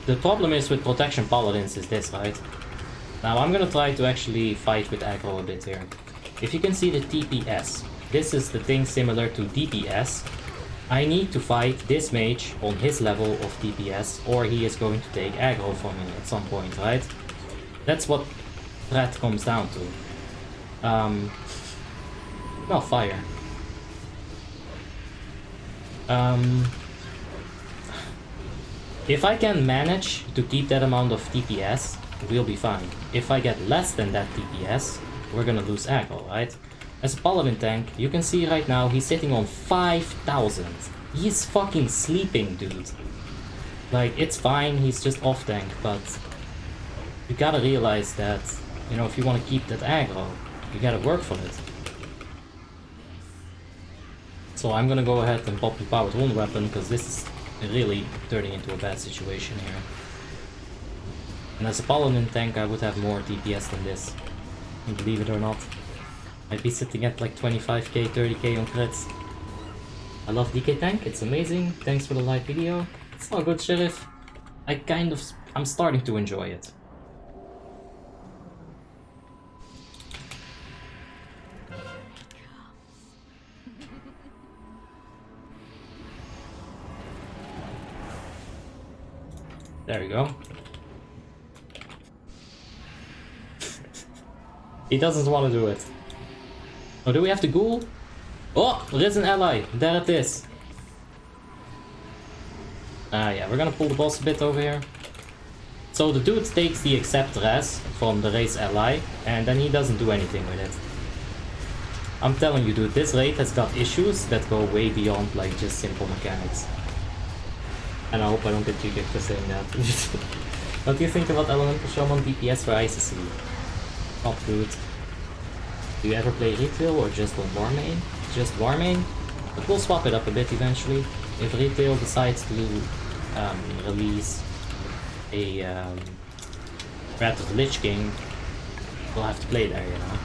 Speaker 1: The problem is with protection paladins is this, right? Now I'm gonna try to actually fight with aggro a bit here. If you can see the TPS, this is the thing similar to DPS. I need to fight this mage on his level of DPS, or he is going to take aggro from me at some point, right? That's what threat comes down to. Well, fire. If I can manage to keep that amount of TPS, we'll be fine. If I get less than that TPS, we're gonna lose aggro, right? As a paladin tank, you can see right now he's sitting on 5,000. He's fucking sleeping, dude. Like, it's fine, he's just off tank, but you gotta realize that, you know, if you want to keep that aggro, you gotta work for it. So I'm gonna go ahead and pop the powered wound weapon, because this is really turning into a bad situation here. And as a paladin tank, I would have more DPS than this. Believe it or not. I'd be sitting at like 25k, 30k on crits. I love DK tank, it's amazing. Thanks for the live video. It's all good, Sheriff. I'm starting to enjoy it. There we go. He doesn't want to do it. Oh, do we have to ghoul? Oh, there's an ally. There it is. Yeah, we're gonna pull the boss a bit over here. So the dude takes the accept res from the race ally, and then he doesn't do anything with it. I'm telling you, dude, this raid has got issues that go way beyond like just simple mechanics. And I hope I don't get triggered for saying that. What do you think about Elemental Shaman DPS for ICC? Not good. Do you ever play retail or just on Warmane? Just Warmane? But we'll swap it up a bit eventually. If retail decides to release a Wrath of the Lich King, we'll have to play there, you know.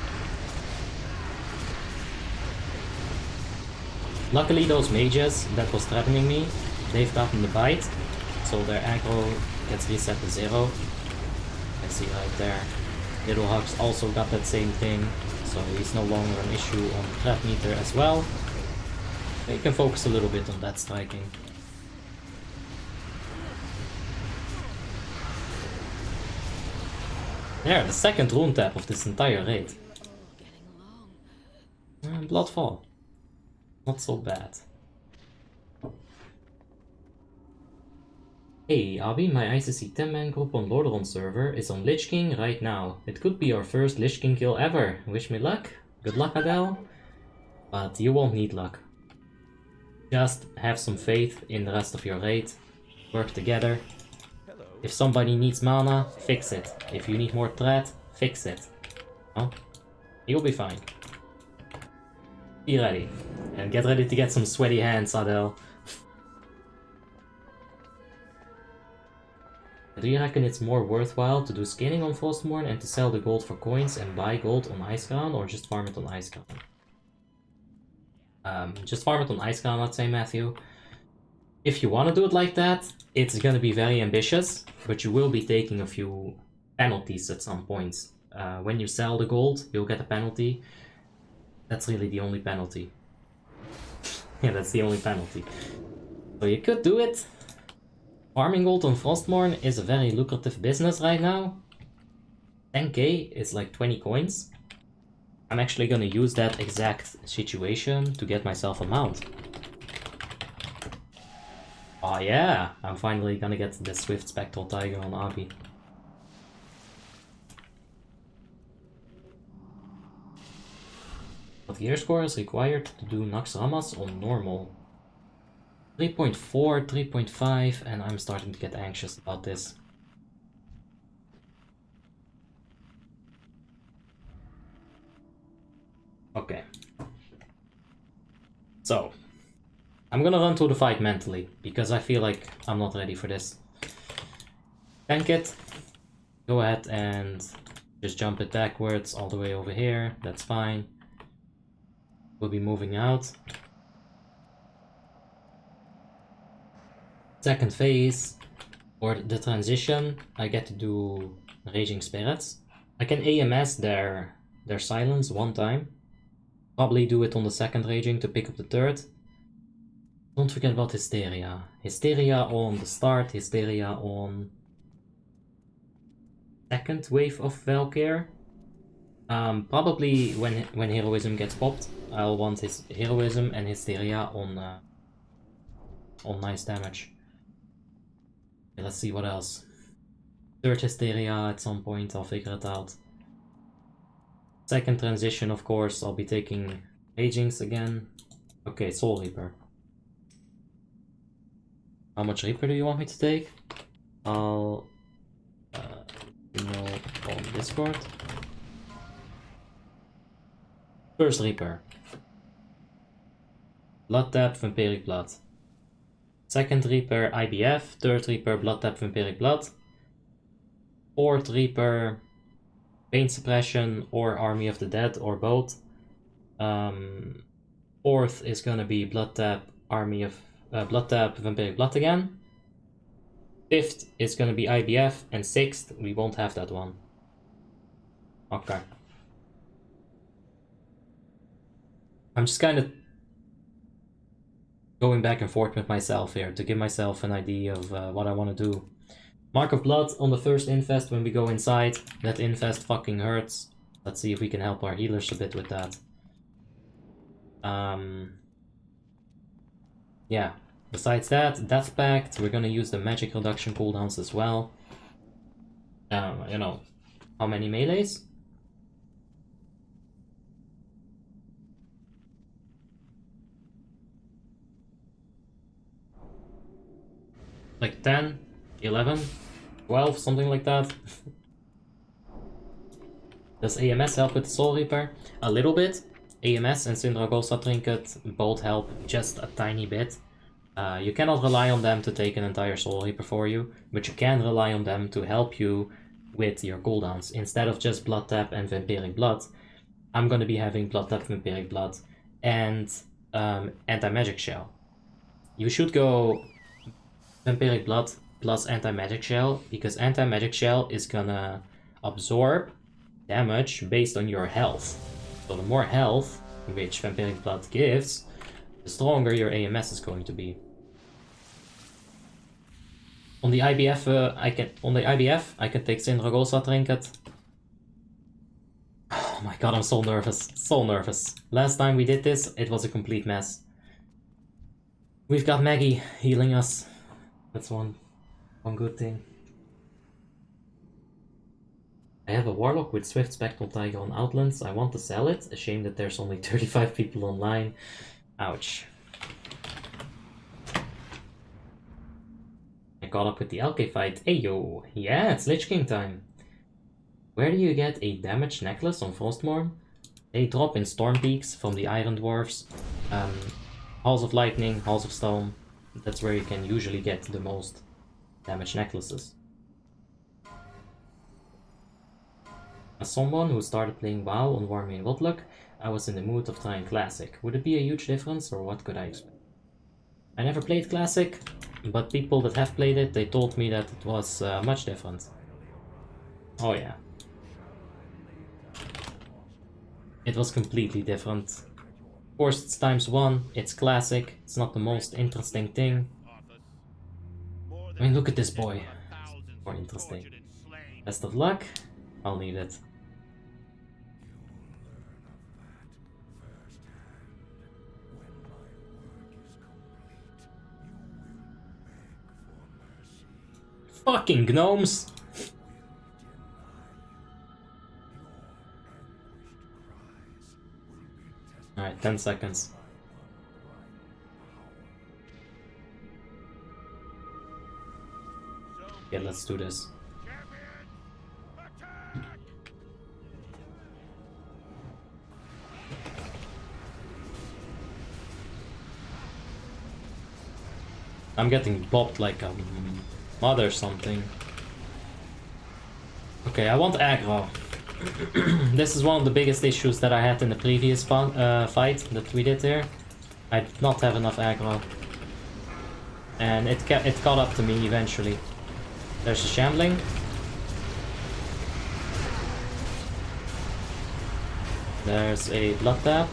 Speaker 1: Luckily those mages that was threatening me, they've gotten the bite, so their aggro gets reset to 0. I see right there. Little Hugs also got that same thing, so he's no longer an issue on the threat meter as well. You can focus a little bit on that striking. There, the second rune tap of this entire raid. Bloodfall. Not so bad. Hey, Abby, my ICC 10-man group on Lordaeron server is on Lich King right now. It could be our first Lich King kill ever. Wish me luck. Good luck, Adele. But you won't need luck. Just have some faith in the rest of your raid. Work together. If somebody needs mana, fix it. If you need more threat, fix it. Oh, you'll be fine. Be ready. And get ready to get some sweaty hands, Adele. Do you reckon it's more worthwhile to do skinning on Frostmourne and to sell the gold for coins and buy gold on Icecrown, or just farm it on Icecrown? Just farm it on Icecrown, I'd say, Matthew. If you want to do it like that, it's going to be very ambitious, but you will be taking a few penalties at some points. When you sell the gold, you'll get a penalty. That's really the only penalty. Yeah, that's the only penalty. So you could do it. Farming gold on Frostmourne is a very lucrative business right now. 10k is like 20 coins. I'm actually gonna use that exact situation to get myself a mount. Oh yeah, I'm finally gonna get the Swift Spectral Tiger on Abi. What gear score is required to do Nax Ramas on normal? 3.4, 3.5, and I'm starting to get anxious about this. Okay. So, I'm gonna run through the fight mentally, because I feel like I'm not ready for this. Tank it. Go ahead and just jump it backwards all the way over here. That's fine. We'll be moving out. Second phase, for the transition, I get to do Raging Spirits. I can AMS their silence one time. Probably do it on the second Raging to pick up the third. Don't forget about Hysteria. Hysteria on the start, Hysteria on second wave of Valkyr. Probably when Heroism gets popped, I'll want his Heroism and Hysteria on nice damage. Okay, let's see what else. Third Hysteria at some point, I'll figure it out. Second transition, of course, I'll be taking Ragings again. Okay, Soul Reaper. How much Reaper do you want me to take? I'll know on Discord. First Reaper. Blood Tap, Vampiric Blood. Second Reaper, IBF. Third Reaper, Blood Tap, Vampiric Blood. Fourth Reaper, Pain Suppression or Army of the Dead, or both. Fourth is gonna be Blood Tap, Blood Tap, Vampiric Blood again. Fifth is gonna be IBF, and sixth, we won't have that one. Okay. I'm just kind of going back and forth with myself here to give myself an idea of what I want to do. Mark of Blood on the first infest when we go inside. That infest fucking hurts. Let's see if we can help our healers a bit with that. Yeah. Besides that, Death Pact, we're gonna use the magic reduction cooldowns as well. You know, how many melees? Like 10, 11, 12, something like that. Does AMS help with the Soul Reaper? A little bit. AMS and Syndragosa Trinket both help just a tiny bit. You cannot rely on them to take an entire Soul Reaper for you, but you can rely on them to help you with your cooldowns. Instead of just Blood Tap and Vampiric Blood, I'm gonna be having Blood Tap, Vampiric Blood, and Anti-Magic Shell. You should go Vampiric Blood plus Anti-Magic Shell, because Anti-Magic Shell is gonna absorb damage based on your health. So the more health, which Vampiric Blood gives, the stronger your AMS is going to be. On the IBF, I can take Syndragosa Trinket. Oh my god, I'm so nervous. So nervous. Last time we did this, it was a complete mess. We've got Maggie healing us. That's one good thing. I have a Warlock with Swift Spectral Tiger on Outlands. I want to sell it. A shame that there's only 35 people online. Ouch. I caught up with the LK fight. Ayo! Yeah, it's Lich King time. Where do you get a damaged necklace on Frostmourne? They drop in Storm Peaks from the Iron Dwarves. Halls of Lightning, Halls of Stone. That's where you can usually get the most damaged necklaces. As someone who started playing WoW on Warmanes WoTLK, I was in the mood of trying Classic. Would it be a huge difference, or what could I expect? I never played Classic, but people that have played it, they told me that it was much different. Oh yeah. It was completely different. Of course, it's ×1, it's Classic, it's not the most interesting thing. I mean, look at this boy. It's more interesting. Best of luck. I'll need it. Fucking gnomes! Alright, 10 seconds. Yeah, let's do this. I'm getting bopped like a mother or something. Okay, I want aggro. This is one of the biggest issues that I had in the previous fight that we did here. I did not have enough aggro. And it caught up to me eventually. There's a shambling. There's a blood tap.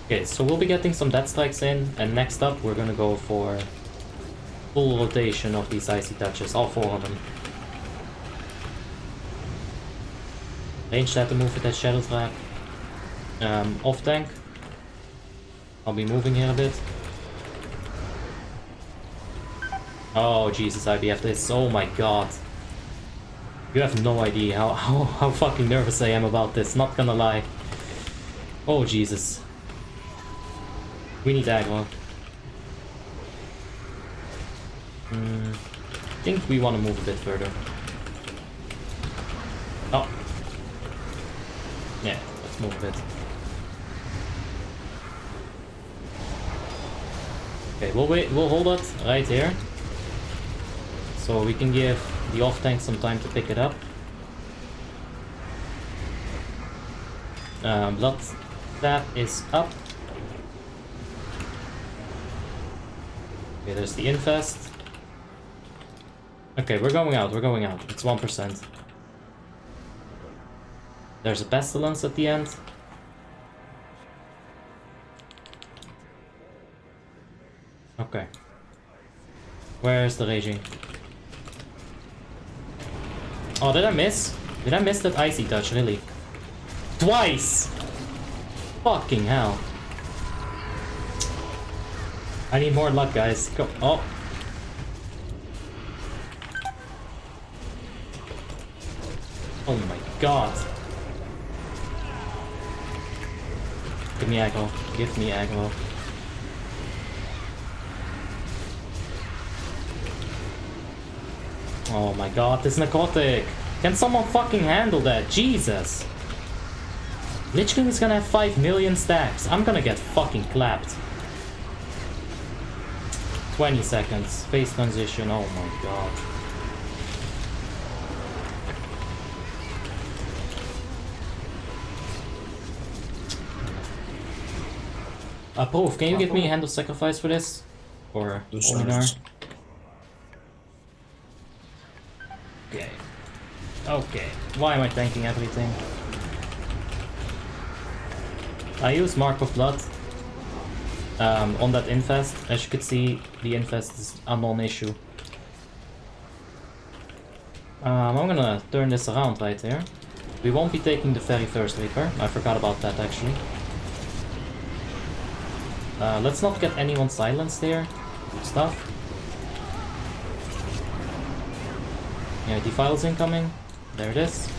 Speaker 1: Okay, so we'll be getting some death strikes in, and next up we're gonna go for full rotation of these icy touches, all 4 of them. Range that to move with that shadow trap. Off tank. I'll be moving here a bit. Oh Jesus, IBF this. Oh my god. You have no idea how fucking nervous I am about this, not gonna lie. Oh Jesus. We need aggro. I think we want to move a bit further. Oh. Yeah, let's move a bit. Okay, we'll hold it right here. So we can give the off tank some time to pick it up. Blood tap is up. Okay, there's the infest. Okay, we're going out, It's 1%. There's a pestilence at the end. Okay. Where's the raging? Oh, did I miss? Did I miss that icy touch, really? Twice! Fucking hell. I need more luck, guys. Go. Oh. Oh my god. Give me aggro. Give me aggro. Oh my god, this necrotic. Can someone fucking handle that? Jesus. Lich King is gonna have 5 million stacks. I'm gonna get fucking clapped. 20 seconds. Phase transition, oh my god. Proof, can you give me a hand of sacrifice for this? Or
Speaker 2: Do
Speaker 1: Olinar?
Speaker 2: stars.
Speaker 1: Okay. Okay. Why am I tanking everything? I use Mark of Blood on that infest. As you can see, the infest is a non-issue. I'm gonna turn this around right here. We won't be taking the very first Reaper. I forgot about that actually. Let's not get anyone silenced here. Good stuff. Yeah, Defile's incoming. There it is.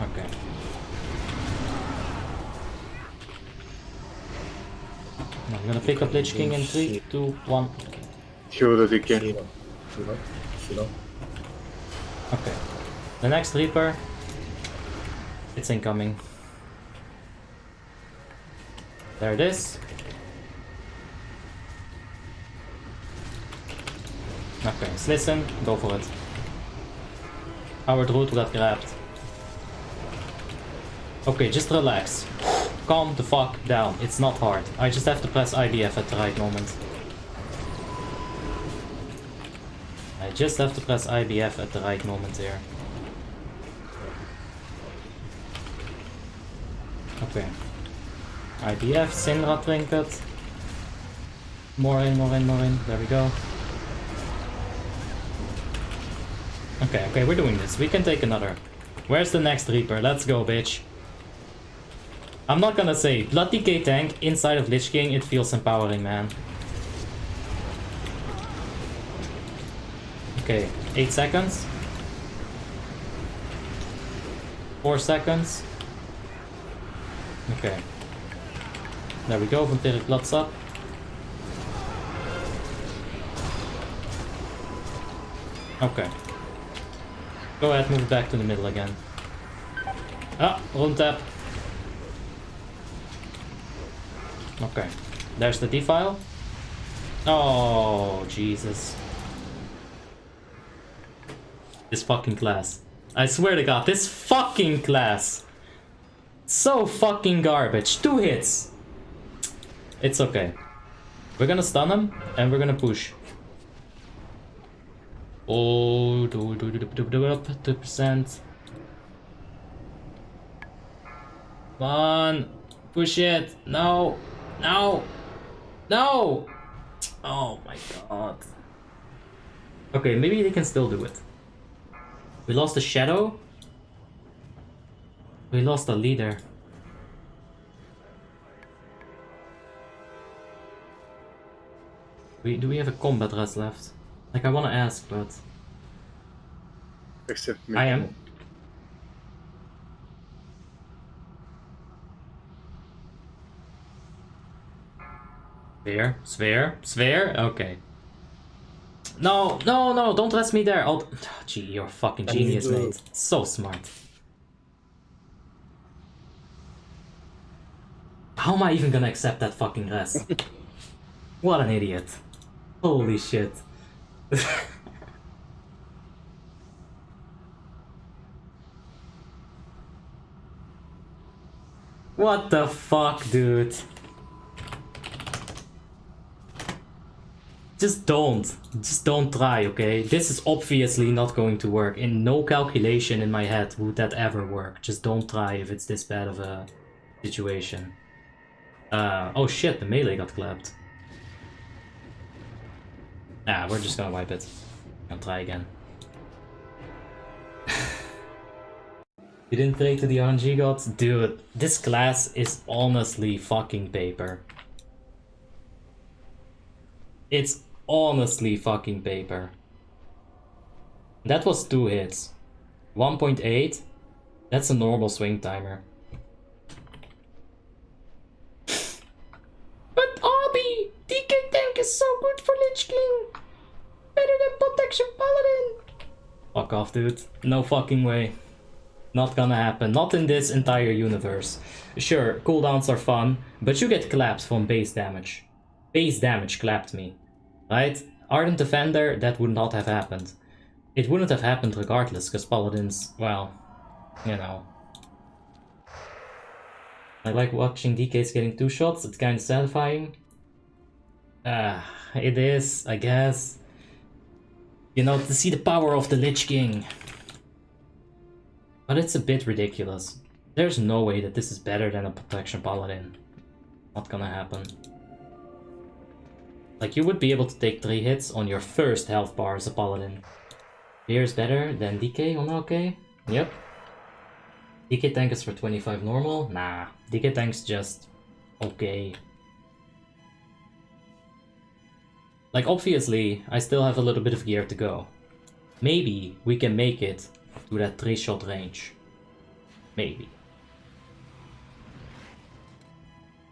Speaker 1: Okay. I'm gonna pick up Lich King in 3, 2, 1. Okay.
Speaker 3: Hero the DK.
Speaker 2: Hero.
Speaker 1: Okay. The next Reaper. It's incoming. There it is. Okay, let's listen. Go for it. Our Druid got grabbed. Okay, just relax. Calm the fuck down. It's not hard. I just have to press IBF at the right moment. I just have to press IBF at the right moment here. Okay. IBF, Syndra Trinket. More in. There we go. Okay, we're doing this. We can take another. Where's the next Reaper? Let's go, bitch. I'm not gonna say, Blood DK tank inside of Lich King, it feels empowering, man. Okay, 8 seconds. 4 seconds. Okay. There we go, Vampiric Blood's up. Okay. Go ahead, move it back to the middle again. Ah, run tap. Okay. There's the defile. Oh, Jesus. This fucking class. I swear to God, this fucking class. So fucking garbage. 2 hits. It's okay. We're gonna stun him and we're gonna push. Oh, 2%. Come on. Push it. No. No. No. Oh my god. Okay, maybe they can still do it. We lost a shadow. We lost a leader. Do we have a combat rest left? Like, I wanna ask, but...
Speaker 3: Except me.
Speaker 1: I am. Sphere? Okay. No, don't rest me there. Oh, gee, you're a fucking genius, mate. So smart. How am I even gonna accept that fucking rest? What an idiot. Holy shit. What the fuck, dude? Just don't try, okay? This is obviously not going to work. In no calculation in my head would that ever work. Just don't try if it's this bad of a situation. Oh shit, the melee got clapped. Nah, we're just gonna wipe it. I'll try again. You didn't pray to the RNG gods? Dude, this class is honestly fucking paper. It's honestly fucking paper. That was 2 hits. 1.8? That's a normal swing timer. But Obby! DK tank is so good for Lich King! Better than Protection Paladin! Fuck off, dude. No fucking way. Not gonna happen. Not in this entire universe. Sure, cooldowns are fun, but you get collapse from base damage. base damage clapped me, right? Ardent Defender, that would not have happened. It wouldn't have happened regardless, because Paladins, well, you know. I like watching DKs getting 2 shots, it's kind of satisfying. It is, I guess. You know, to see the power of the Lich King. But it's a bit ridiculous. There's no way that this is better than a Protection Paladin. Not gonna happen. Like, you would be able to take 3 hits on your first health bar as a Paladin. Here is better than DK on LK? Yep. DK tank is for 25 normal? Nah, DK tank's just okay. Like, obviously, I still have a little bit of gear to go. Maybe we can make it to that 3-shot range. Maybe.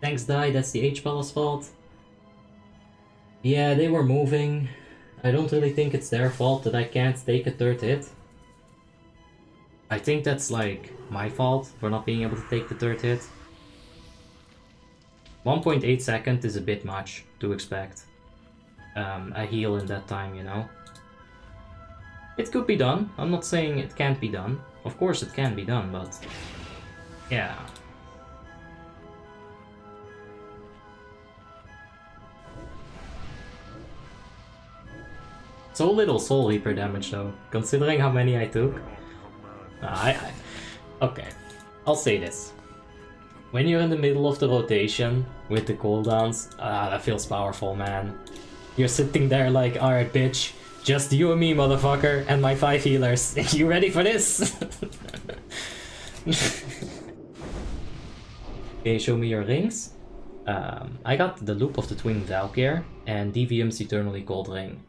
Speaker 1: Tanks die, that's the H-Palace fault. Yeah, they were moving. I don't really think it's their fault that I can't take a 3rd hit. I think that's like my fault for not being able to take the 3rd hit. 1.8 seconds is a bit much to expect. A heal in that time, you know. It could be done. I'm not saying it can't be done. Of course it can be done, but yeah. So little Soul Reaper damage though, considering how many I took. Okay, I'll say this. When you're in the middle of the rotation with the cooldowns, that feels powerful, man. You're sitting there like, alright bitch, just you and me, motherfucker, and my 5 healers. You ready for this? Okay, show me your rings. I got the Loop of the Twin Valkyr and DVM's Eternally Cold Ring.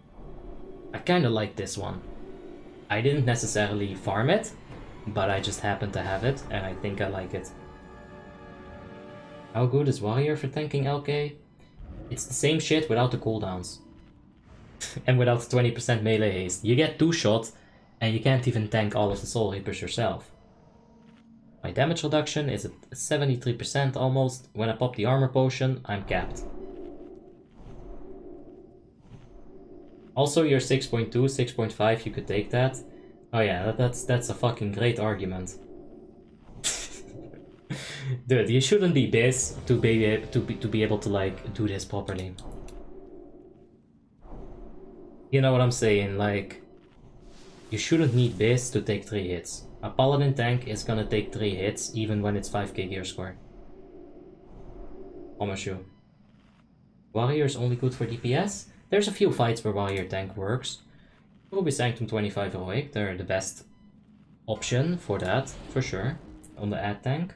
Speaker 1: I kinda like this one. I didn't necessarily farm it, but I just happened to have it, and I think I like it. How good is Warrior for tanking LK? It's the same shit without the cooldowns. And without 20% melee haste. You get 2 shots, and you can't even tank all of the Soul Reapers yourself. My damage reduction is at 73% almost. When I pop the armor potion, I'm capped. Also, you're 6.2, 6.5, you could take that. Oh yeah, that's a fucking great argument. Dude, you shouldn't be Biz to be able to like do this properly. You know what I'm saying? Like, you shouldn't need Biz to take 3 hits. A Paladin tank is gonna take 3 hits even when it's 5k gear score. Promise you. Warrior is only good for DPS. There's a few fights where Warrior tank works. Ruby Sanctum 25 Heroic, they're the best option for that, for sure, on the ad tank.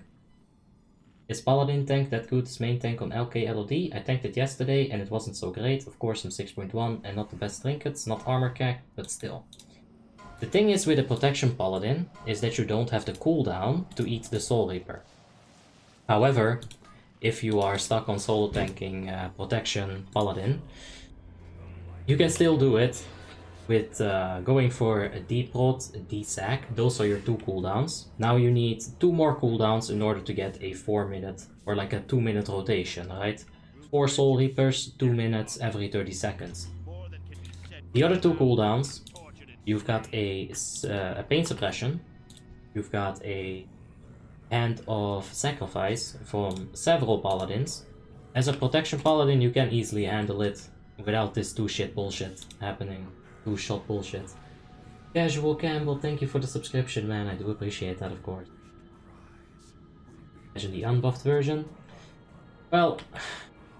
Speaker 1: Is Paladin tank that good as main tank on LK LOD? I tanked it yesterday and it wasn't so great. Of course I'm 6.1 and not the best trinkets, not armor cack, but still. The thing is with a Protection Paladin is that you don't have the cooldown to eat the Soul Reaper. However, if you are stuck on solo tanking Protection Paladin, you can still do it with going for a Deep Rot, a D-Sack. Those are your 2 cooldowns. Now you need 2 more cooldowns in order to get a 4-minute or like a 2-minute rotation, right? 4 Soul Reapers, 2 minutes every 30 seconds. The other 2 cooldowns, you've got a Pain Suppression, you've got a Hand of Sacrifice from several Paladins. As a Protection Paladin, you can easily handle it without this 2-shot bullshit happening. 2-shot bullshit. Casual Campbell, thank you for the subscription, man. I do appreciate that, of course. Imagine the unbuffed version. Well,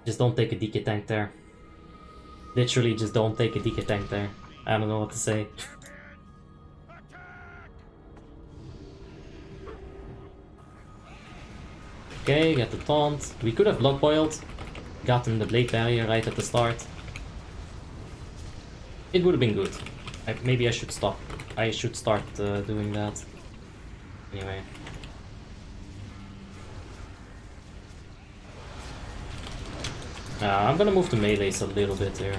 Speaker 1: just don't take a DK tank there. Literally, just don't take a DK tank there. I don't know what to say. Okay, get the taunt. We could have blood boiled. Gotten the blade barrier right at the start. It would have been good. Maybe I should stop. I should start doing that. Anyway. I'm gonna move the melees a little bit here.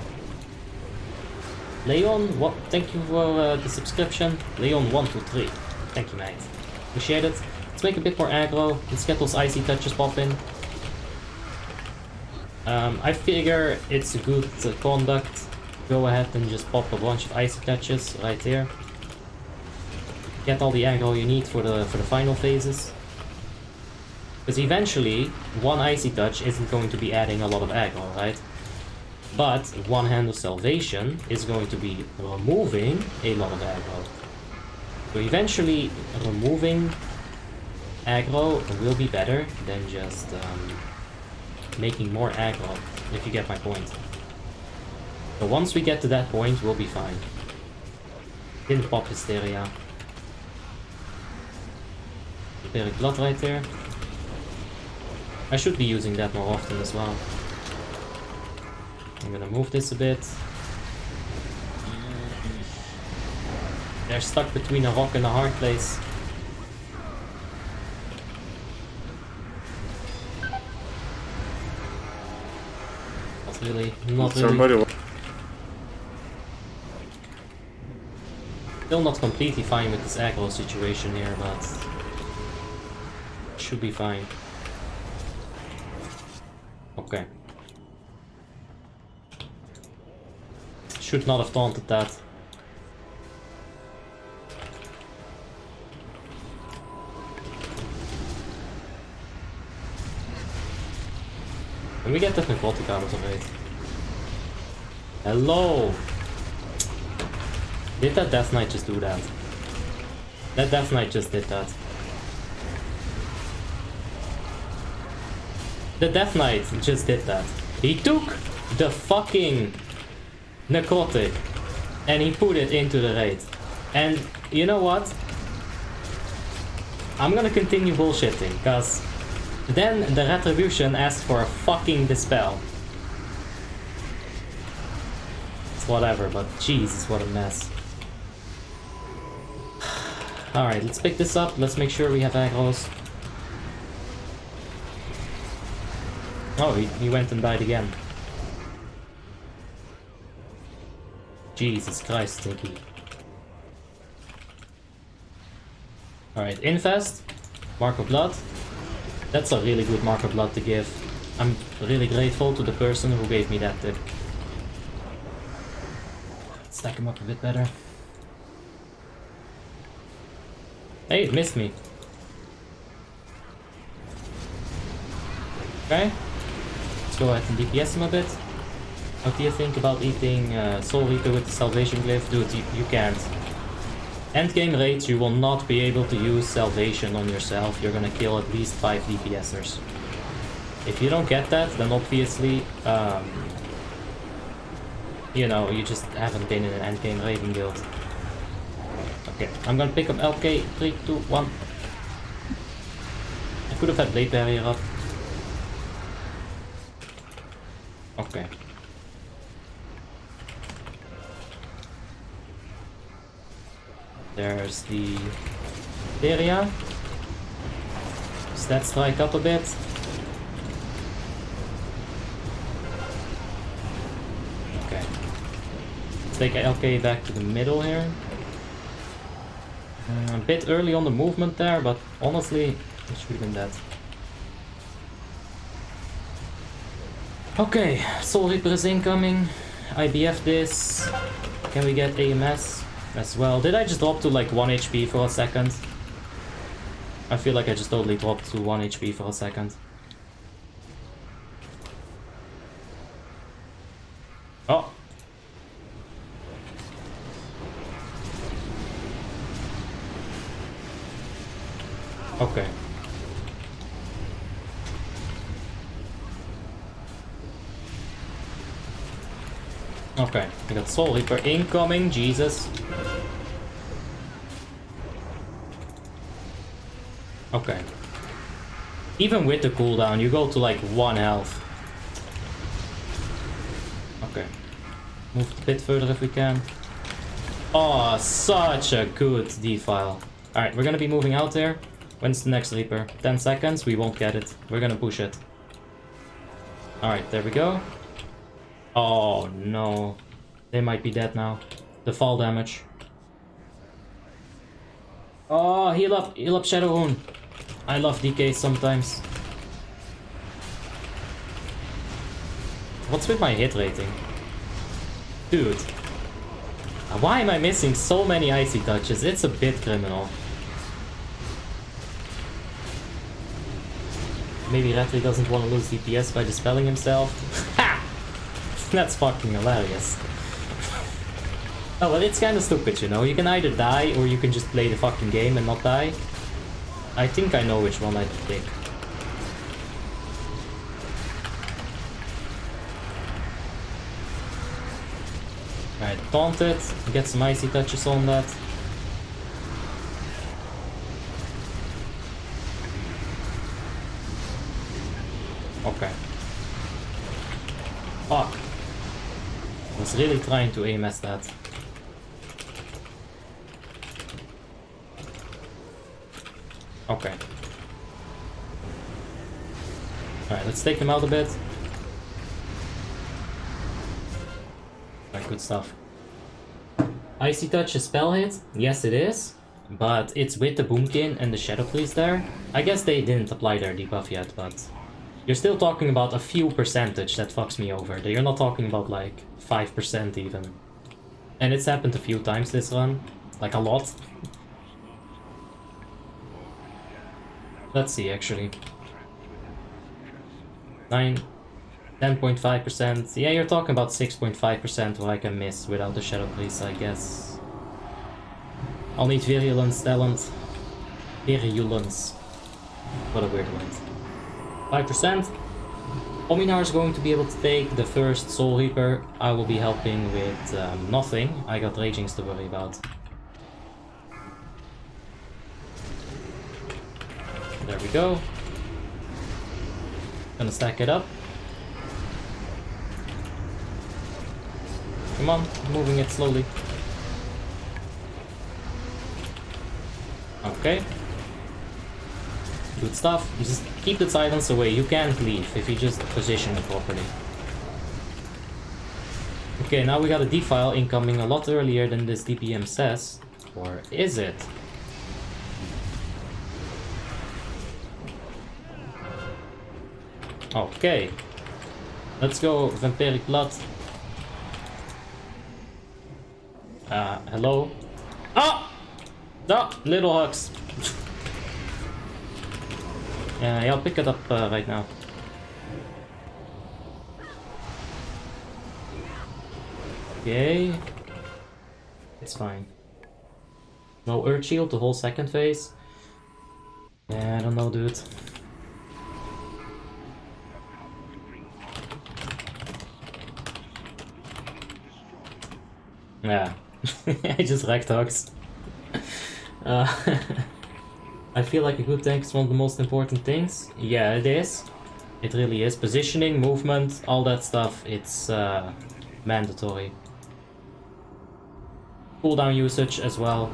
Speaker 1: Leon, what? Thank you for the subscription. Leon123. Thank you, mate. Appreciate it. Let's make a bit more aggro. Let's get those icy touches popping. I figure it's a good conduct. Go ahead and just pop a bunch of icy touches right here. Get all the aggro you need for the final phases. Because eventually, one icy touch isn't going to be adding a lot of aggro, right? But one hand of salvation is going to be removing a lot of aggro. So eventually, removing aggro will be better than just making more aggro, if you get my point. So once we get to that point, we'll be fine. Didn't pop Hysteria. Buried Blood right there. I should be using that more often as well. I'm gonna move this a bit. They're stuck between a rock and a hard place. Not really, not really.
Speaker 3: Somebody.
Speaker 1: Still not completely fine with this aggro situation here, but should be fine. Okay. Should not have taunted that. Can we get that necrotic out of the way? Hello! Did that Death Knight just do that? That Death Knight just did that. The Death Knight just did that. He took the fucking necrotic and he put it into the raid. And you know what? I'm gonna continue bullshitting, because then the Retribution asked for a fucking Dispel. It's whatever, but Jesus, what a mess. Alright, let's pick this up. Let's make sure we have aggros. Oh, he went and died again. Jesus Christ, Stinky. Alright, Infest. Mark of Blood. That's a really good Mark of Blood to give. I'm really grateful to the person who gave me that tip. Stack him up a bit better. Hey, it missed me. Okay. Let's go ahead and DPS him a bit. What do you think about eating Soul Reaper with the Salvation Glyph? Dude, you can't. Endgame raids, you will not be able to use Salvation on yourself. You're gonna kill at least 5 DPSers. If you don't get that, then obviously, you know, you just haven't been in an endgame raiding guild. Okay, I'm gonna pick up LK. 3, 2, 1. I could have had Blade Barrier up. Okay. There's the area. Stat strike up a bit. Okay. Let's take LK back to the middle here. A bit early on the movement there, but honestly, it should have been that. Okay, Soul Reaper is incoming. IBF this. Can we get AMS as well? Did I just drop to like 1 HP for a second? I feel like I just totally dropped to 1 HP for a second. Oh! Okay. Okay, I got Soul Reaper incoming, Jesus. Okay. Even with the cooldown, you go to like 1 health. Okay. Move a bit further if we can. Oh, such a good defile. Alright, we're gonna be moving out there. When's the next Reaper? 10 seconds? We won't get it. We're gonna push it. Alright, there we go. Oh no. They might be dead now. The fall damage. Oh, heal up Shadow Rune. I love DK sometimes. What's with my hit rating? Dude. Why am I missing so many icy touches? It's a bit criminal. Maybe Retri doesn't want to lose DPS by dispelling himself. Ha! That's fucking hilarious. Oh, well, it's kinda stupid, you know? You can either die, or you can just play the fucking game and not die. I think I know which one I'd pick. Alright, taunt it, get some icy touches on that. Okay. Fuck. I was really trying to aim at that. Okay. Alright, let's take him out a bit. Alright, good stuff. Icy Touch a spell hit? Yes it is. But it's with the Boomkin and the Shadow Priest there. I guess they didn't apply their debuff yet, but... You're still talking about a few percentage that fucks me over. You're not talking about like 5% even. And it's happened a few times this run. Like a lot. Let's see actually. 10.5%. Yeah, you're talking about 6.5% where I can miss without the Shadow Priest, I guess. I'll need Virulence talent. Virulence. What a weird word. 5%. Ominar is going to be able to take the first Soul Reaper. I will be helping with nothing. I got Ragings to worry about. There we go. Gonna stack it up. Come on, moving it slowly. Okay. Good stuff. Just keep the silence away. You can't leave if you just position it properly. Okay, now we got a defile incoming a lot earlier than this DPM says. Or is it? Okay. Let's go, Vampiric Blood. Hello? Oh! No! Little hugs. Yeah, I'll pick it up right now. Okay. It's fine. No Earth Shield the whole second phase. Yeah, I don't know, dude. Yeah. I just wrecked hugs. I feel like a good tank is one of the most important things. Yeah, it is. It really is. Positioning, movement, all that stuff, it's mandatory. Cooldown usage as well.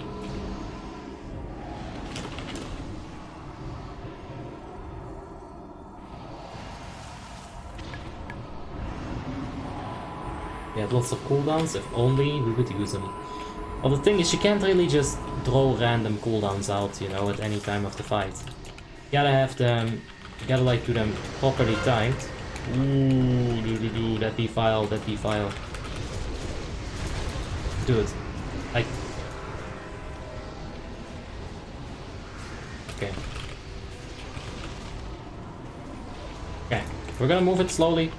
Speaker 1: We had lots of cooldowns, if only we would use them. Well, the thing is, you can't really just throw random cooldowns out, you know, at any time of the fight. You gotta have them, you gotta like do them properly timed. Ooh, that defile, that defile. Dude, like... Okay. Okay, we're gonna move it slowly,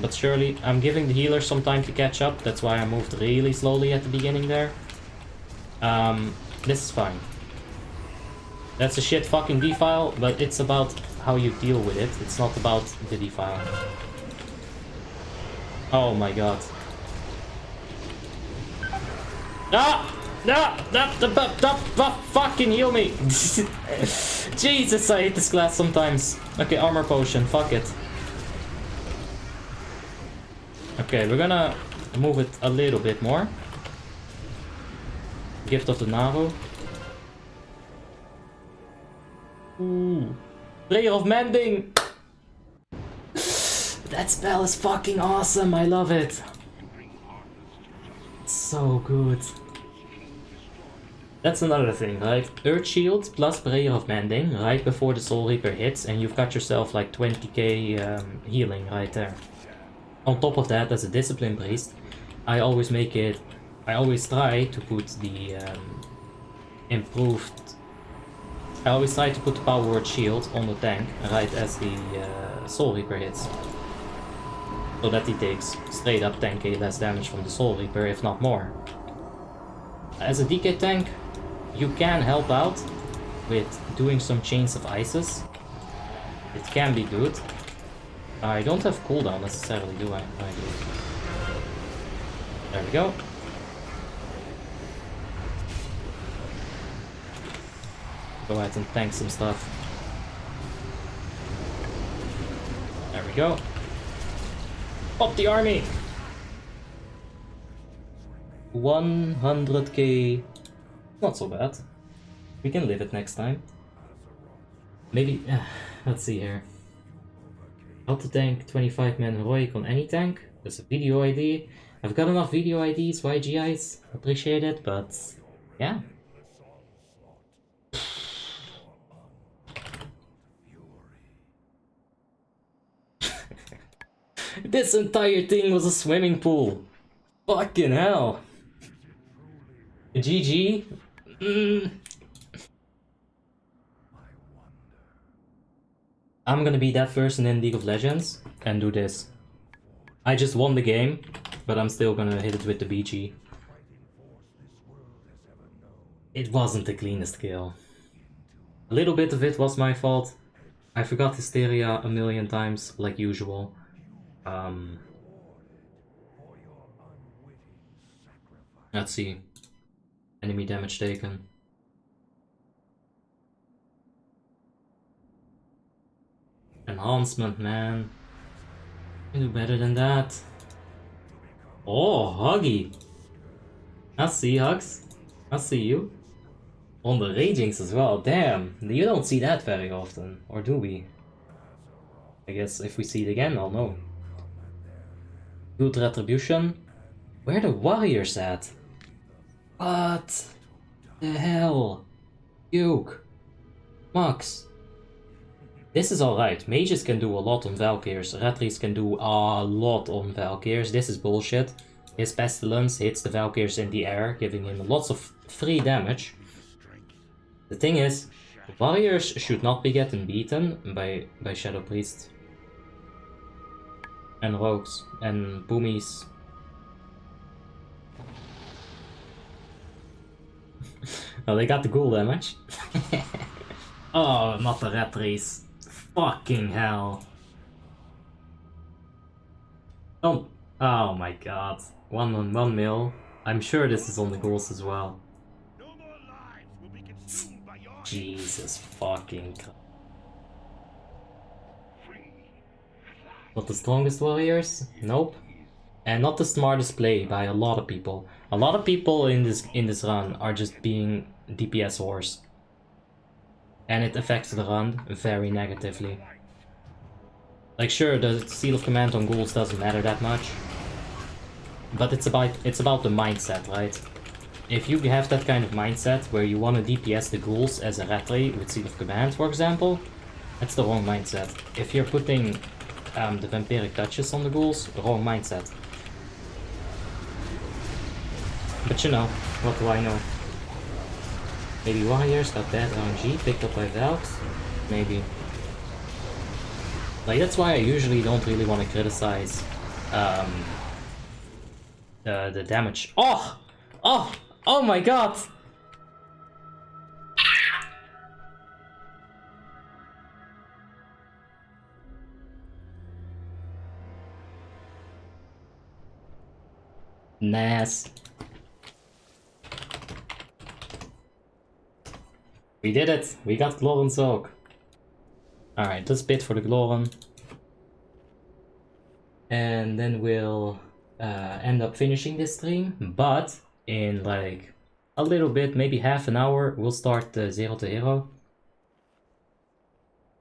Speaker 1: but surely. I'm giving the healer some time to catch up, that's why I moved really slowly at the beginning there. This is fine. That's a shit fucking defile, but it's about how you deal with it. It's not about the defile. Oh my god. Ah! Fucking heal me! Jesus, I hate this class sometimes. Okay, armor potion, fuck it. Okay, we're gonna move it a little bit more. Gift of the Naru. Ooh. Prayer of Mending! That spell is fucking awesome, I love it. It's so good. That's another thing, right? Earth Shield plus Prayer of Mending right before the Soul Reaper hits, and you've got yourself like 20k healing right there. On top of that, as a discipline priest, I always try to put the I always try to put the power word shield on the tank right as the Soul Reaper hits. So that he takes straight up 10k less damage from the Soul Reaper, if not more. As a DK tank, you can help out with doing some chains of ices. It can be good. I don't have cooldown necessarily, do I? I do. There we go. Go ahead and tank some stuff. There we go. Up the army! 100k. Not so bad. We can live it next time. Maybe. Let's see here. How to tank 25-man heroic on any tank. There's a video ID. I've got enough video IDs, YGIs. Appreciate it, but yeah. This entire thing was a swimming pool. Fucking hell. GG. I'm gonna be that person in League of Legends and do this. I just won the game, but I'm still gonna hit it with the BG. It wasn't the cleanest kill. A little bit of it was my fault. I forgot Hysteria a million times, like usual. Let's see. Enemy damage taken. Enhancement, man. You do better than that. Oh, Huggy. I see, Hugs. I see you. On the Ragings as well. Damn. You don't see that very often. Or do we? I guess if we see it again, I'll know. Good retribution. Where are the warriors at? What the hell? Yoke. Max. This is alright. Mages can do a lot on Valkyrs. Retries can do a lot on Valkyrs. This is bullshit. His Pestilence hits the Valkyrs in the air, giving him lots of free damage. The thing is, warriors should not be getting beaten by Shadow Priests. And rogues. And boomies. Oh, they got the ghoul damage. Oh, not the retries. Fucking hell. Oh, oh my god. 1 on 1 mil. I'm sure this is on the ghouls as well. Jesus fucking Christ. Not the strongest warriors? Nope. And not the smartest play by a lot of people. A lot of people in this run are just being DPS whores. And it affects the run very negatively. Like sure, the Seal of Command on ghouls doesn't matter that much. But it's about the mindset, right? If you have that kind of mindset where you want to DPS the ghouls as a retry with Seal of Command, for example, that's the wrong mindset. If you're putting the vampiric touches on the ghouls, wrong mindset. But you know, what do I know? Maybe warriors got bad RNG picked up by Valks? Maybe. Like that's why I usually don't really want to criticize the damage. Oh! Oh! Oh my god! Nice. We did it! We got Gloran Soak. Alright, just bid for the Gloran. And then we'll end up finishing this stream. But in like a little bit, maybe half an hour, we'll start 0 to Hero.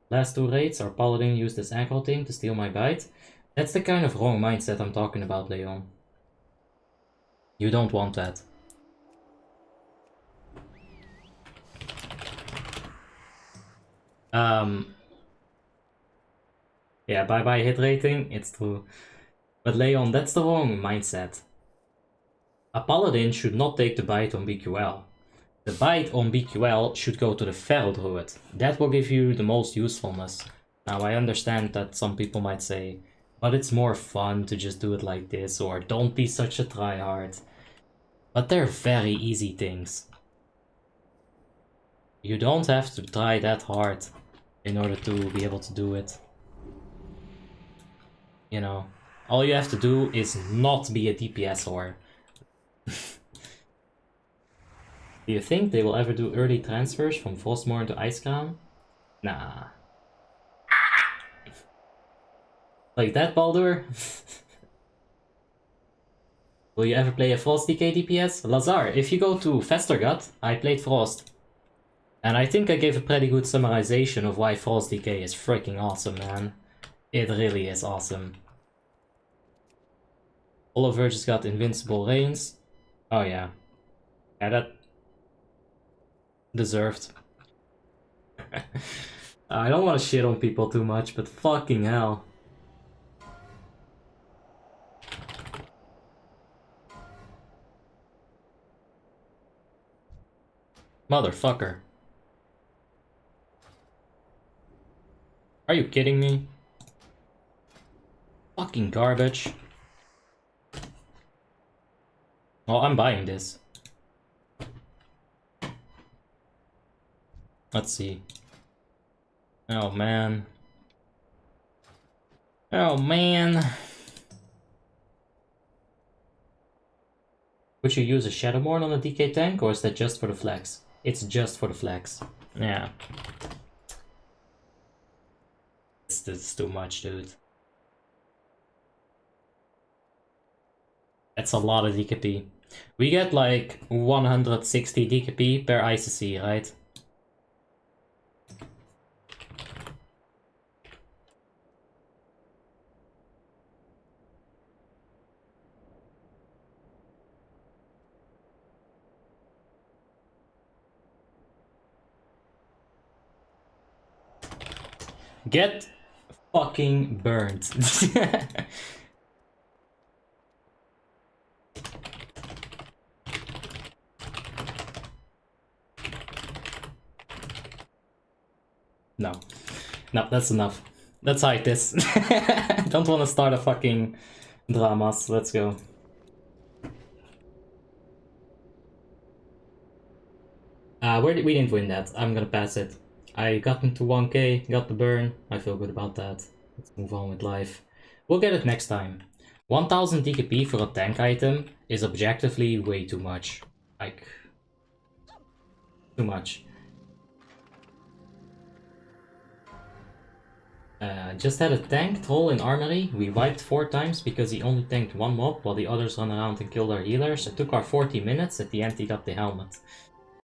Speaker 1: Last 2 raids, our Paladin used this aggro thing to steal my bite. That's the kind of wrong mindset I'm talking about, Leon. You don't want that. Yeah, bye-bye hit rating, it's true. But Leon, that's the wrong mindset. A paladin should not take the bite on BQL. The bite on BQL should go to the Feral Druid. That will give you the most usefulness. Now I understand that some people might say, but it's more fun to just do it like this, or don't be such a tryhard. But they're very easy things. You don't have to try that hard in order to be able to do it. You know, all you have to do is not be a DPS whore. Do you think they will ever do early transfers from Frostmourne to Icecrown? Nah. Like that, Baldur? Will you ever play a Frost DK DPS? Lazar, if you go to Festergut, I played Frost. And I think I gave a pretty good summarization of why Frost DK is freaking awesome, man. It really is awesome. Oliver just got invincible reigns. Oh yeah. Yeah, that... deserved. I don't want to shit on people too much, but fucking hell. Motherfucker. Are you kidding me? Fucking garbage. Well, I'm buying this. Let's see. Oh man. Oh man. Would you use a Shadowborn on a DK tank, or is that just for the flex? It's just for the flex. Yeah. This is too much, dude. That's a lot of DKP. We get like 160 DKP per ICC, right? Get fucking burned. No. No, that's enough. Let's hide this. Don't want to start a fucking dramas. Let's go. We didn't win that. I'm gonna pass it. I got into 1k, got the burn. I feel good about that. Let's move on with life. We'll get it next time. 1000 DKP for a tank item is objectively way too much. Like, too much. Just had a tank troll in armory. We wiped 4 times because he only tanked 1 mob while the others ran around and killed our healers. It took our 40 minutes. At the end he got the helmet.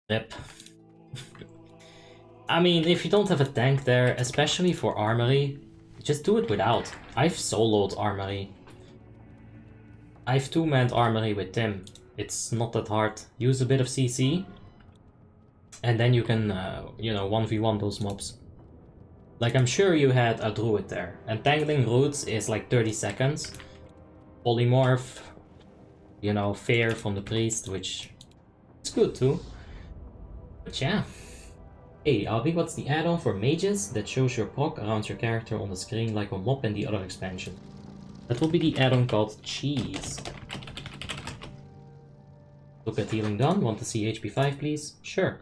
Speaker 1: Rip. I mean, if you don't have a tank there, especially for armory, just do it without. I've soloed armory. I've 2-manned armory with Tim. It's not that hard. Use a bit of CC. And then you can, you know, 1v1 those mobs. Like, I'm sure you had a Druid there. Entangling Roots is like 30 seconds. Polymorph, you know, Fair from the Priest, which is good too. But yeah. Hey, Albie, what's the add-on for mages that shows your proc around your character on the screen like on Mob and the other expansion? That will be the add-on called Cheese. Look at healing done. Want to see HP 5, please? Sure.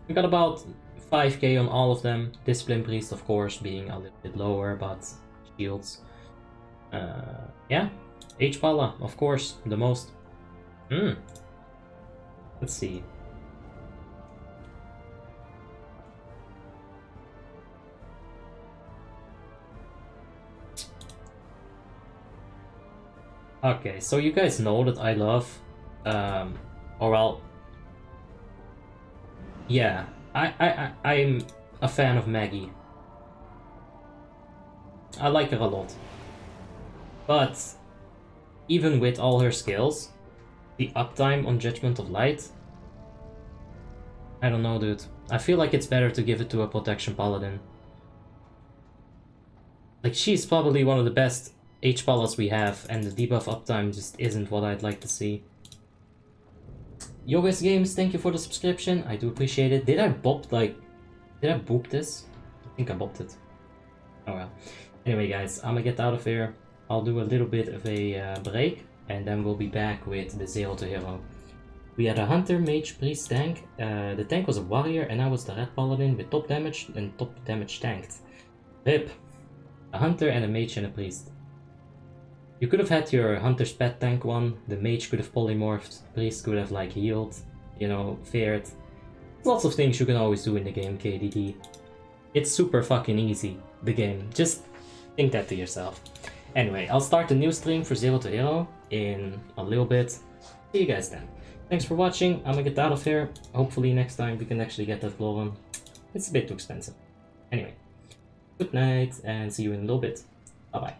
Speaker 1: We got about 5k on all of them. Discipline Priest, of course, being a little bit lower, but shields. Yeah. H-Pala, of course, the most. Let's see. Okay, so you guys know that I love, or well, yeah, I'm a fan of Maggie. I like her a lot. But even with all her skills, the uptime on Judgment of Light, I don't know, dude. I feel like it's better to give it to a Protection Paladin. Like, she's probably one of the best H-Ballas we have, and the debuff uptime just isn't what I'd like to see. Yogas Games, thank you for the subscription. I do appreciate it. Did I boop this? I think I bopped it. Oh well. Anyway, guys, I'm gonna get out of here. I'll do a little bit of a break, and then we'll be back with the Zero to Hero. We had a Hunter, Mage, Priest, Tank. The tank was a Warrior, and I was the Red Paladin with top damage and top damage tanked. RIP. A Hunter and a Mage and a Priest. You could have had your Hunter's Pet tank one, the Mage could have polymorphed, Priest could have like healed, you know, fared. Lots of things you can always do in the game, KDD. It's super fucking easy, the game. Just think that to yourself. Anyway, I'll start a new stream for Zero to Hero in a little bit. See you guys then. Thanks for watching, I'm gonna get out of here. Hopefully next time we can actually get that glow on. It's a bit too expensive. Anyway, good night and see you in a little bit. Bye bye.